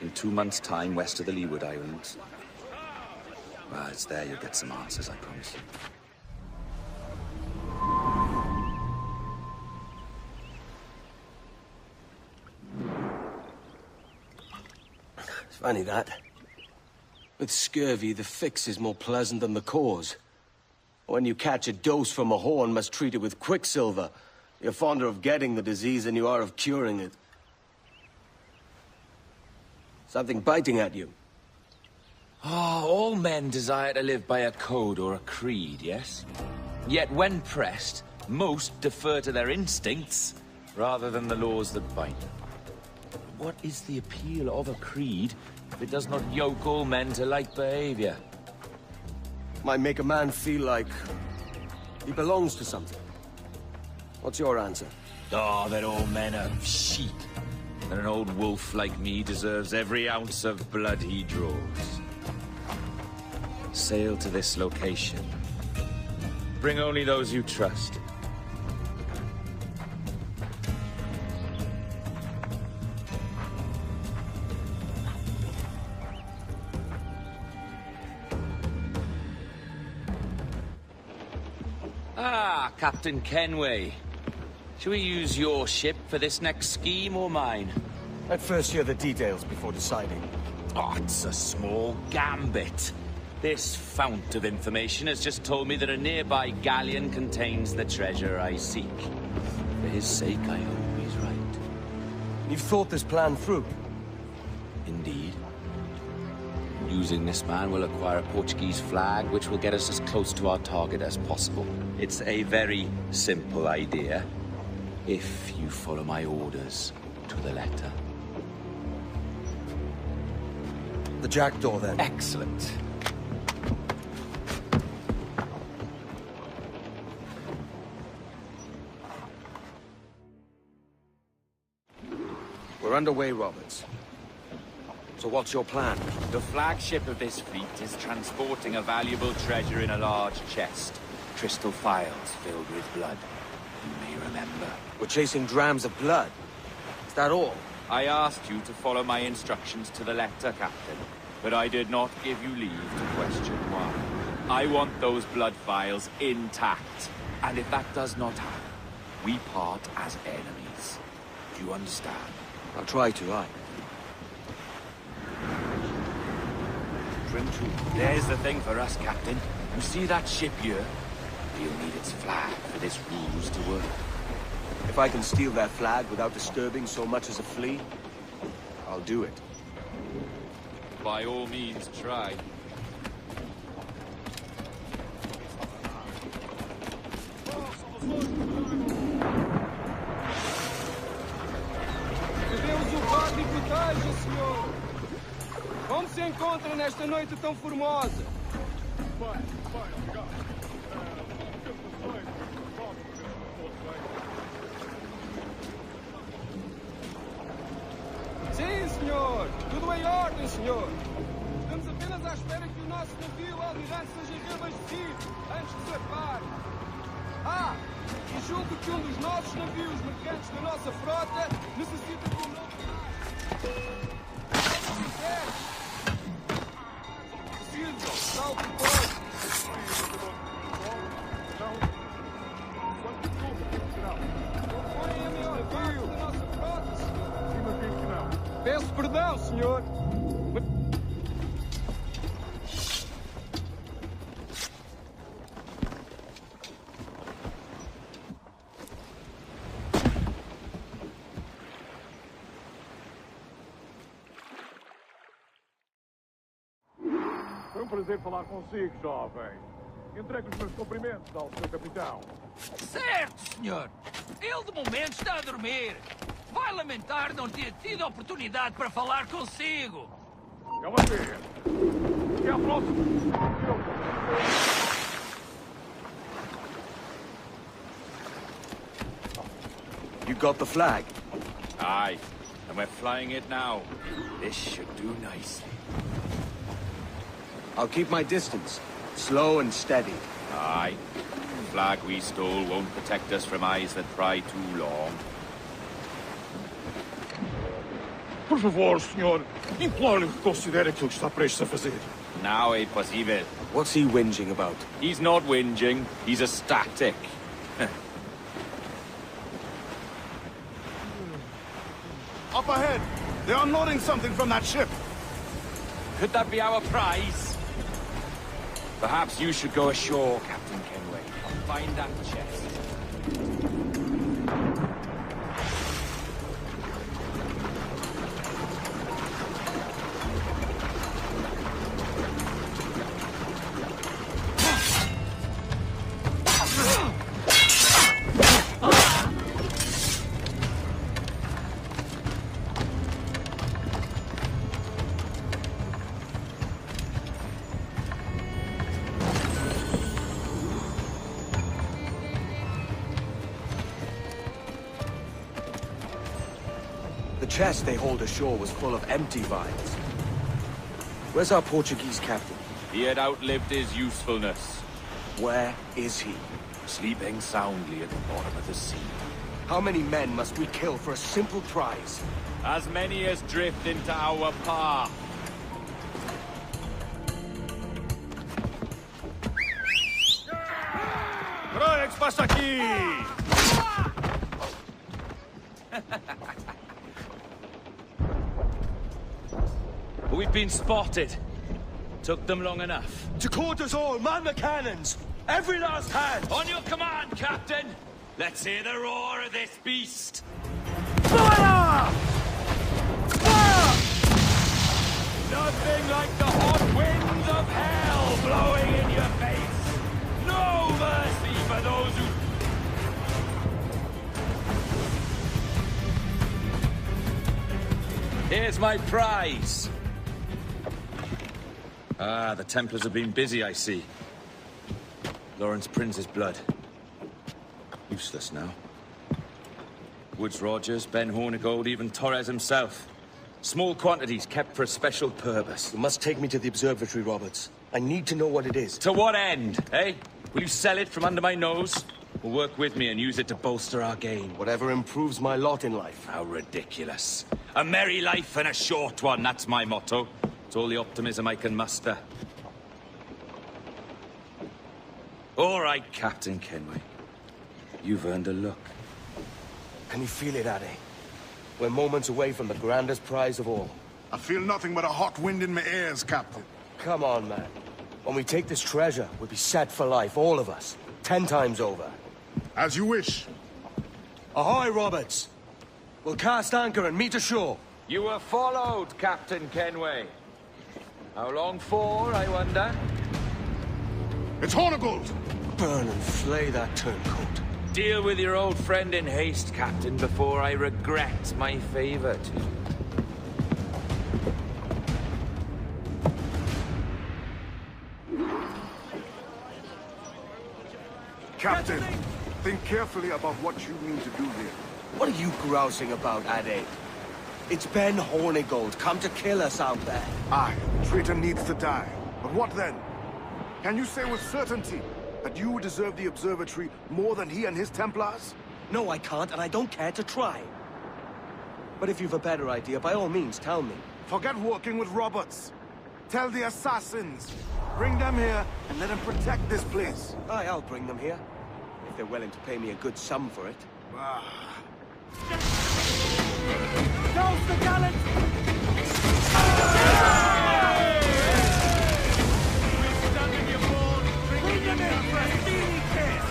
in 2 months' time west of the Leeward Islands, well, it's there you'll get some answers, I promise you. It's funny that. With scurvy, the fix is more pleasant than the cause. When you catch a dose from a horn, must treat it with quicksilver. You're fonder of getting the disease than you are of curing it. Something biting at you. Ah, all men desire to live by a code or a creed, yes? Yet when pressed, most defer to their instincts rather than the laws that bind them. What is the appeal of a creed if it does not yoke all men to like behavior? Might make a man feel like he belongs to something. What's your answer? Oh, that all men are sheep. And an old wolf like me deserves every ounce of blood he draws. Sail to this location. Bring only those you trust. Ah, Captain Kenway. Shall we use your ship for this next scheme or mine? I'd first hear the details before deciding. Oh, it's a small gambit. This fount of information has just told me that a nearby galleon contains the treasure I seek. For his sake, I hope he's right. You've thought this plan through? Indeed. Using this man, we'll acquire a Portuguese flag, which will get us as close to our target as possible. It's a very simple idea, if you follow my orders to the letter. The jackdaw, then. Excellent. We're underway, Roberts. So what's your plan? The flagship of this fleet is transporting a valuable treasure in a large chest. Crystal phials filled with blood. You may remember. We're chasing drams of blood. Is that all? I asked you to follow my instructions to the letter, Captain. But I did not give you leave to question why. I want those blood phials intact. And if that does not happen, we part as enemies. Do you understand? I'll try to, aye. Trim true. There's the thing for us, Captain. You see that ship here? We'll need its flag for this ruse to work. If I can steal that flag without disturbing so much as a flea, I'll do it. By all means, try. Devemos o padre e proteja, senhor. Como se encontra nesta noite tão formosa? Sim, senhor. Tudo em ordem, senhor. Estamos apenas à espera que o nosso navio almirante seja reabastecido antes de zarpar. Ah, e julgo que um dos nossos navios mercantes da nossa frota necessita de um novo... Silva, salve pode. Põe a melhor parte da nossa frota, senhor. Peço perdão, senhor. Foi um prazer falar consigo, jovem. Entregue os meus cumprimentos ao seu capitão. Certo, senhor. Ele, de momento, está a dormir. Vai lamentar não ter tido a oportunidade para falar consigo. Calma aí. Até à próxima. You got the flag? Aye, and we're flying it now. This should do nicely. I'll keep my distance. Slow and steady. Aye. The flag we stole won't protect us from eyes that pry too long. Por favor, senhor. Imploro-lhe que considere aquilo que está prestes a fazer. Now é possível. What's he whinging about? He's not whinging. He's ecstatic. Up ahead! They're unloading something from that ship! Could that be our prize? Perhaps you should go ashore, Captain Kenway. Find that chest. The chest they hauled ashore was full of empty vials. Where's our Portuguese captain? He had outlived his usefulness. Where is he? Sleeping soundly at the bottom of the sea. How many men must we kill for a simple prize? As many as drift into our path. Droix, passa aqui! We've been spotted. Took them long enough. To quarters all, man the cannons! Every last hand! On your command, Captain! Let's hear the roar of this beast! Fire! Fire! Nothing like the hot winds of hell blowing in your face! No mercy for those who... Here's my prize! Ah, the Templars have been busy, I see. Lawrence Prince's blood. Useless now. Woods Rogers, Ben Hornigold, even Torres himself. Small quantities kept for a special purpose. You must take me to the observatory, Roberts. I need to know what it is. To what end, eh? Will you sell it from under my nose? Or work with me and use it to bolster our gain? Whatever improves my lot in life. How ridiculous. A merry life and a short one, that's my motto. It's all the optimism I can muster. All right, Captain Kenway. You've earned a look. Can you feel it, Addy? We're moments away from the grandest prize of all. I feel nothing but a hot wind in my ears, Captain. Come on, man. When we take this treasure, we'll be set for life, all of us. 10 times over. As you wish. Ahoy, Roberts! We'll cast anchor and meet ashore. You were followed, Captain Kenway. How long for, I wonder? It's Hornigold! Burn and flay that turncoat. Deal with your old friend in haste, Captain, before I regret my favor to you. Captain, think carefully about what you mean to do here. What are you grousing about, Addy? It's Ben Hornigold, come to kill us out there. Aye, traitor needs to die. But what then? Can you say with certainty that you deserve the observatory more than he and his Templars? No, I can't, and I don't care to try. But if you've a better idea, by all means, tell me. Forget working with Roberts. Tell the assassins. Bring them here and let them protect this place. Aye, I'll bring them here. If they're willing to pay me a good sum for it. Nose the gallant! Bring them in for a steely kiss!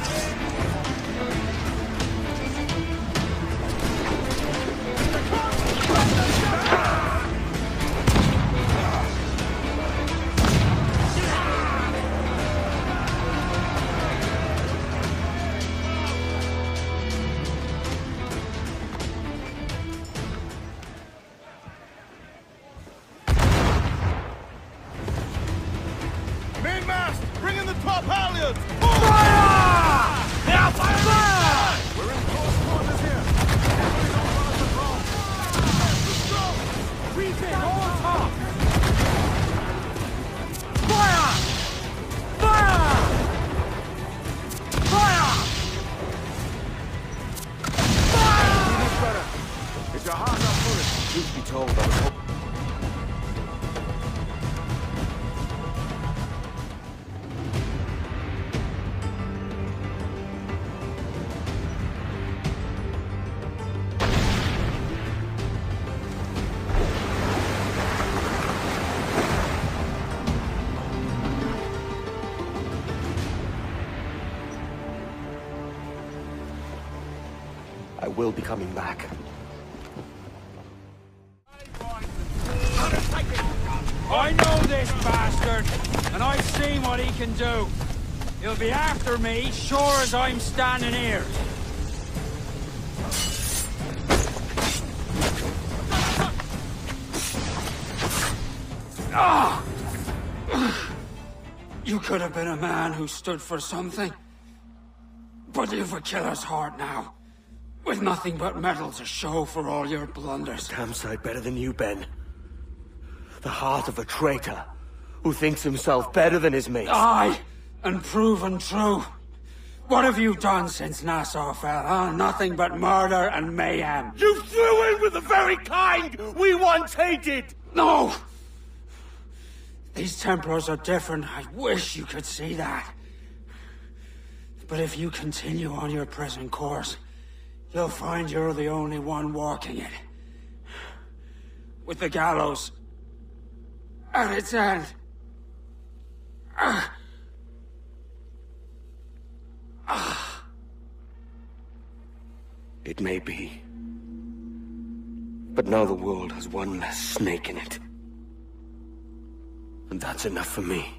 Mainmast! Bring in the top halyards! Fire! Now fire! We're in close quarters here. Don't run us wrong. Let's go! Reefing all top! Fire! Fire! Fire! Fire! Is your heart up for it? Truth be told, I was hoping... I will be coming back. I know this bastard, and I've seen what he can do. He'll be after me, sure as I'm standing here. Ah! You could have been a man who stood for something. But you've a killer's heart now. With nothing but metal to show for all your blunders. Damn sight better than you, Ben. The heart of a traitor, who thinks himself better than his mates. Aye, and proven true. What have you done since Nassau fell, huh? Nothing but murder and mayhem. You threw in with the very kind we once hated! No! These Templars are different. I wish you could see that. But if you continue on your present course, you'll find you're the only one walking it. With the gallows at its end. It may be. But now the world has one less snake in it. And that's enough for me.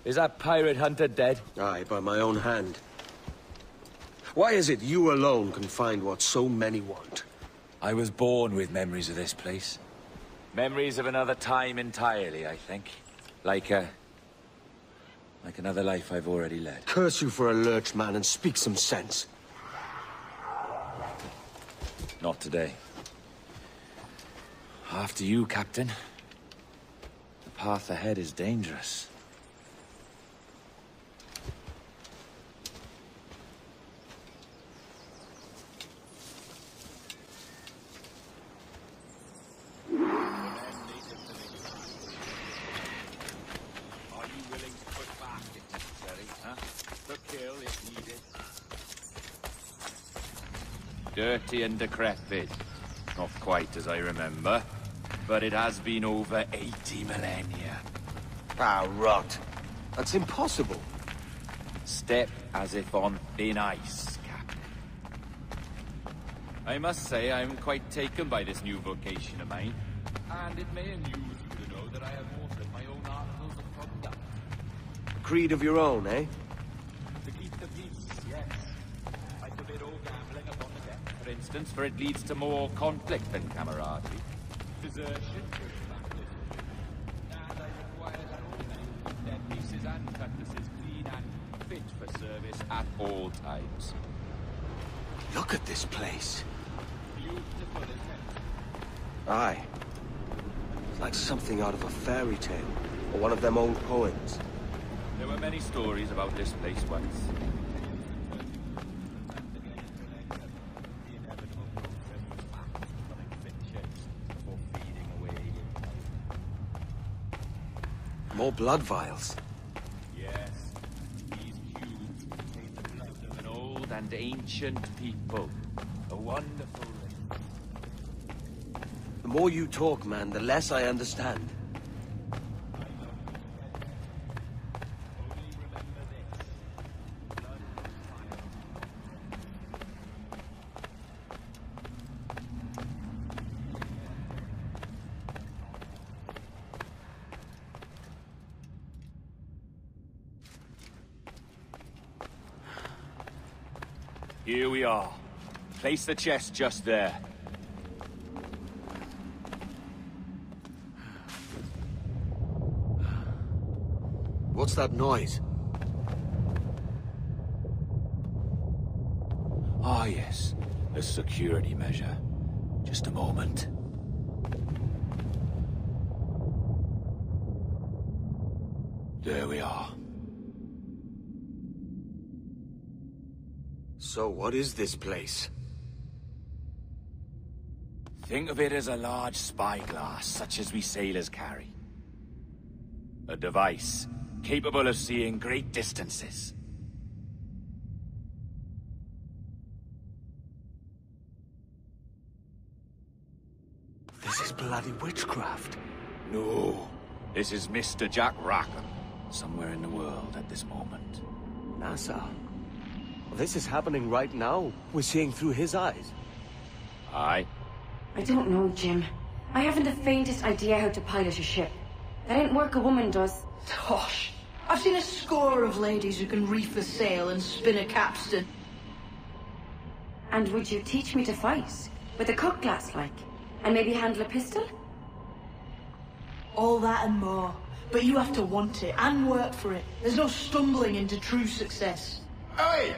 Is that pirate hunter dead? Aye, by my own hand. Why is it you alone can find what so many want? I was born with memories of this place. Memories of another time entirely, I think. Like another life I've already led. Curse you for a lurch, man, and speak some sense. Not today. After you, Captain. The path ahead is dangerous. Dirty and decrepit. Not quite as I remember, but it has been over 80 millennia. Ah, rot. That's impossible. Step as if on thin ice, Captain. I must say I'm quite taken by this new vocation of mine, and it may amuse you to know that I have altered my own articles of conduct. A creed of your own, eh? To keep the peace, yes. I forbid all gambling upon the deck, for instance, for it leads to more conflict than camaraderie. Desertion, and I require that all men keep their pieces and cutlasses clean and fit for service at all times. Look at this place. Beautiful, isn't it? Aye. It's like something out of a fairy tale, or one of them old poems. There were many stories about this place once. More blood vials. Yes, these cubes contain the blood of an old and ancient people. A wonderful race. The more you talk, man, the less I understand. Here we are. Place the chest just there. What's that noise? Ah, yes. A security measure. Just a moment. There we are. So what is this place? Think of it as a large spyglass, such as we sailors carry. A device capable of seeing great distances. This is bloody witchcraft. No. This is Mr. Jack Rackham, somewhere in the world at this moment. Nassau? This is happening right now. We're seeing through his eyes. Aye. I don't know, Jim. I haven't the faintest idea how to pilot a ship. That ain't work a woman does. Tosh. I've seen a score of ladies who can reef a sail and spin a capstan. And would you teach me to fight? With a cutlass, like? And maybe handle a pistol? All that and more. But you have to want it and work for it. There's no stumbling into true success. Hey,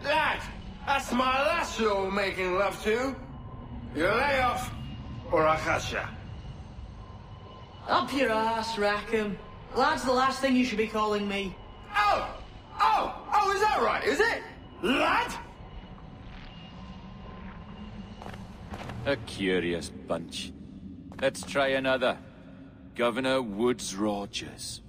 lad! That's my lass you're making love to. You lay off, or I catch ya. Up your ass, Rackham. Lad's the last thing you should be calling me. Oh, is that right, is it? Lad? A curious bunch. Let's try another. Governor Woodes Rogers.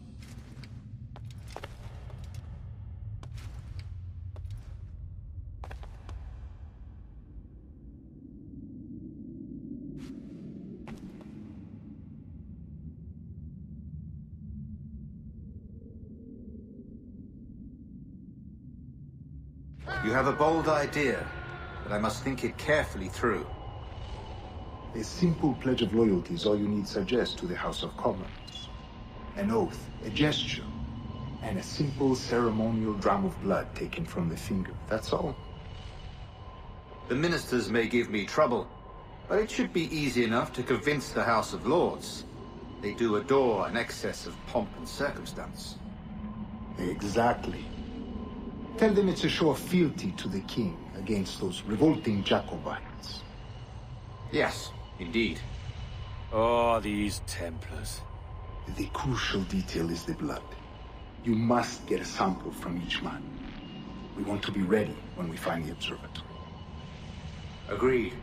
You have a bold idea, but I must think it carefully through. A simple pledge of loyalty is all you need suggest to the House of Commons. An oath, a gesture, and a simple ceremonial dram of blood taken from the finger. That's all. The ministers may give me trouble, but it should be easy enough to convince the House of Lords. They do adore an excess of pomp and circumstance. Exactly. Tell them it's a show of fealty to the king against those revolting Jacobites. Yes, indeed. Oh, these Templars. The crucial detail is the blood. You must get a sample from each man. We want to be ready when we find the observatory. Agreed.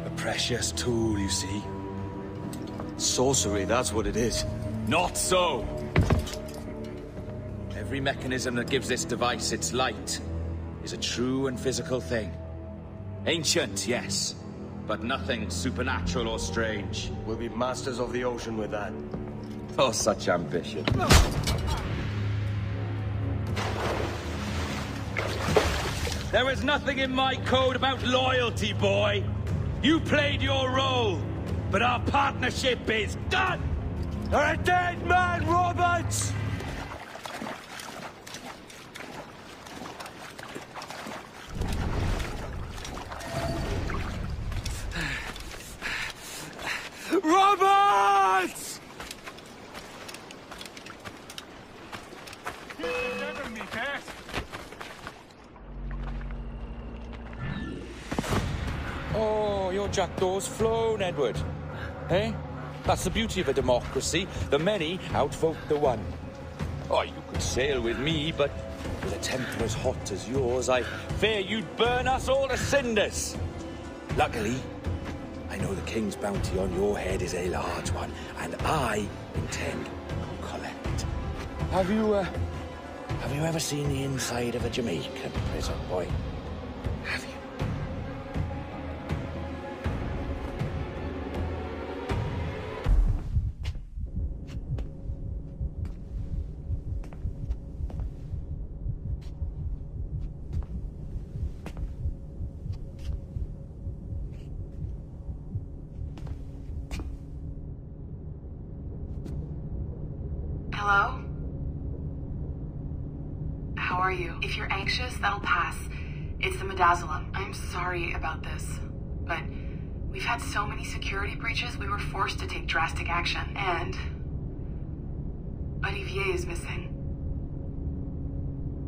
A precious tool, you see. Sorcery, that's what it is. Not so! Every mechanism that gives this device its light is a true and physical thing. Ancient, yes, but nothing supernatural or strange. We'll be masters of the ocean with that. Oh, such ambition. There is nothing in my code about loyalty, boy. You played your role, but our partnership is done! You're a dead man, Roberts! Roberts! Oh, your jackdaw's flown, Edward. Eh? That's the beauty of a democracy. The many outvote the one. Oh, you could sail with me, but with a temper as hot as yours, I fear you'd burn us all to cinders. Luckily, I know the king's bounty on your head is a large one, and I intend to collect. Have you ever seen the inside of a Jamaican prison, boy? Have you? Hello? How are you? If you're anxious, that'll pass. It's the Midazolam. I'm sorry about this, but we've had so many security breaches, we were forced to take drastic action, and Olivier is missing.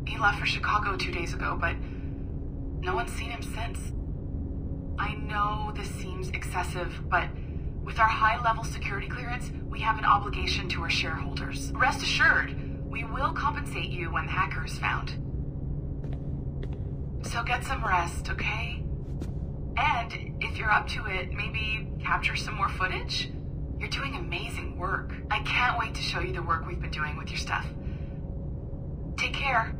He left for Chicago 2 days ago, but no one's seen him since. I know this seems excessive, but with our high-level security clearance, we have an obligation to our shareholders. Rest assured, we will compensate you when the hacker is found. So get some rest, okay? And if you're up to it, maybe capture some more footage? You're doing amazing work. I can't wait to show you the work we've been doing with your stuff. Take care.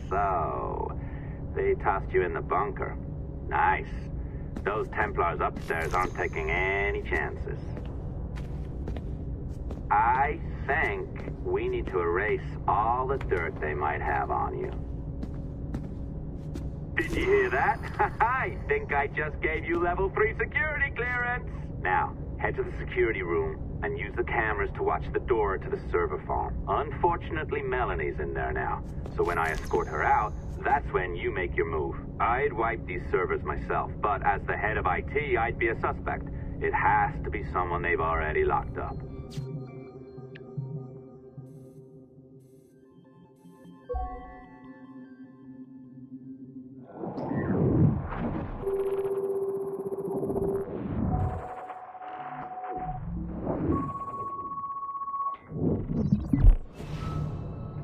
So, they tossed you in the bunker. Nice. Those Templars upstairs aren't taking any chances. I think we need to erase all the dirt they might have on you. Did you hear that? I think I just gave you level 3 security clearance. Now, head to the security room and use the cameras to watch the door to the server farm. Unfortunately, Melanie's in there now, so when I escort her out, that's when you make your move. I'd wipe these servers myself, but as the head of IT, I'd be a suspect. It has to be someone they've already locked up.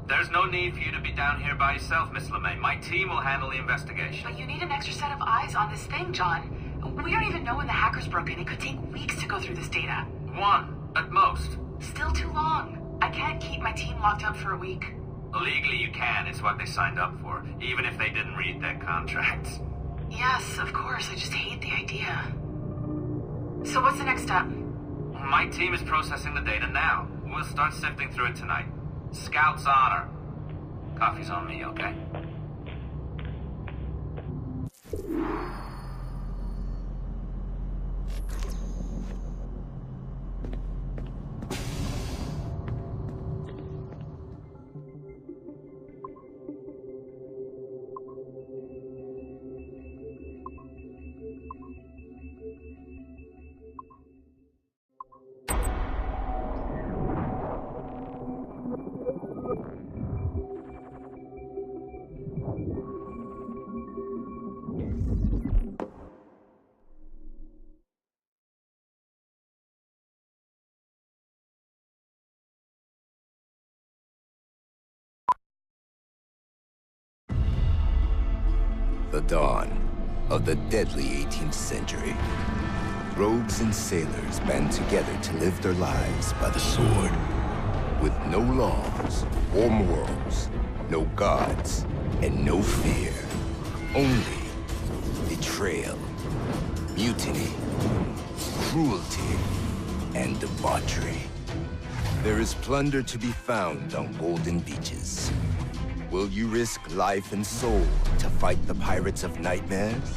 There's no need for you to be down here by yourself, Miss LeMay. My team will handle the investigation. But you need an extra set of eyes on this thing, John. We don't even know when the hackers broke in. It could take weeks to go through this data. 1, at most. Still too long. I can't keep my team locked up for a week. Legally you can, it's what they signed up for, even if they didn't read their contracts. Yes, of course. I just hate the idea. So what's the next step? My team is processing the data now. We'll start sifting through it tonight. Scout's honor. Coffee's on me, okay? The dawn of the deadly 18th century. Rogues and sailors band together to live their lives by the sword. With no laws or morals, no gods, and no fear. Only betrayal, mutiny, cruelty, and debauchery. There is plunder to be found on golden beaches. Will you risk life and soul to fight the pirates of nightmares?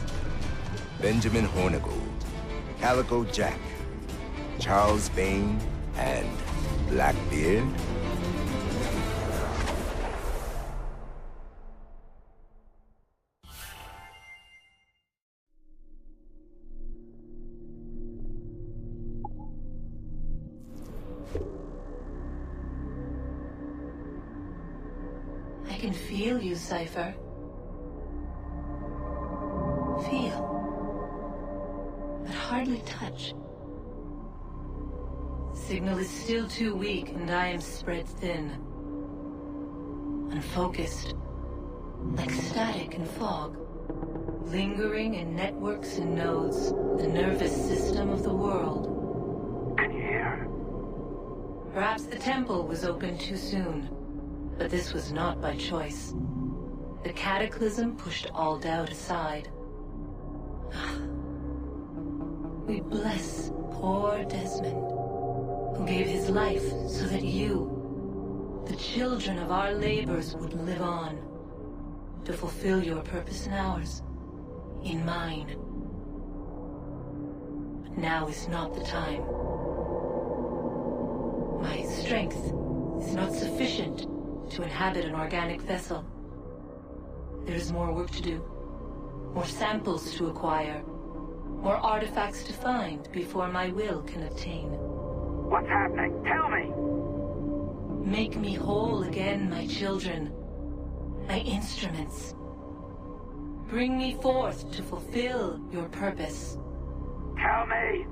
Benjamin Hornigold, Calico Jack, Charles Vane, and Blackbeard? I can feel you, Cypher. Feel. But hardly touch. Signal is still too weak, and I am spread thin. Unfocused. Like static in fog. Lingering in networks and nodes. The nervous system of the world. Can you hear? Perhaps the temple was opened too soon. But this was not by choice. The cataclysm pushed all doubt aside. We bless poor Desmond, who gave his life so that you, the children of our labors, would live on, to fulfill your purpose and ours, in mine. But now is not the time. My strength is not sufficient to inhabit an organic vessel. There is more work to do, more samples to acquire, more artifacts to find before my will can obtain. What's happening? Tell me! Make me whole again, my children, my instruments. Bring me forth to fulfill your purpose. Tell me!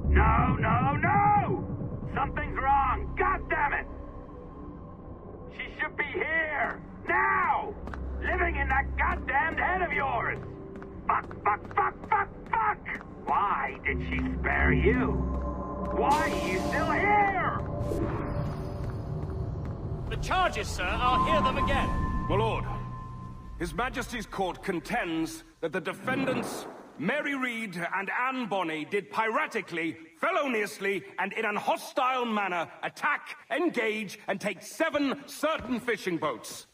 No, no, no! Something's wrong! God damn it! She should be here! Now! Living in that goddamned head of yours! Fuck, fuck, fuck, fuck, fuck! Why did she spare you? Why are you still here? The charges, sir. I'll hear them again. My lord, His Majesty's court contends that the defendants, Mary Reed and Anne Bonny, did piratically, feloniously, and in an hostile manner attack, engage, and take 7 certain fishing boats.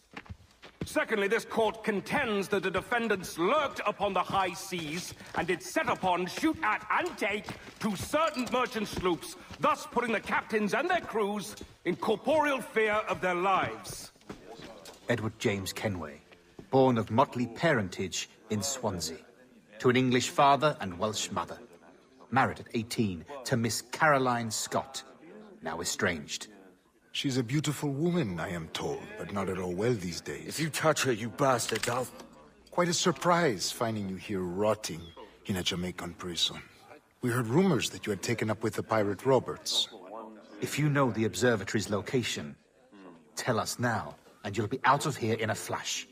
Secondly, this court contends that the defendants lurked upon the high seas and did set upon, shoot at, and take 2 certain merchant sloops, thus putting the captains and their crews in corporeal fear of their lives. Edward James Kenway, born of motley parentage in Swansea, to an English father and Welsh mother. Married at 18 to Miss Caroline Scott, now estranged. She's a beautiful woman, I am told, but not at all well these days. If you touch her, you bastard, I'll... Quite a surprise finding you here rotting in a Jamaican prison. We heard rumors that you had taken up with the pirate Roberts. If you know the observatory's location, tell us now, and you'll be out of here in a flash.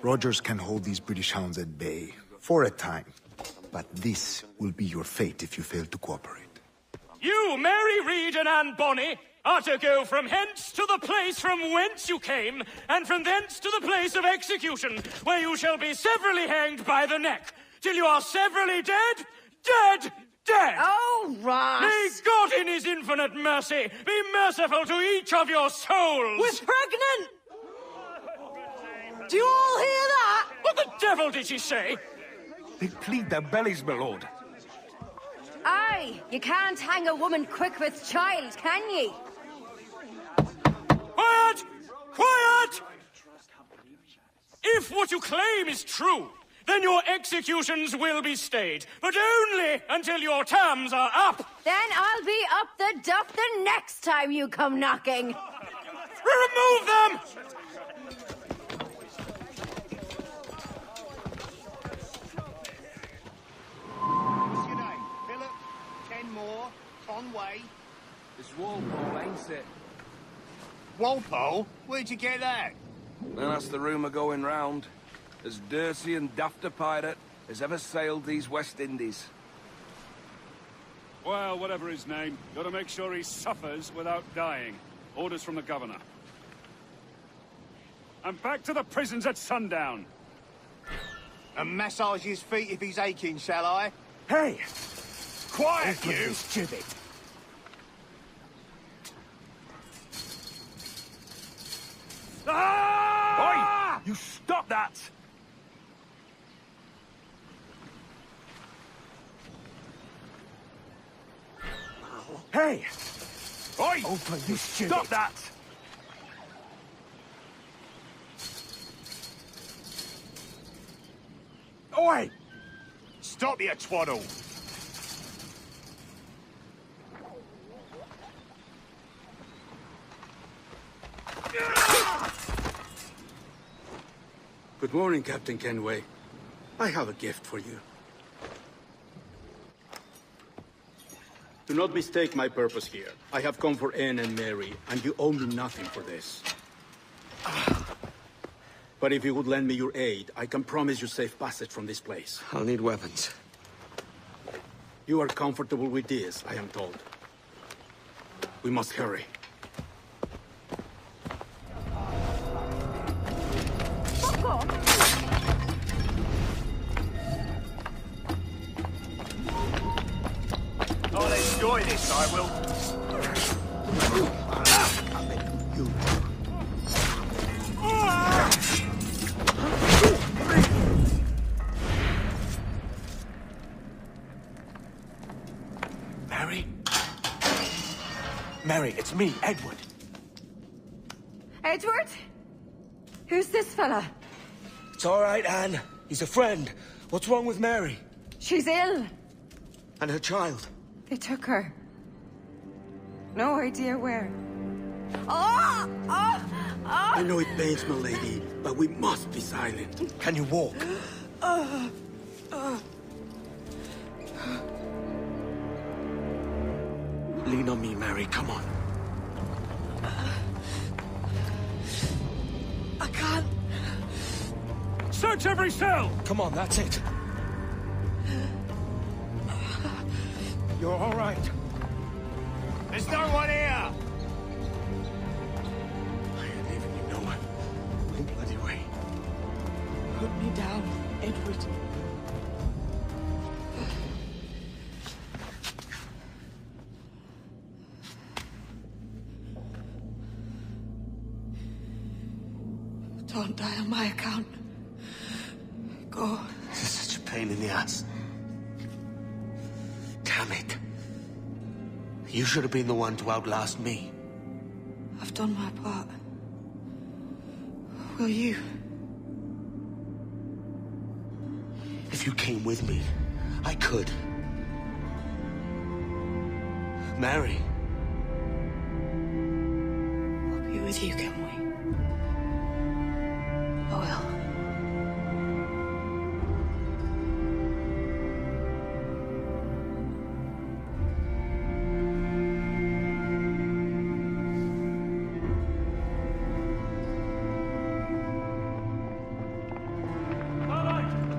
Rogers can hold these British hounds at bay, for a time. But this will be your fate if you fail to cooperate. You, Mary Reed and Anne Bonny, are to go from hence to the place from whence you came, and from thence to the place of execution, where you shall be severally hanged by the neck, till you are severally dead, dead, dead! Oh, Ross! May God in his infinite mercy be merciful to each of your souls! We're pregnant! Do you all hear that? What the devil did she say? They plead their bellies, my lord. Aye, you can't hang a woman quick with child, can ye? Quiet! Quiet! If what you claim is true, then your executions will be stayed, but only until your terms are up. Then I'll be up the duff the next time you come knocking. Remove them! What's your name? Philip? Kenmore? Conway? It's Walpole, ain't it? Walpole? Where'd you get that? Well, that's the rumour going round. As dirty and daft a pirate as ever sailed these West Indies. Well, whatever his name, gotta make sure he suffers without dying. Orders from the governor. And back to the prisons at sundown. And massage his feet if he's aching, shall I? Hey! Quiet, Open you! this gibbet. Ah! Oi! You stop that! Hey! Oi! Open this gibbet. Stop that! Oi! Stop your twaddle! Good morning, Captain Kenway. I have a gift for you. Do not mistake my purpose here. I have come for Anne and Mary, and you owe me nothing for this. But if you would lend me your aid, I can promise you safe passage from this place. I'll need weapons. You are comfortable with this, I am told. We must hurry. Fuck off! I'll enjoy this, I will. Mary? Mary, it's me, Edward. Edward? Who's this fella? It's all right, Anne. He's a friend. What's wrong with Mary? She's ill. And her child? They took her. No idea where. Oh! Oh! Oh! I know it pains, my lady, but we must be silent. Can you walk? Lean on me, Mary. Come on. I can't. Search every cell! Come on, that's it. You're all right. There's no one here! I ain't leaving you nowhere. No bloody way. Put me down, Edward. Don't die on my account. Go. This is such a pain in the ass. Damn it. You should have been the one to outlast me. I've done my part. Will you? If you came with me, I could. Mary. I'll be with you, can we? I will.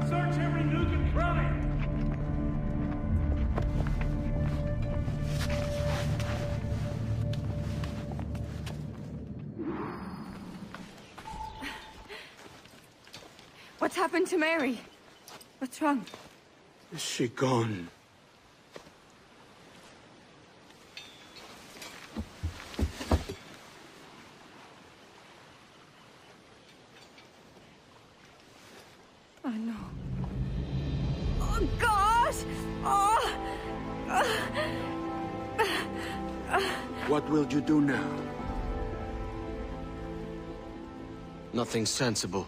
Search every nook and cranny! What's happened to Mary? What's wrong? Is she gone? Oh no. Oh God! Oh! What will you do now? Nothing sensible.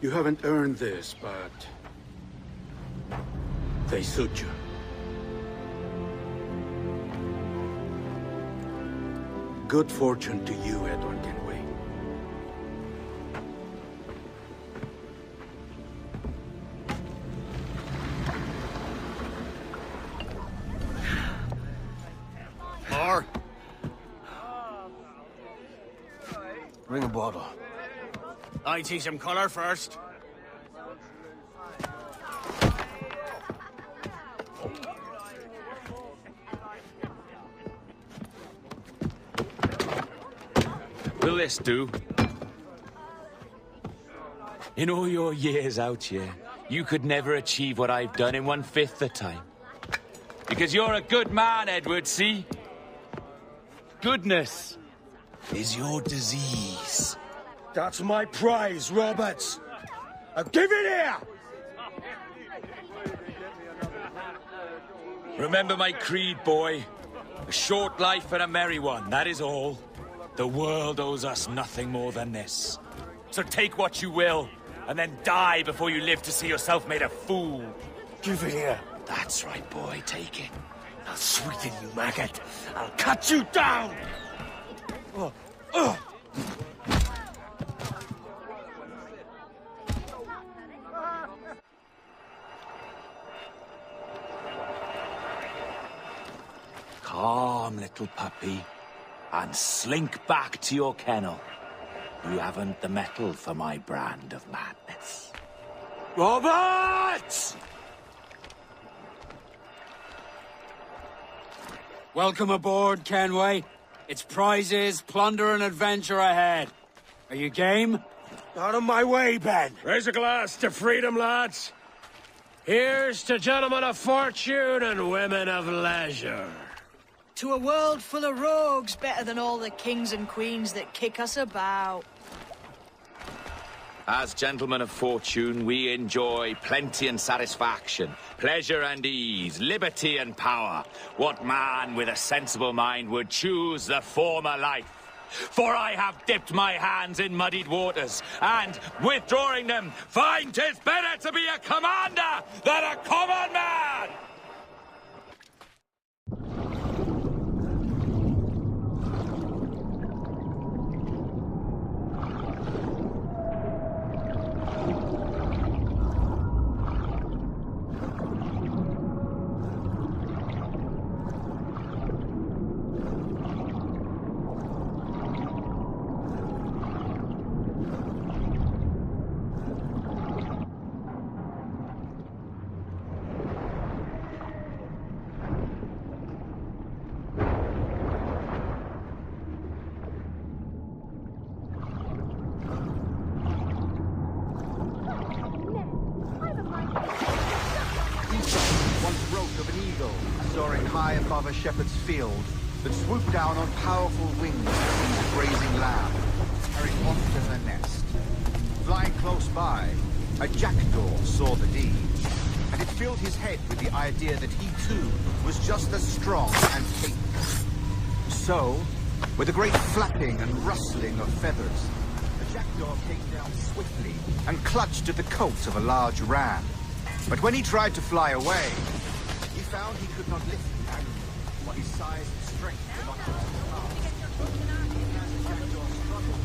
You haven't earned this, but they suit you. Good fortune to you, Edward Kenway. More? Bring a bottle. I see some color first. Will this do? In all your years out here, you could never achieve what I've done in 1/5 the time. Because you're a good man, Edward, see? Goodness is your disease. That's my prize, Roberts. Now give it here! Remember my creed, boy. A short life and a merry one, that is all. The world owes us nothing more than this. So take what you will, and then die before you live to see yourself made a fool. Give it here. That's right, boy, take it. I'll sweeten you, maggot. I'll cut you down! Calm, little puppy, and slink back to your kennel. You haven't the mettle for my brand of madness. Roberts! Welcome aboard, Kenway. It's prizes, plunder, and adventure ahead. Are you game? Out of my way, Ben. Raise a glass to freedom, lads. Here's to gentlemen of fortune and women of leisure. To a world full of rogues, better than all the kings and queens that kick us about. As gentlemen of fortune, we enjoy plenty and satisfaction, pleasure and ease, liberty and power. What man with a sensible mind would choose the former life? For I have dipped my hands in muddied waters, and, withdrawing them, find 'tis better to be a commander than a common man! Soaring high above a shepherd's field that swooped down on powerful wings to seize a grazing lamb, carrying off to her nest. Flying close by, a jackdaw saw the deed, and it filled his head with the idea that he too was just as strong and capable. So, with a great flapping and rustling of feathers, the jackdaw came down swiftly and clutched at the coat of a large ram. But when he tried to fly away, he found he could not lift the animal, while his size and strength were not up to the task. As the jackdaw struggled,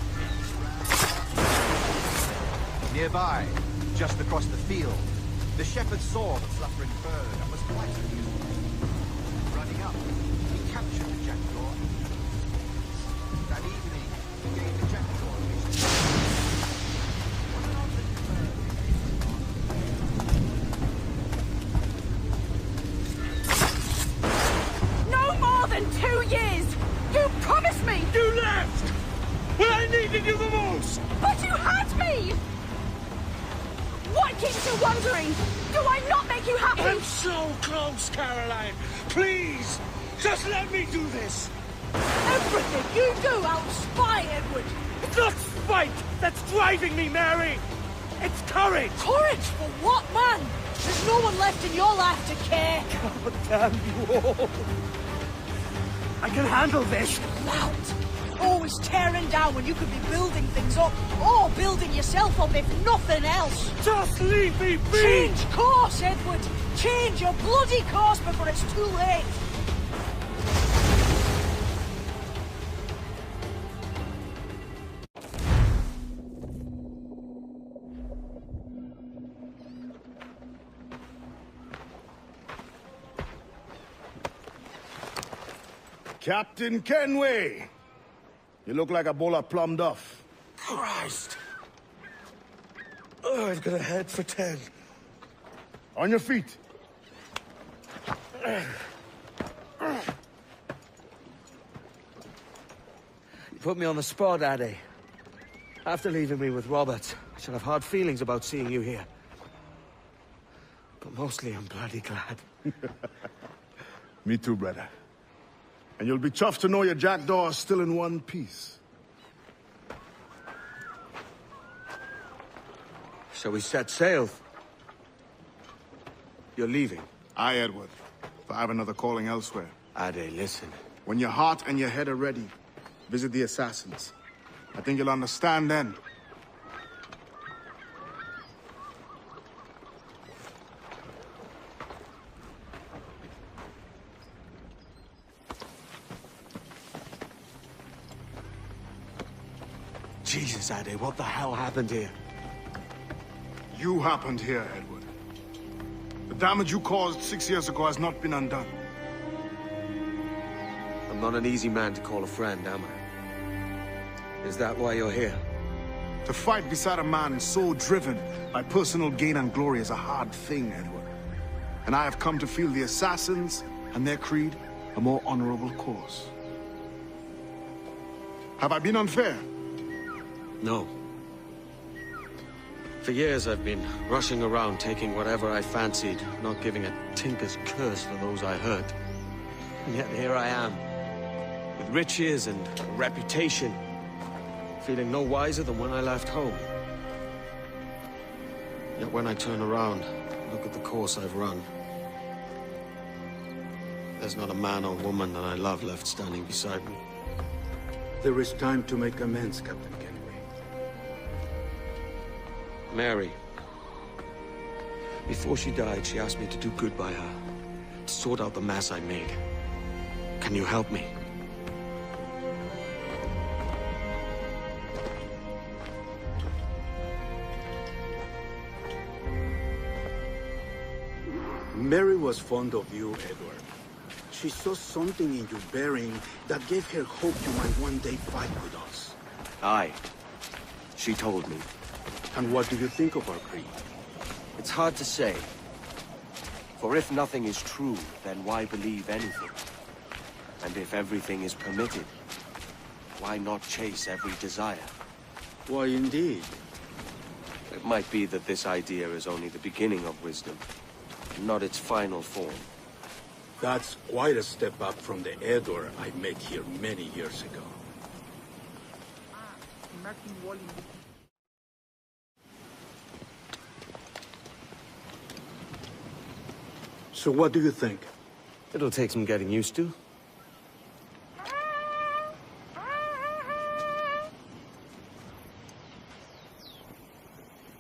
nearby, just across the field, the shepherd saw the fluttering bird and was quite amused. Running up, he captured the jackdaw. That evening, he gave the jackdaw his that keeps you wondering? Do I not make you happy? I'm so close, Caroline. Please, just let me do this. Everything you do, I'll spy, Edward. It's not spite that's driving me, Mary. It's courage. Courage for what, man? There's no one left in your life to care. God damn you all. I can handle this. Loud. Always tearing down when you could be building things up, or building yourself up if nothing else. Just leave me be! Change course, Edward! Change your bloody course before it's too late! Captain Kenway! You look like a bowl of plum duff. Christ! Oh, I've got a head for 10. On your feet. You put me on the spot, Addy. After leaving me with Robert, I should have hard feelings about seeing you here. But mostly I'm bloody glad. Me too, brother. And you'll be chuffed to know your jackdaw is still in one piece. Shall we set sail? You're leaving? Aye, Edward. But I have another calling elsewhere. Ade, listen. When your heart and your head are ready, visit the assassins. I think you'll understand then. Jesus, Ade, what the hell happened here? You happened here, Edward. The damage you caused 6 years ago has not been undone. I'm not an easy man to call a friend, am I? Is that why you're here? To fight beside a man so driven by personal gain and glory is a hard thing, Edward. And I have come to feel the assassins and their creed a more honorable cause. Have I been unfair? No. For years I've been rushing around taking whatever I fancied, not giving a tinker's curse for those I hurt. And yet here I am, with riches and a reputation, feeling no wiser than when I left home. Yet when I turn around, look at the course I've run. There's not a man or woman that I love left standing beside me. There is time to make amends, Captain Kenway. Mary. Before she died, she asked me to do good by her, to sort out the mess I made. Can you help me? Mary was fond of you, Edward. She saw something in your bearing that gave her hope you might one day fight with us. Aye. She told me. And what do you think of our creed? It's hard to say. For if nothing is true, then why believe anything? And if everything is permitted, why not chase every desire? Why, indeed. It might be that this idea is only the beginning of wisdom, not its final form. That's quite a step up from the Edward I met here many years ago. So what do you think? It'll take some getting used to.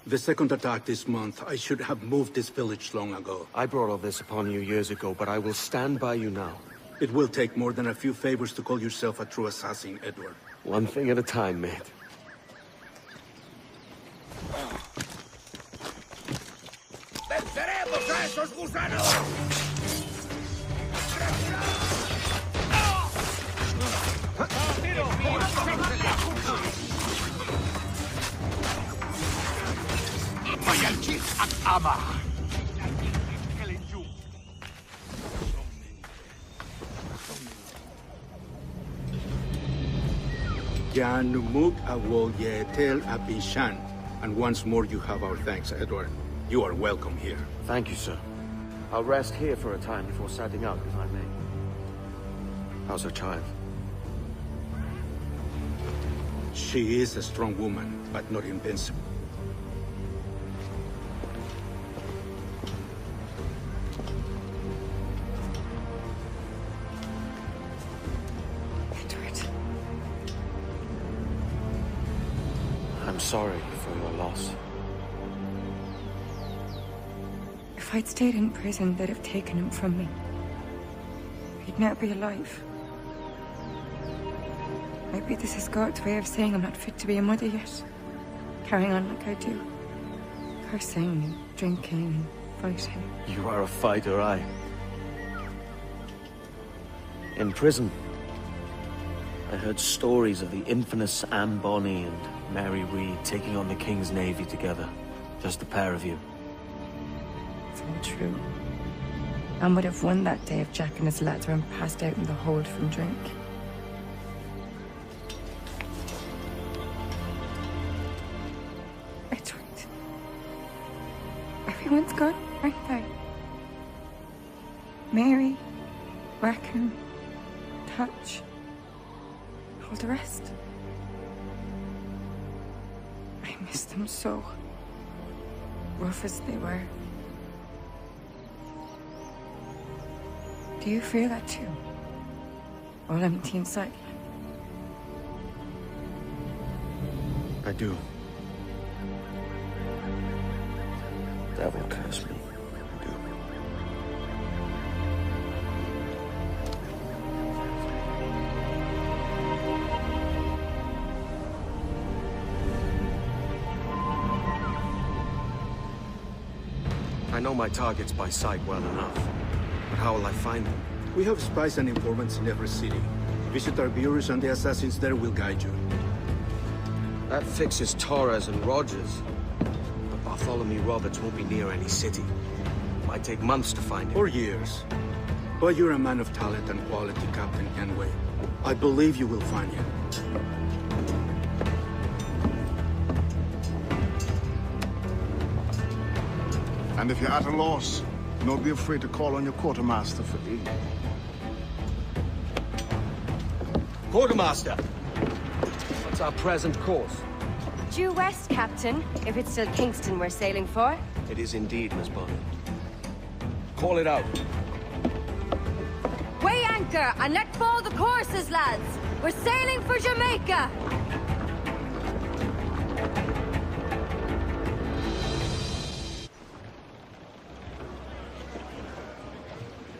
The second attack this month, I should have moved this village long ago. I brought all this upon you years ago, but I will stand by you now. It will take more than a few favors to call yourself a true assassin, Edward. One thing at a time, mate. ¡Venceremos a esos gusanos! Janumuk Awol Yetel Abishan. And once more you have our thanks, Edward. You are welcome here. Thank you, sir. I'll rest here for a time before setting out, if I may. How's her child? She is a strong woman, but not invincible. Edward. I'm sorry for your loss. If I'd stayed in prison, they'd have taken him from me. He'd now be alive. Maybe this is God's way of saying I'm not fit to be a mother yet. Carrying on like I do. Cursing and drinking and fighting. You are a fighter, aye. In prison, I heard stories of the infamous Anne Bonny and Mary Read taking on the King's Navy together. Just the pair of you. It's all true. Anne would have won that day if Jack and his lads weren't passed out in the hold from drink. Edward. Everyone's gone, aren't they? Mary, Rackham, Touch, all the rest. I miss them so. Rough as they were. Do you feel that too? All empty inside? I do. Devil curse me. I do. I know my targets by sight well enough. But how will I find them? We have spies and informants in every city. Visit our bureaus and the assassins there will guide you. That fixes Torres and Rogers. But Bartholomew Roberts won't be near any city. Might take months to find him. Or years. But you're a man of talent and quality, Captain Kenway. I believe you will find him. And if you're at a loss, don't be afraid to call on your quartermaster for aid. Quartermaster! What's our present course? Due west, Captain, if it's still Kingston we're sailing for. It is indeed, Miss Bonny. Call it out. Weigh anchor and let fall the courses, lads! We're sailing for Jamaica!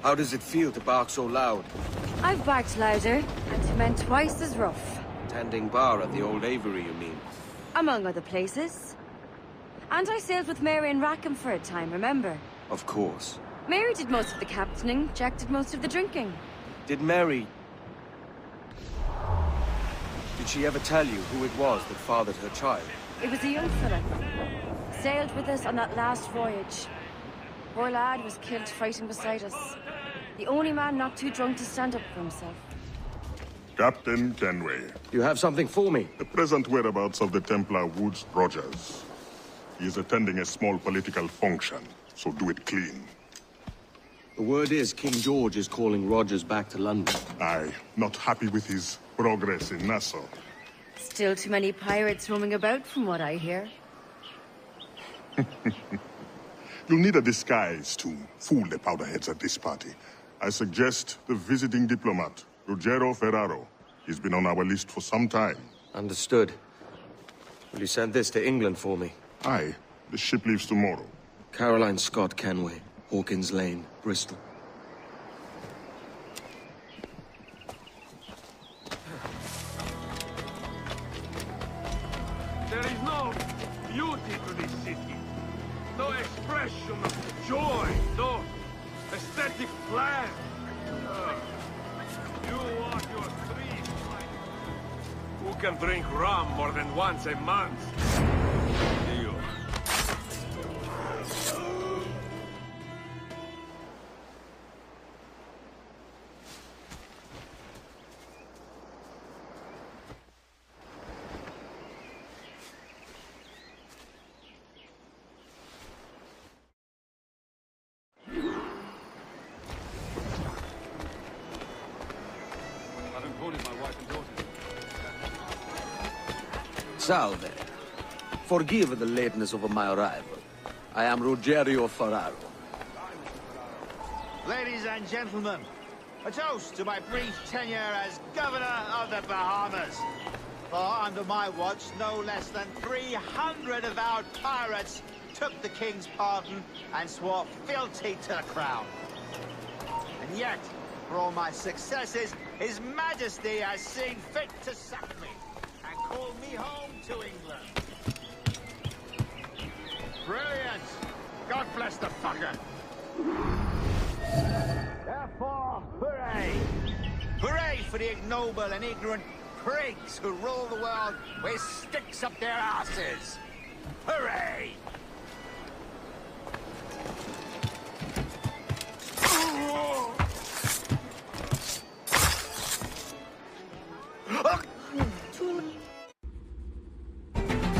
How does it feel to bark so loud? I've barked louder, and to men twice as rough. Tending bar at the old Avery, you mean? Among other places. And I sailed with Mary and Rackham for a time, remember? Of course. Mary did most of the captaining, Jack did most of the drinking. Did Mary... Did she ever tell you who it was that fathered her child? It was a young fella. Sailed with us on that last voyage. Poor lad was killed fighting beside us. The only man not too drunk to stand up for himself. Captain Kenway. You have something for me? The present whereabouts of the Templar Woods Rogers. He is attending a small political function, so do it clean. The word is King George is calling Rogers back to London. Aye, not happy with his progress in Nassau. Still too many pirates roaming about, from what I hear. You'll need a disguise to fool the powderheads at this party. I suggest the visiting diplomat, Ruggiero Ferraro. He's been on our list for some time. Understood. Will you send this to England for me? Aye. The ship leaves tomorrow. Caroline Scott Kenway, Hawkins Lane, Bristol. There is no beauty to this city. No expression of joy. No aesthetic plan. You walk your streets like... Who can drink rum more than once a month? You. Salve. Forgive the lateness of my arrival. I am Rogero Ferraro. Ladies and gentlemen, a toast to my brief tenure as Governor of the Bahamas. For under my watch, no less than 300 avowed pirates took the King's pardon and swore fealty to the Crown. And yet, for all my successes, His Majesty has seen fit to sack me and call me home to England. Brilliant! God bless the fucker! Therefore, hooray! Hooray for the ignoble and ignorant prigs who rule the world with sticks up their asses! Hooray!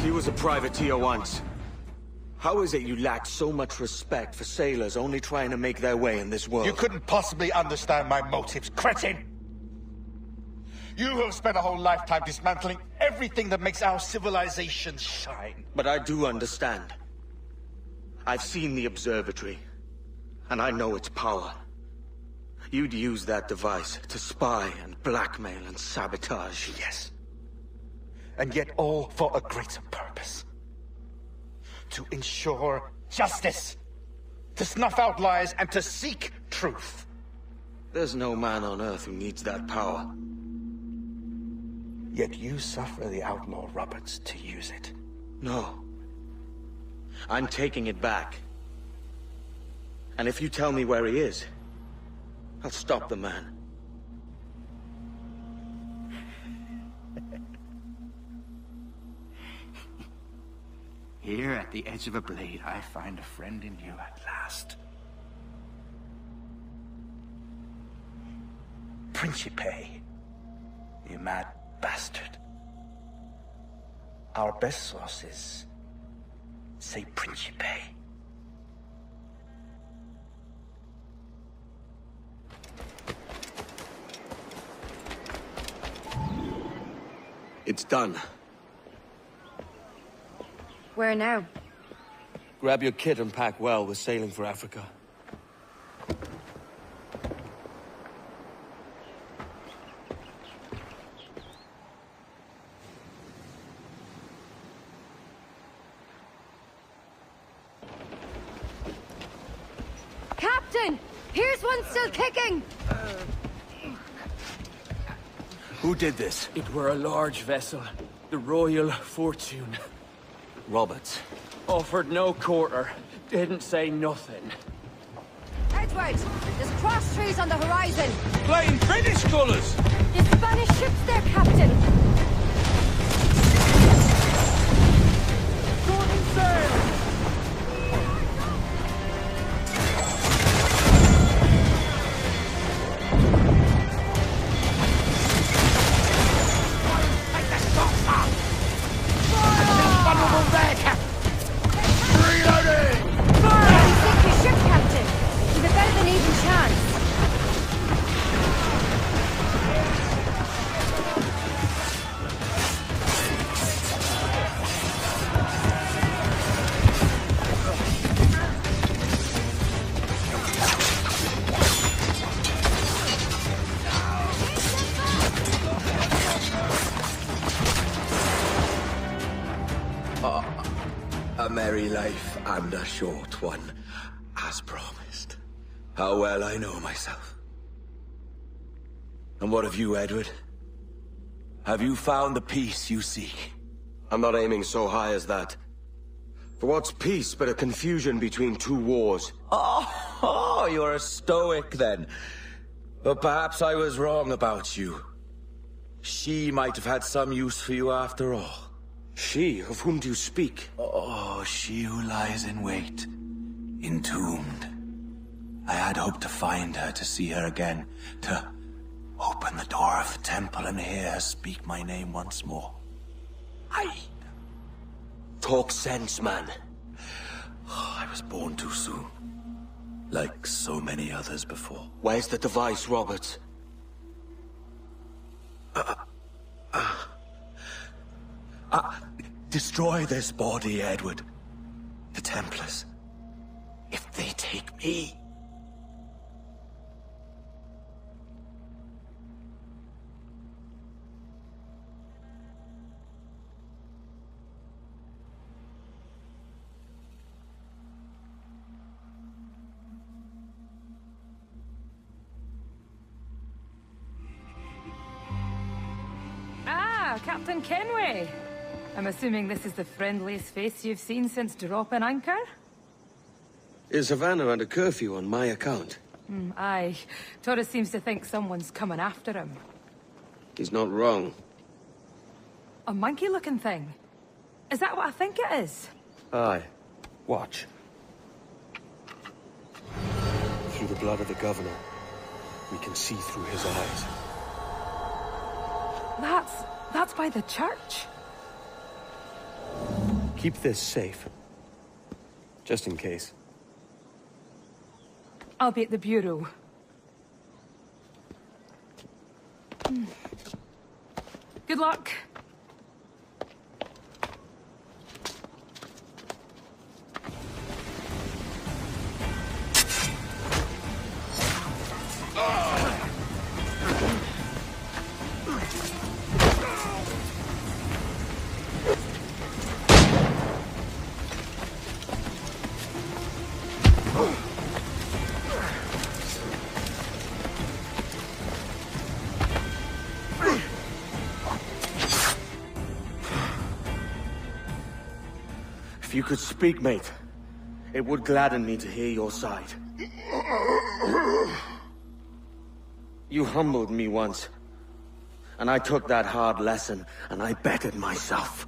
He was a privateer once. How is it you lack so much respect for sailors only trying to make their way in this world? You couldn't possibly understand my motives, cretin! You have spent a whole lifetime dismantling everything that makes our civilization shine. But I do understand. I've seen the observatory, and I know its power. You'd use that device to spy and blackmail and sabotage. Yes. And yet all for a greater purpose. To ensure justice. To snuff out lies and to seek truth. There's no man on Earth who needs that power. Yet you suffer the outlaw Roberts to use it. No. I'm taking it back. And if you tell me where he is, I'll stop the man. Here at the edge of a blade, I find a friend in you at last. Principe, you mad bastard. Our best sources say Principe. It's done. Where now? Grab your kit and pack well. We're sailing for Africa. Captain! Here's one still kicking! Who did this? It were a large vessel. The Royal Fortune. Roberts. Offered no quarter. Didn't say nothing. Edward! There's cross trees on the horizon! Flying British colours! There's Spanish ships there, Captain! Golden sail! A merry life and a short one, as promised. How well I know myself. And what of you, Edward? Have you found the peace you seek? I'm not aiming so high as that. For what's peace but a confusion between two wars? Oh, you're a stoic then. But perhaps I was wrong about you. She might have had some use for you after all. She? Of whom do you speak? Oh, she who lies in wait, entombed. I had hoped to find her, to see her again, to open the door of the temple and hear her speak my name once more. Talk sense, man. Oh, I was born too soon. Like so many others before. Where's the device, Roberts? Destroy this body, Edward. The Templars. If they take me... Ah, Captain Kenway. I'm assuming this is the friendliest face you've seen since dropping anchor? Is Havana under curfew on my account? Aye. Torres seems to think someone's coming after him. He's not wrong. A monkey-looking thing? Is that what I think it is? Aye. Watch. Through the blood of the governor, we can see through his eyes. That's by the church. Keep this safe. Just in case. I'll be at the Bureau. Good luck. If you could speak, mate, it would gladden me to hear your side. You humbled me once, and I took that hard lesson, and I bettered myself.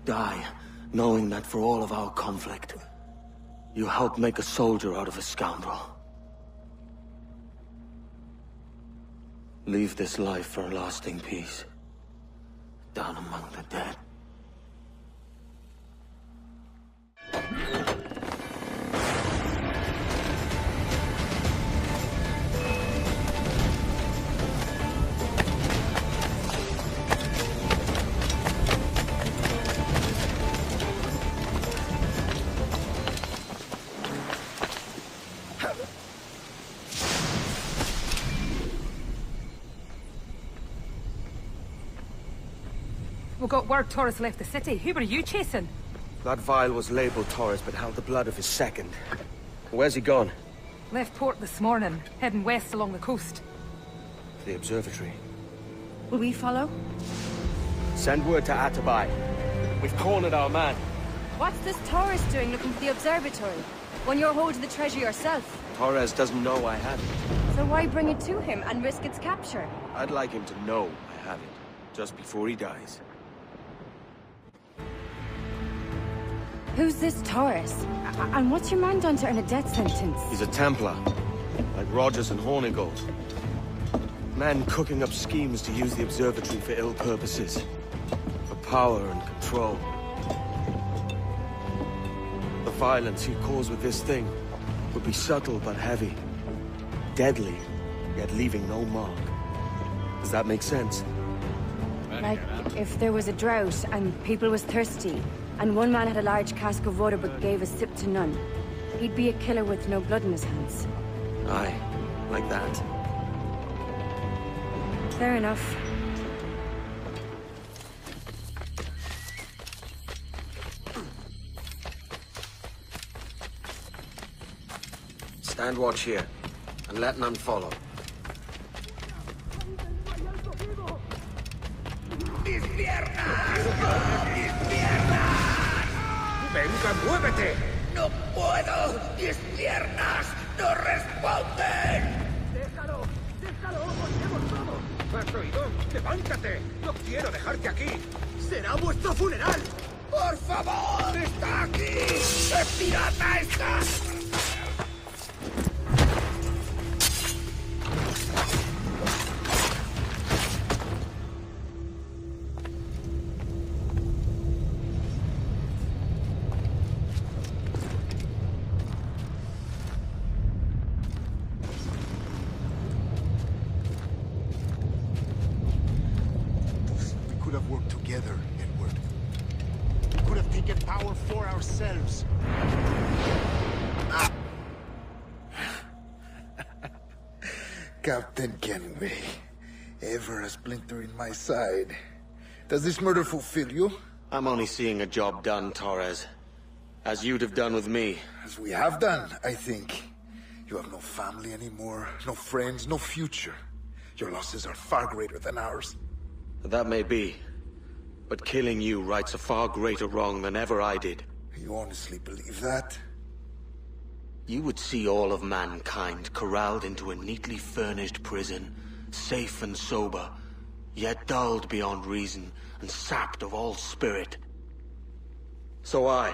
Die, knowing that for all of our conflict, you helped make a soldier out of a scoundrel. Leave this life for a lasting peace, down among the dead. We got word Torres left the city. Who were you chasing? That vial was labeled Torres, but held the blood of his second. Where's he gone? Left port this morning, heading west along the coast. The observatory. Will we follow? Send word to Atabai. We've cornered our man. What's this Torres doing looking for the observatory? When you're holding the treasure yourself? Torres doesn't know I have it. So why bring it to him and risk its capture? I'd like him to know I have it, just before he dies. Who's this Torres? And what's your man done to earn a death sentence? He's a Templar, like Rogers and Hornigold. Man cooking up schemes to use the observatory for ill purposes. For power and control. The violence he'd cause with this thing would be subtle but heavy. Deadly, yet leaving no mark. Does that make sense? Like, if there was a drought and people was thirsty, and one man had a large cask of water but gave a sip to none, he'd be a killer with no blood in his hands. Aye, like that. Fair enough. Stand watch here, and let none follow. ¡Mis piernas! ¡Mis piernas! ¡Venga, muévete! ¡No puedo! ¡Mis piernas no responden! ¡Déjalo! ¡Déjalo! ¡Volvemos todos! ¿Has oído? ¡Levántate! ¡No quiero dejarte aquí! ¡Será vuestro funeral! ¡Por favor! ¡Está aquí! ¡Qué pirata está! arms. Captain Kenway, ever a splinter in my side. Does this murder fulfill you? I'm only seeing a job done, Torres. As you'd have done with me. As we have done, I think. You have no family anymore, no friends, no future. Your losses are far greater than ours. That may be. But killing you rights a far greater wrong than ever I did. You honestly believe that? You would see all of mankind corralled into a neatly furnished prison, safe and sober, yet dulled beyond reason and sapped of all spirit. So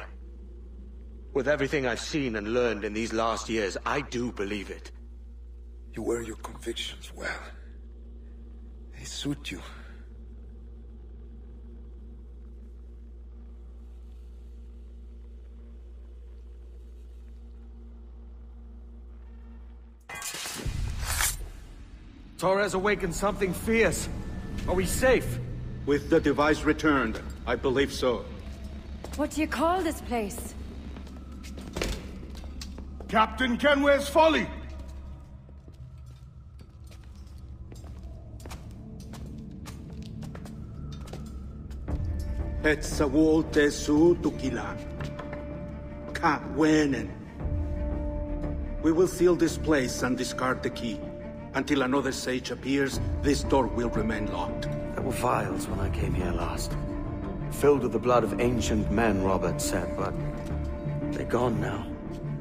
with everything I've seen and learned in these last years, I do believe it. You wear your convictions well. They suit you. Torres awakened something fierce. Are we safe? With the device returned, I believe so. What do you call this place? Captain Kenway's Folly! Hetzawol Tesu Tukilan. Ka Wenen. We will seal this place and discard the key. Until another sage appears, this door will remain locked. There were vials when I came here last. Filled with the blood of ancient men, Robert said, but they're gone now.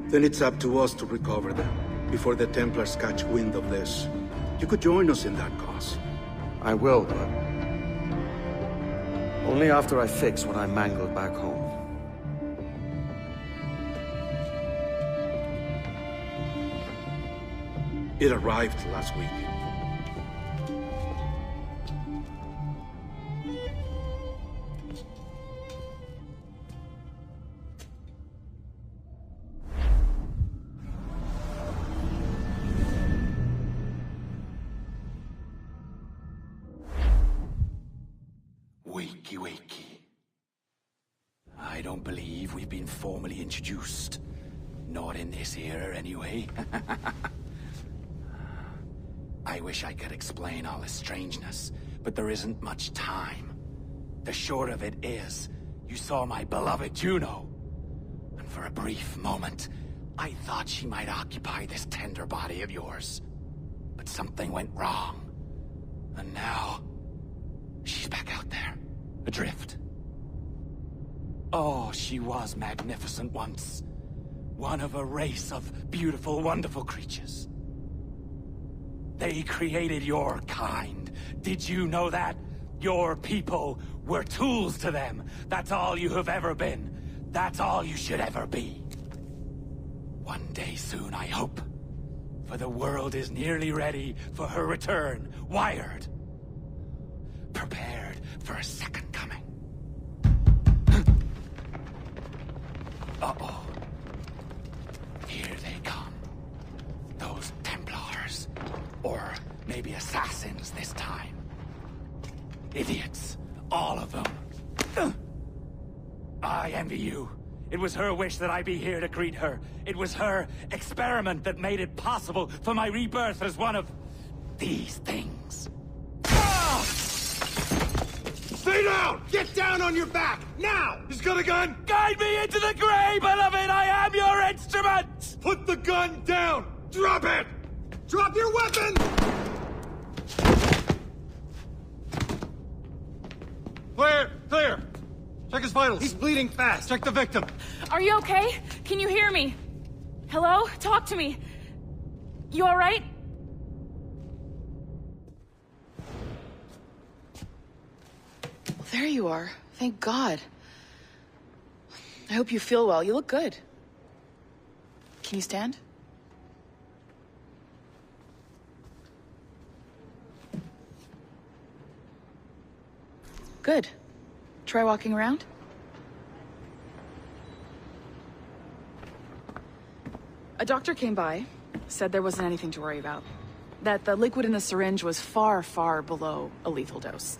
Then it's up to us to recover them, before the Templars catch wind of this. You could join us in that cause. I will, but only after I fix what I mangled back home. It arrived last week. Wakey, wakey. I don't believe we've been formally introduced. Not in this era, anyway. I wish I could explain all this strangeness, but there isn't much time. The short of it is, you saw my beloved Juno. And for a brief moment, I thought she might occupy this tender body of yours. But something went wrong. And now, she's back out there, adrift. Oh, she was magnificent once. One of a race of beautiful, wonderful creatures. They created your kind. Did you know that? Your people were tools to them. That's all you have ever been. That's all you should ever be. One day soon, I hope. For the world is nearly ready for her return. Wired. Prepared for a second coming. Uh-oh. Here they come. Those Templars. Or maybe assassins this time. Idiots. All of them. I envy you. It was her wish that I be here to greet her. It was her experiment that made it possible for my rebirth as one of these things. Stay down! Get down on your back! Now! He's got a gun! Guide me into the grave, beloved! I am your instrument! Put the gun down! Drop it! Drop your weapon! Clear! Clear! Check his vitals. He's bleeding fast. Check the victim. Are you okay? Can you hear me? Hello? Talk to me. You all right? There you are. Thank God. I hope you feel well. You look good. Can you stand? Good. Try walking around. A doctor came by, said there wasn't anything to worry about. That the liquid in the syringe was far, far below a lethal dose.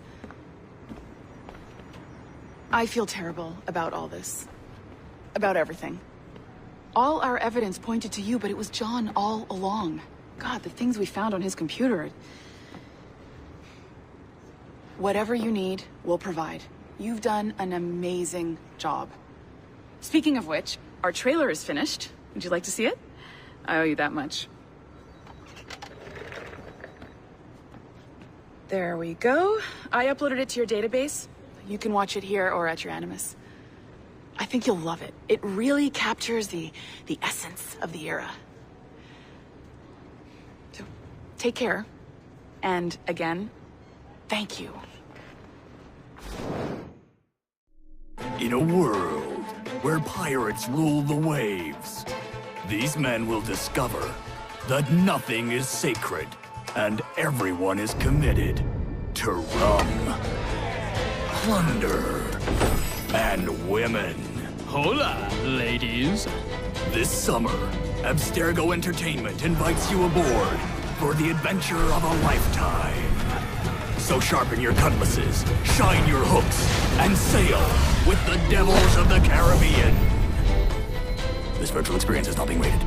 I feel terrible about all this. about everything. All our evidence pointed to you, but it was John all along. God, the things we found on his computer. Whatever you need, we'll provide. You've done an amazing job. Speaking of which, our trailer is finished. Would you like to see it? I owe you that much. There we go. I uploaded it to your database. You can watch it here or at your Animus. I think you'll love it. It really captures the essence of the era. So, take care. And again, thank you. In a world where pirates rule the waves, these men will discover that nothing is sacred and everyone is committed to rum, plunder, and women. Hola, ladies. This summer, Abstergo Entertainment invites you aboard for the adventure of a lifetime. So sharpen your cutlasses, shine your hooks, and sail with the devils of the Caribbean. This virtual experience is not being rated.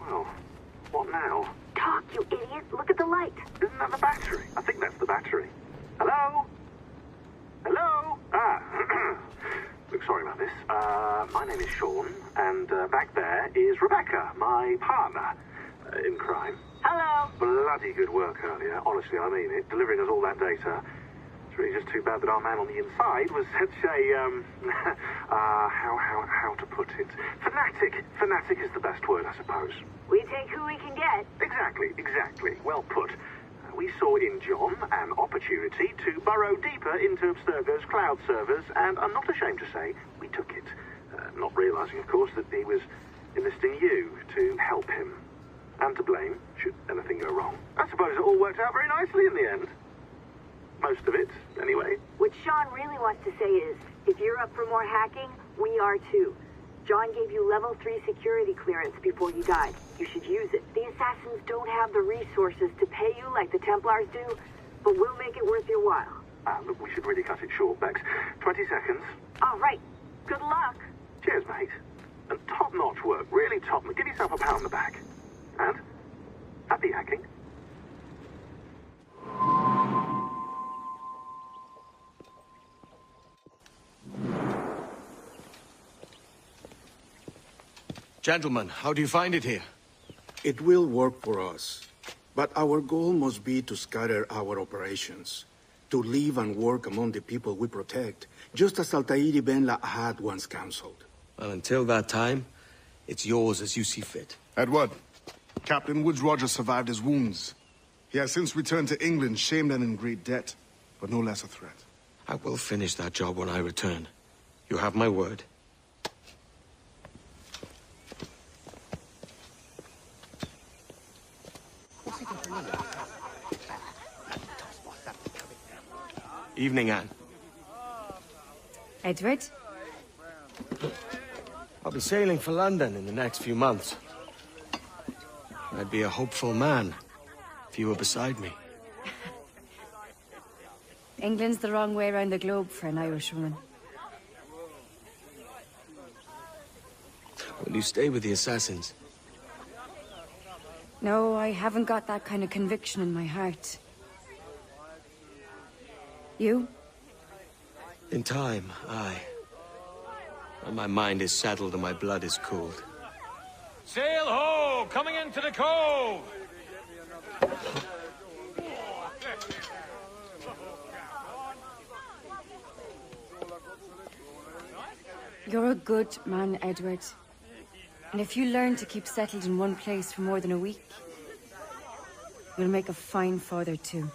Well, what now? Talk, you idiot! Look at the light! Isn't that the battery? I think that's the battery. Hello? Hello? Look, sorry about this. My name is Sean, and back there is Rebecca, my partner in crime. Hello! Bloody good work earlier, honestly, I mean it, delivering us all that data. It's really just too bad that our man on the inside was such a, how to put it? Fanatic. Fanatic is the best word, I suppose. We take who we can get. Exactly. Well put. We saw in John an opportunity to burrow deeper into Abstergo's cloud servers, and I'm not ashamed to say we took it. Not realizing, of course, that he was enlisting you to help him. And to blame, should anything go wrong. I suppose it all worked out very nicely in the end. Most of it, anyway. What Sean really wants to say is, if you're up for more hacking, we are too. John gave you level 3 security clearance before you died. You should use it. The assassins don't have the resources to pay you like the Templars do, but we'll make it worth your while. Look, we should really cut it short, Bex. 20 seconds. All right. Good luck. Cheers, mate. And top-notch work. Really top. Give yourself a pat on the back. And happy hacking. Gentlemen, how do you find it here? It will work for us. But our goal must be to scatter our operations. To live and work among the people we protect, just as Altair ibn La'ahad once counseled. Well, until that time, it's yours as you see fit. Edward, Captain Woodes Rogers survived his wounds. He has since returned to England, shamed and in great debt, but no less a threat. I will finish that job when I return. You have my word. Evening, Anne. Edward? I'll be sailing for London in the next few months. I'd be a hopeful man if you were beside me. England's the wrong way around the globe for an Irishwoman. Will you stay with the assassins? No, I haven't got that kind of conviction in my heart. You? In time, aye. When my mind is settled and my blood is cooled. Sail ho! Coming into the cove! You're a good man, Edward. And if you learn to keep settled in one place for more than a week, you'll make a fine father too.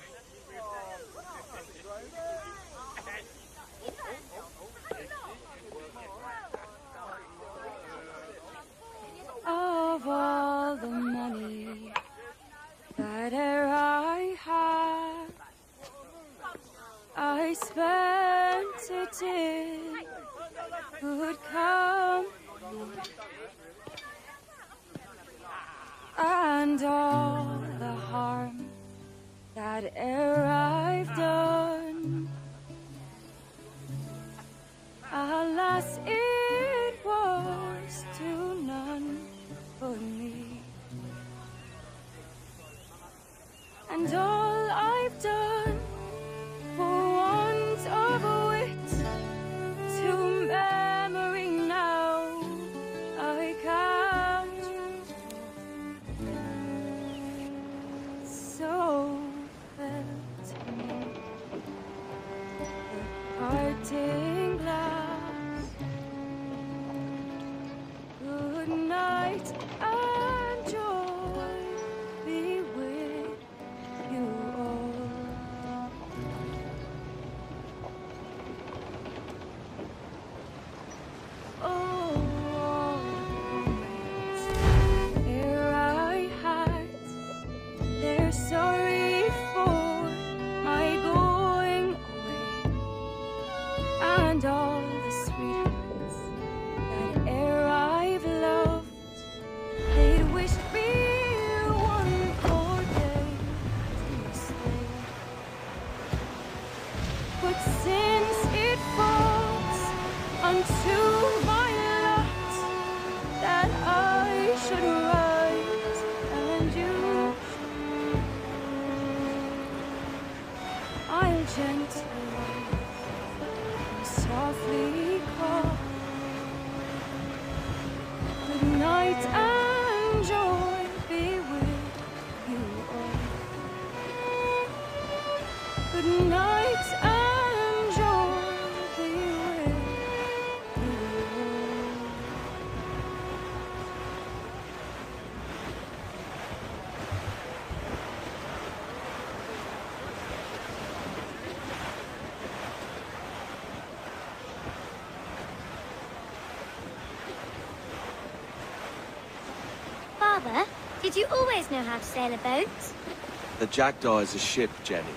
Of all the money that I have, preventative would come, and all the harm that e'er I've done, alas, it was to none but me. And all I've done for want of wit, to memory now I count. So felt the parting glass. Good night and joy be with you all. Oh, always ere I had, they're sorry for my going away, and all the sweethearts that e'er I've loved, they'd wish me one more day to stay. But since it falls unto my lot that I should write and you should, I'll gently and softly call. Good night and joy be with you all. Good night and joy be with you all. Father, did you always know how to sail a boat? The Jackdaw is a ship, Jenny,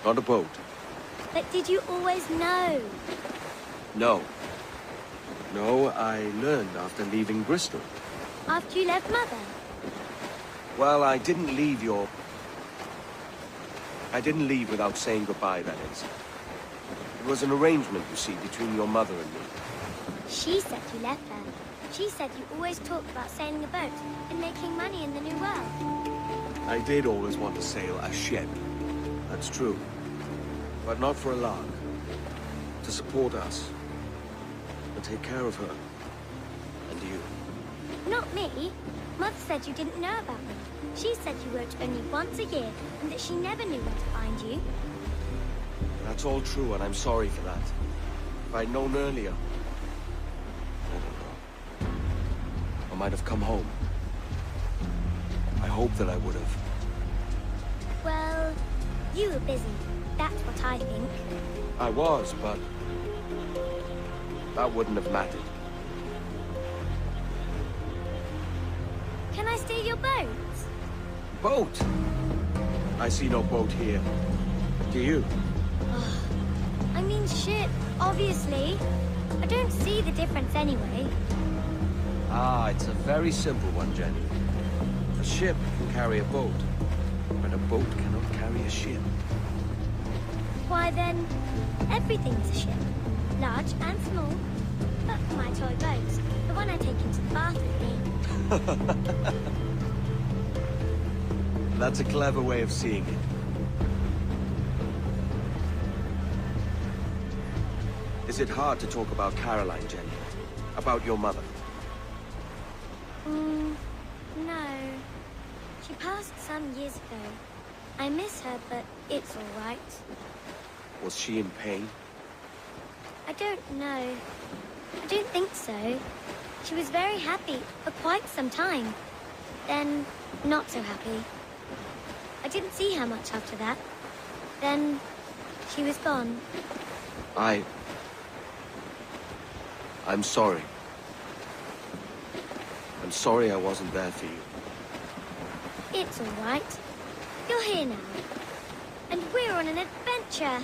not a boat. But did you always know? No. No, I learned after leaving Bristol. After you left Mother? Well, I didn't leave without saying goodbye, that is. It was an arrangement, you see, between your mother and me. She said you left her. She said you always talked about sailing a boat and making money in the New World. I did always want to sail a ship. That's true. But not for a lark. To support us. And take care of her. And you. Not me. Mother said you didn't know about me. She said you worked only once a year and that she never knew where to find you. That's all true, and I'm sorry for that. If I'd known earlier... I don't know. I might have come home. I hope that I would have. Well, you were busy. That's what I think. I was, but... that wouldn't have mattered. Can I steal your boat? Boat? I see no boat here. Do you? I mean ship, obviously. I don't see the difference anyway. Ah, it's a very simple one, Jenny. A ship can carry a boat, but a boat cannot carry a ship. Why then, everything is a ship. Large and small. But for my toy boat, the one I take into the bath with me. That's a clever way of seeing it. Is it hard to talk about Caroline, Jenny? About your mother? No. She passed some years ago. I miss her, but it's all right. Was she in pain? I don't know. I don't think so. She was very happy for quite some time. Then, not so happy. I didn't see her much after that. Then, she was gone. I'm sorry. I'm sorry I wasn't there for you. It's all right. You're here now. And we're on an adventure.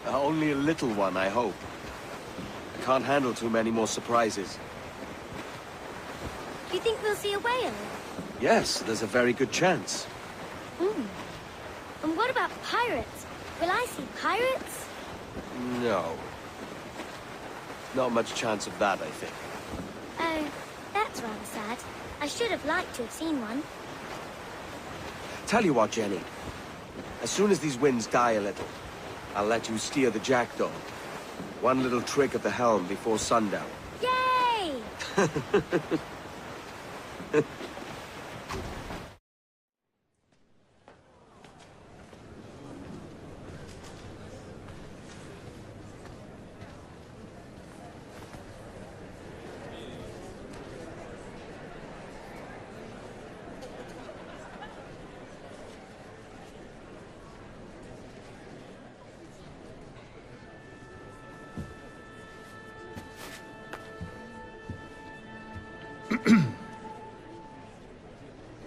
Only a little one, I hope. I can't handle too many more surprises. Do you think we'll see a whale? Yes, there's a very good chance. And what about pirates? Will I see pirates? No. Not much chance of that, I think. Oh, that's rather sad. I should have liked to have seen one. Tell you what, Jenny. As soon as these winds die a little, I'll let you steer the Jackdaw. One little trick at the helm before sundown. Yay!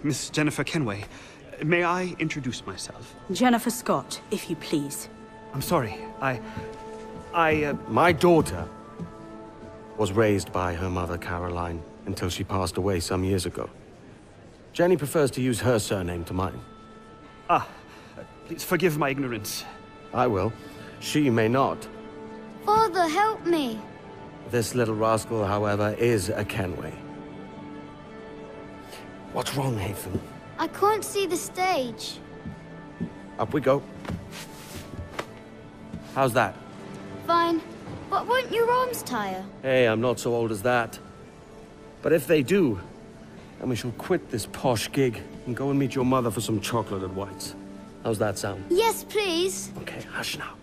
Miss Jennifer Kenway, may I introduce myself? Jennifer Scott, if you please. I'm sorry, My daughter was raised by her mother, Caroline, until she passed away some years ago. Jenny prefers to use her surname to mine. Please forgive my ignorance. I will. She may not. Father, help me. This little rascal, however, is a Kenway. What's wrong, Hafen? I can't see the stage. Up we go. How's that? Fine. But won't your arms tire? Hey, I'm not so old as that. But if they do, then we shall quit this posh gig and go and meet your mother for some chocolate at White's. How's that sound? Yes, please. Okay, hush now.